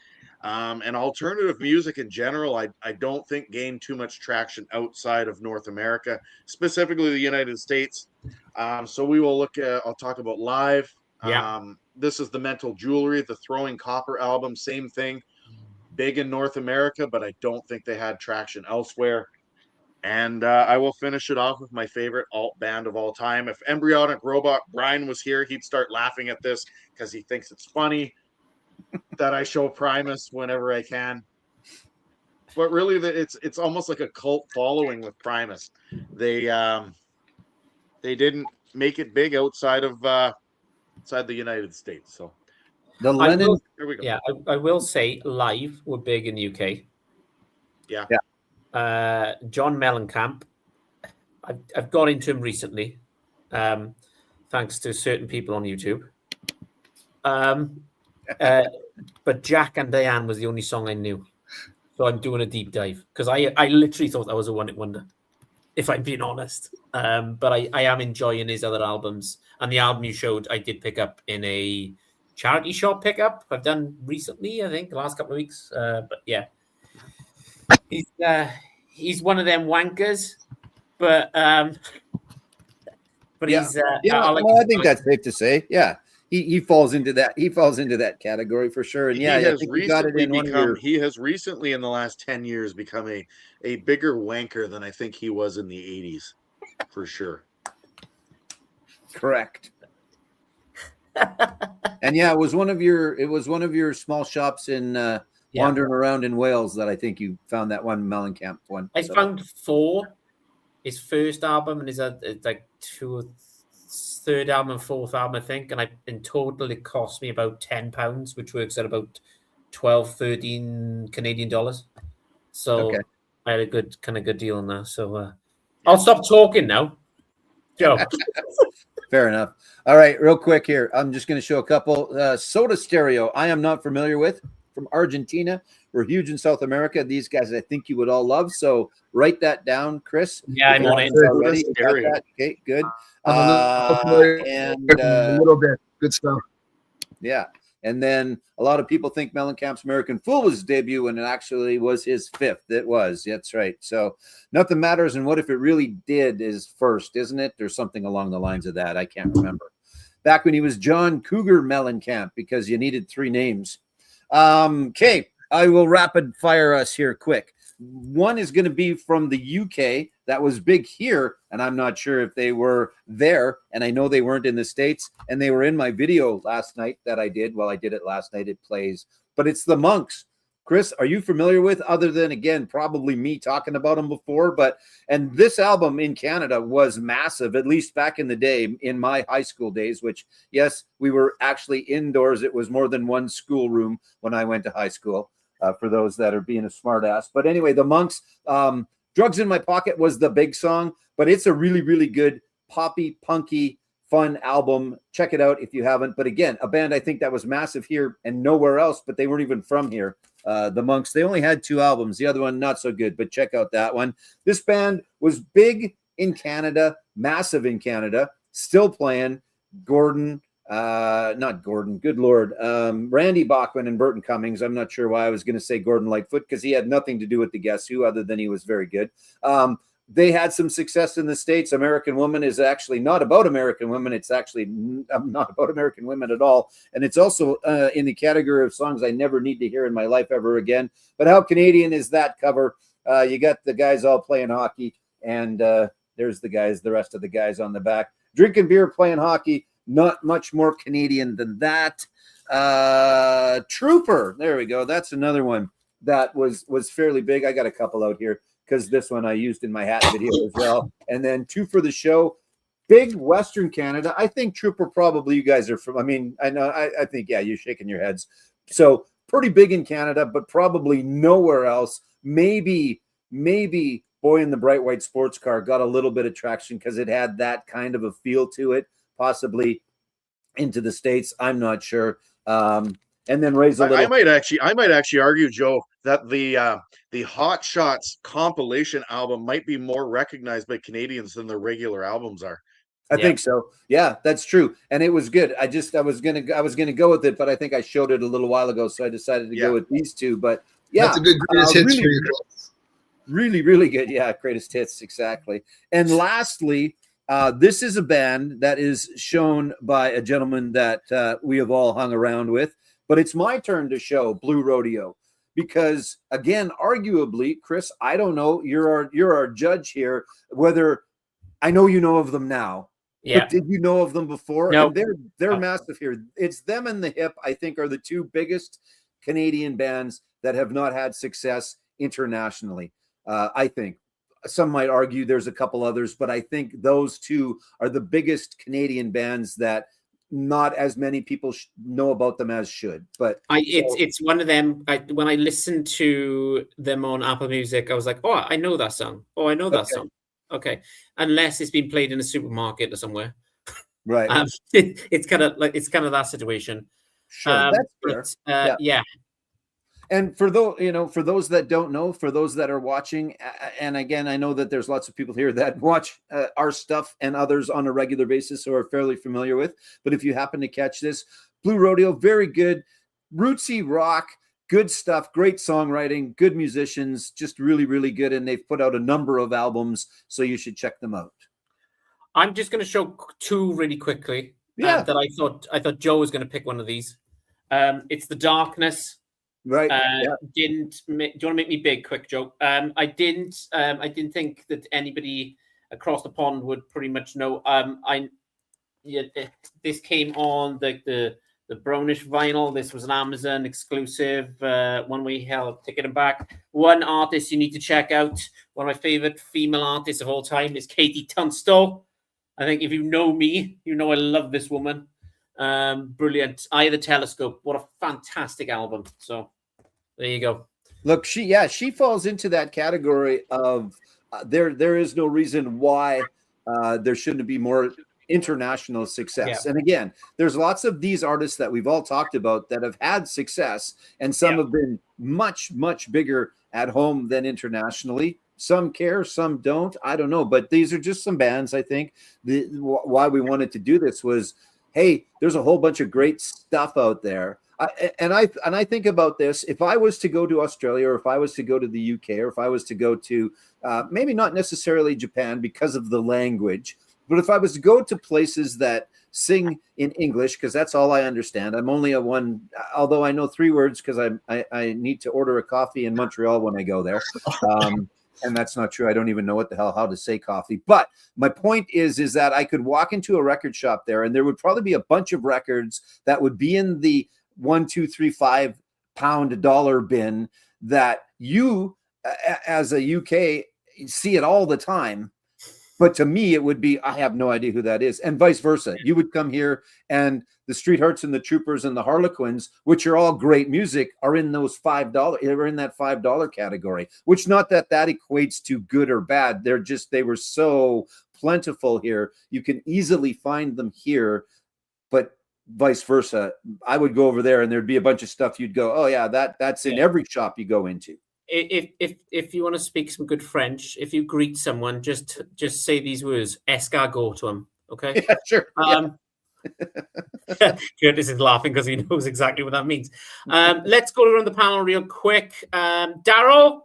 And alternative music in general, I don't think gained too much traction outside of North America, specifically the United States. So we will I'll talk about Live. Yeah. This is the Mental Jewelry, the Throwing Copper album, same thing. Big in North America, but I don't think they had traction elsewhere. And I will finish it off with my favorite alt band of all time. If Embryonic Robot Brian was here, he'd start laughing at this because he thinks it's funny that I show Primus whenever I can. But really, it's almost like a cult following with Primus. They didn't make it big outside of the United States. So The Lennon. there we go. Yeah, I will say Live were big in the UK. Yeah. Yeah. John Mellencamp, I've got into him recently, thanks to certain people on YouTube. But Jack and Diane was the only song I knew. So I'm doing a deep dive because I literally thought that was a one-hit wonder, if I'm being honest. But I am enjoying his other albums. And the album you showed, I did pick up in a charity shop pickup I've done recently, I think, the last couple of weeks. But yeah, he's one of them wankers, but he's I think that's safe to say. Yeah, he falls into that. He falls into that category for sure. And yeah, I think you got it in one of your... He has recently, in the last 10 years, become a bigger wanker than I think he was in the 80s, for sure. Correct. And yeah, it was one of your small shops in wandering around in Wales that I think you found that one Mellencamp one. I found 4. His first album and his like third album and fourth album, I think. And in total, it cost me about £10, which works at about 12, 13 Canadian dollars. So I had a good deal on that. So I'll stop talking now. Joe. Fair enough. All right, real quick here. I'm just going to show a couple. Soda Stereo, I am not familiar with, from Argentina. We're huge in South America. These guys, I think you would all love. So write that down, Chris. Yeah, I'm on it. Already. Okay, good. A little bit. Good stuff. Yeah. And then a lot of people think Mellencamp's American Fool was his debut, and it actually was his 5th. It was. That's right. So Nothing Matters and What If It Really Did is first, isn't it? Or something along the lines of that. I can't remember. Back when he was John Cougar Mellencamp, because you needed 3 names. Okay, I will rapid fire us here quick. One is going to be from the UK. That was big here, and I'm not sure if they were there, and I know they weren't in the States, and they were in my video last night that I did. Well, I did it last night. It plays, but it's the Monks. Chris, are you familiar with, other than, again, probably me talking about them before, and this album in Canada was massive, at least back in the day, in my high school days, which, yes, we were actually indoors. It was more than one schoolroom when I went to high school. For those that are being a smart ass. But anyway, the Monks, Drugs in My Pocket was the big song, but it's a really, really good poppy, punky, fun album. Check it out if you haven't. But again, a band I think that was massive here and nowhere else, but they weren't even from here. The Monks, they only had 2 albums. The other one, not so good, but check out that one. This band was big in Canada, massive in Canada, still playing. Not Gordon, good Lord. Randy Bachman and Burton Cummings. I'm not sure why I was going to say Gordon Lightfoot, because he had nothing to do with the Guess Who other than he was very good. They had some success in the States. American Woman is actually not about American women. It's actually not about American women at all. And it's also in the category of songs I never need to hear in my life ever again. But how Canadian is that cover? You got the guys all playing hockey, and there's the rest of the guys on the back. Drinking beer, playing hockey. Not much more Canadian than that. Trooper, there we go. That's another one that was fairly big. I got a couple out here because this one I used in my hat video as well. And then 2 for the show. Big Western Canada. I think Trooper, probably you guys are from. I mean, I know. I think, yeah, you're shaking your heads. So pretty big in Canada, but probably nowhere else. Maybe Boy in the Bright White Sports Car got a little bit of traction because it had that kind of a feel to it. Possibly into the States, I'm not sure. And then raise a little. I might actually argue, Joe, that the Hot Shots compilation album might be more recognized by Canadians than the regular albums are. I think so. Yeah, that's true. And it was good. I was gonna go with it, but I think I showed it a little while ago, so I decided to go with these 2. But yeah, that's a good greatest hits for you. Really, really good. Yeah, greatest hits, exactly. And lastly, this is a band that is shown by a gentleman that we have all hung around with, but it's my turn to show Blue Rodeo because, again, arguably, Chris, I don't know, you're our judge here, whether I know you know of them now. Yeah. But did you know of them before? No. And they're massive here. It's them and The Hip, I think, are the 2 biggest Canadian bands that have not had success internationally, I think. Some might argue there's a couple others, but I think those 2 are the biggest Canadian bands that not as many people know about them as should. But it's one of them. When I listened to them on Apple Music, I was like, oh, I know that song. Oh, I know that song. Okay, unless it's been played in a supermarket or somewhere. Right. It's kind of that situation. Sure. That's fair. But, yeah. And for those that don't know, for those that are watching, and again, I know that there's lots of people here that watch our stuff and others on a regular basis who are fairly familiar with. But if you happen to catch this, Blue Rodeo, very good, rootsy rock, good stuff, great songwriting, good musicians, just really, really good. And they've put out a number of albums, so you should check them out. I'm just going to show two really quickly. Yeah. That I thought Joe was going to pick one of these. It's The Darkness. Right. Do you want to make me big, quick, Joe? I didn't think that anybody across the pond would pretty much know. This came on the brownish vinyl. This was an Amazon exclusive. One we held ticket and back. One artist you need to check out. One of my favorite female artists of all time is Katie Tunstall. I think if you know me, you know I love this woman. Brilliant. Eye of the Telescope. What a fantastic album. So there you go. Look, she falls into that category of there is no reason why there shouldn't be more international success. And again, there's lots of these artists that we've all talked about that have had success, and some have been much, much bigger at home than internationally. Some care, some don't. I don't know. But these are just some bands, I think. Why we wanted to do this was, hey, there's a whole bunch of great stuff out there. I think about this. If I was to go to Australia, or if I was to go to the UK, or if I was to go to maybe not necessarily Japan because of the language, but if I was to go to places that sing in English, because that's all I understand. I'm only a one, although I know 3 words because I need to order a coffee in Montreal when I go there. And that's not true. I don't even know what the hell how to say coffee. But my point is that I could walk into a record shop there, and there would probably be a bunch of records that would be in the 1, 2, 3, 5 pound dollar bin that you, as a UK, see it all the time. But to me, it would be, I have no idea who that is. And vice versa. You would come here and the Street Hearts and the Troopers and the Harlequins, which are all great music, are in those $5, are in that $5 category, which not that equates to good or bad. They were so plentiful here. You can easily find them here, but vice versa. I would go over there and there'd be a bunch of stuff you'd go, oh yeah, that's in every shop you go into. If you want to speak some good French, if you greet someone, just say these words, escargot to him, okay? Yeah, sure. Curtis is laughing because he knows exactly what that means. Let's go around the panel real quick. Daryl,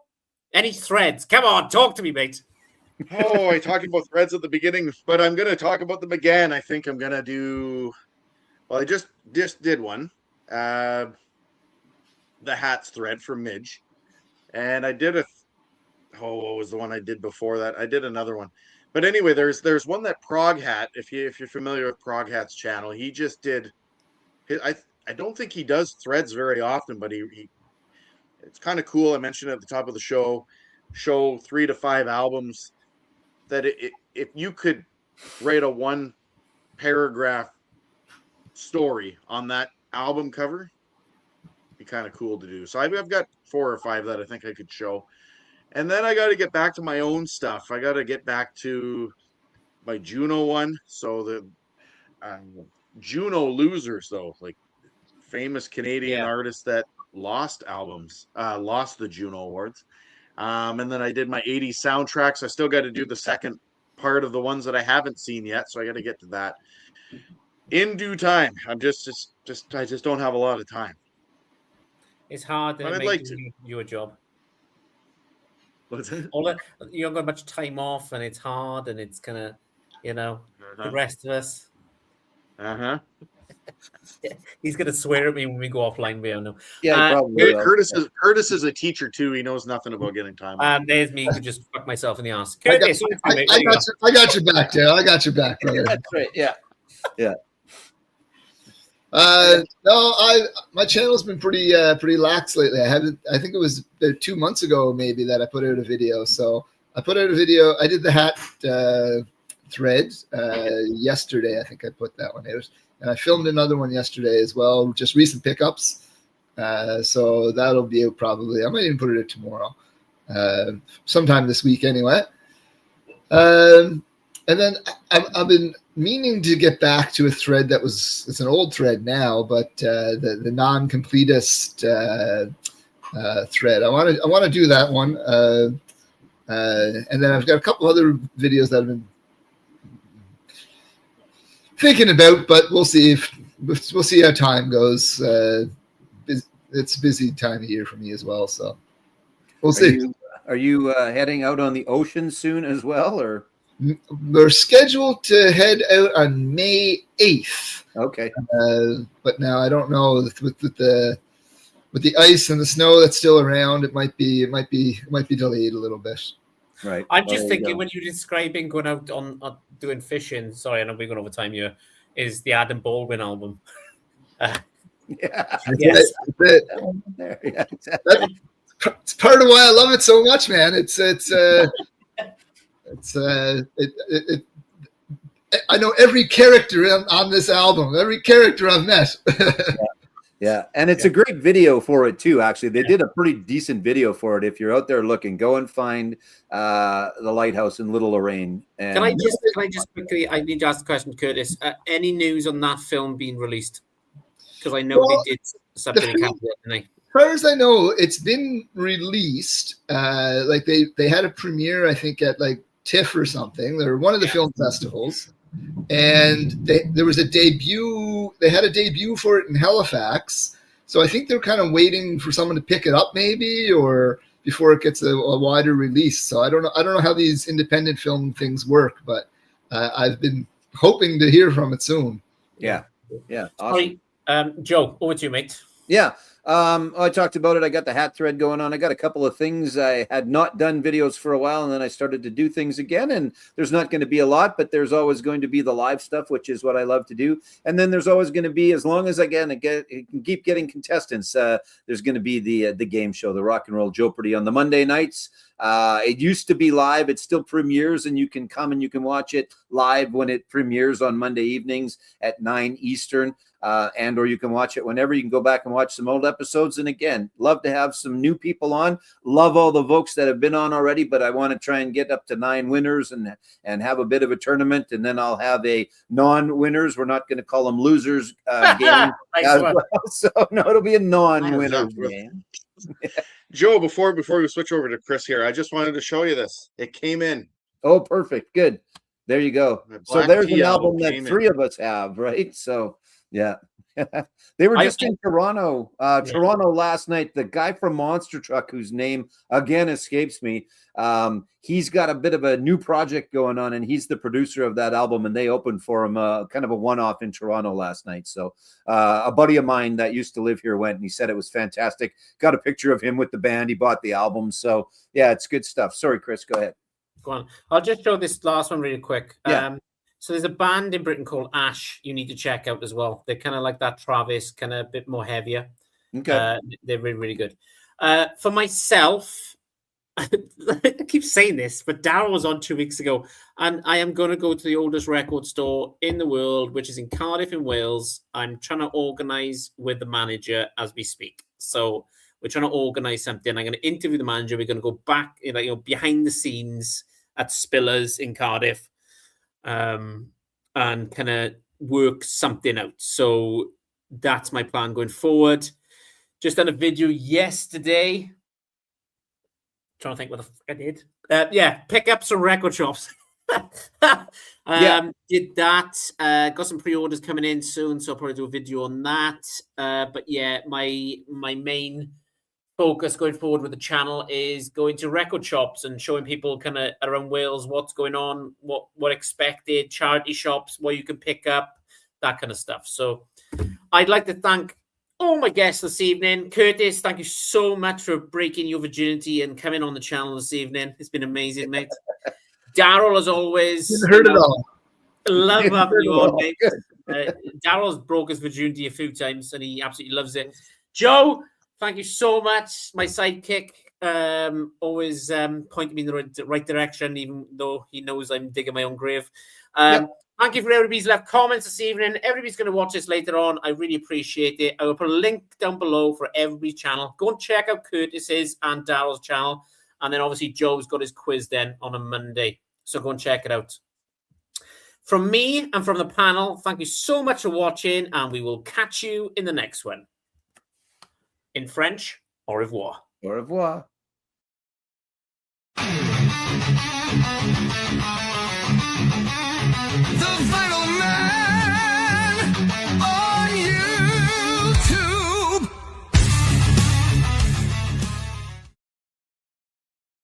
any threads? Come on, talk to me, mate. Oh, I talked about threads at the beginning, but I'm going to talk about them again. I think I'm going to do, well, I just did one. The hats thread from Midge. And I did what was the one I did before that? I did another one. But anyway, there's one that Prog Hat, if you're familiar with Prog Hat's channel, he just did, I don't think he does threads very often, but he it's kind of cool. I mentioned at the top of the show 3 to 5 albums that if you could write a 1 paragraph story on that album cover, be kind of cool to do. So I've got 4 or 5 that I think I could show. And then I got to get back to my own stuff. I got to get back to my Juno one. So the Juno losers, though, like famous Canadian artists that lost albums, lost the Juno Awards. And then I did my 80s soundtracks. I still got to do the second part of the ones that I haven't seen yet. So I got to get to that in due time. I just don't have a lot of time. It's hard to make your job. What's it? You don't got much time off, and it's hard, and it's kind of, the rest of us. He's gonna swear at me when we go offline. We don't know. Yeah, probably. Curtis is a teacher too. He knows nothing about getting time off. There's me to just fuck myself in the ass. I got your back, Dale. I got your back, brother. That's right. Yeah. No, my channel's been pretty lax lately. I think it was 2 months ago maybe that I put out a video. So I put out a video. I did the hat thread yesterday. I think I put that one out, and I filmed another one yesterday as well. Just recent pickups. So that'll be out probably. I might even put it out tomorrow, sometime this week anyway. And then I've been meaning to get back to a thread it's an old thread now, but the non-completist thread. I want to do that one. And then I've got a couple other videos that I've been thinking about, but we'll see how time goes. It's a busy time of year for me as well, so we'll see. Are you heading out on the ocean soon as well, or? We're scheduled to head out on May 8th. Okay. But now I don't know with the ice and the snow that's still around. It might be delayed a little bit. Right. I'm just thinking when you're describing going out on doing fishing. Sorry, I know we're going over time here. Is the Adam Baldwin album? Yeah. Yes. Yeah, exactly. It's part of why I love it so much, man. I know every character on this album, every character I've met. Yeah, and it's a great video for it too. Actually, they did a pretty decent video for it. If you're out there looking, go and find the lighthouse in Little Lorraine. And Can I just quickly? I need to ask the question, Curtis. Any news on that film being released? Because I know they did something in Canada, didn't they? As far as I know, it's been released. Like they had a premiere, I think, at like TIFF or something. They're one of the film festivals, and there was a debut. They had a debut for it in Halifax, so I think they're kind of waiting for someone to pick it up, maybe, or before it gets a wider release. So I don't know how these independent film things work, but I've been hoping to hear from it soon. Yeah, awesome. Sorry, Joe, over to you, mate. Yeah. I talked about it. I got the hat thread going on. I got a couple of things. I had not done videos for a while, and then I started to do things again. And there's not going to be a lot, but there's always going to be the live stuff, which is what I love to do. And then there's always going to be, as long as I can keep getting contestants, there's going to be the game show, the Rock and Roll Jeopardy on the Monday nights. It used to be live. It still premieres, and you can come and you can watch it live when it premieres on Monday evenings at 9 Eastern. And or you can watch it whenever. You can go back and watch some old episodes. And again, love to have some new people on. Love all the folks that have been on already, but I want to try and get up to 9 winners and have a bit of a tournament. And then I'll have a non-winners. We're not going to call them losers game. So no, it'll be a non-winners game. Joe, before we switch over to Chris here, I just wanted to show you this. It came in. Oh, perfect. Good. There you go. So there's an album that 3 of us have, right? So yeah. They were just in Toronto last night. The guy from Monster Truck, whose name again escapes me, he's got a bit of a new project going on, and he's the producer of that album, and they opened for him kind of a one-off in Toronto last night. So a buddy of mine that used to live here went, and he said it was fantastic. Got a picture of him with the band. He bought the album. So yeah, it's good stuff. Sorry, Chris, go ahead. Go on. I'll just show this last one really quick. Yeah. So there's a band in Britain called Ash you need to check out as well. They're kind of like that Travis, kind of a bit more heavier. Okay. They're really, really good. For myself, I keep saying this, but Daryl was on 2 weeks ago, and I am going to go to the oldest record store in the world, which is in Cardiff in Wales. I'm trying to organize with the manager as we speak. So we're trying to organize something. I'm going to interview the manager. We're going to go back, behind the scenes at Spillers in Cardiff. And kind of work something out. So that's my plan going forward. Just done a video yesterday. Trying to think what the fuck I did. Pick up some record shops. Did that. Got some pre-orders coming in soon, so I'll probably do a video on that. But yeah, my main focus going forward with the channel is going to record shops and showing people kind of around Wales what's going on, what expected, charity shops, what you can pick up, that kind of stuff. So I'd like to thank all my guests this evening. Curtis, thank you so much for breaking your virginity and coming on the channel this evening. It's been amazing, mate. Daryl, as always. Didn't hurt at all. Love having you on, mate. Daryl's broke his virginity a few times and he absolutely loves it. Joe, thank you so much. My sidekick, always pointing me in the right direction, even though he knows I'm digging my own grave. Thank you for everybody's left comments this evening. Everybody's going to watch this later on. I really appreciate it. I will put a link down below for every channel. Go and check out Curtis's and Daryl's channel. And then obviously Joe's got his quiz then on a Monday. So go and check it out. From me and from the panel, thank you so much for watching, and we will catch you in the next one. In French, au revoir. Au revoir.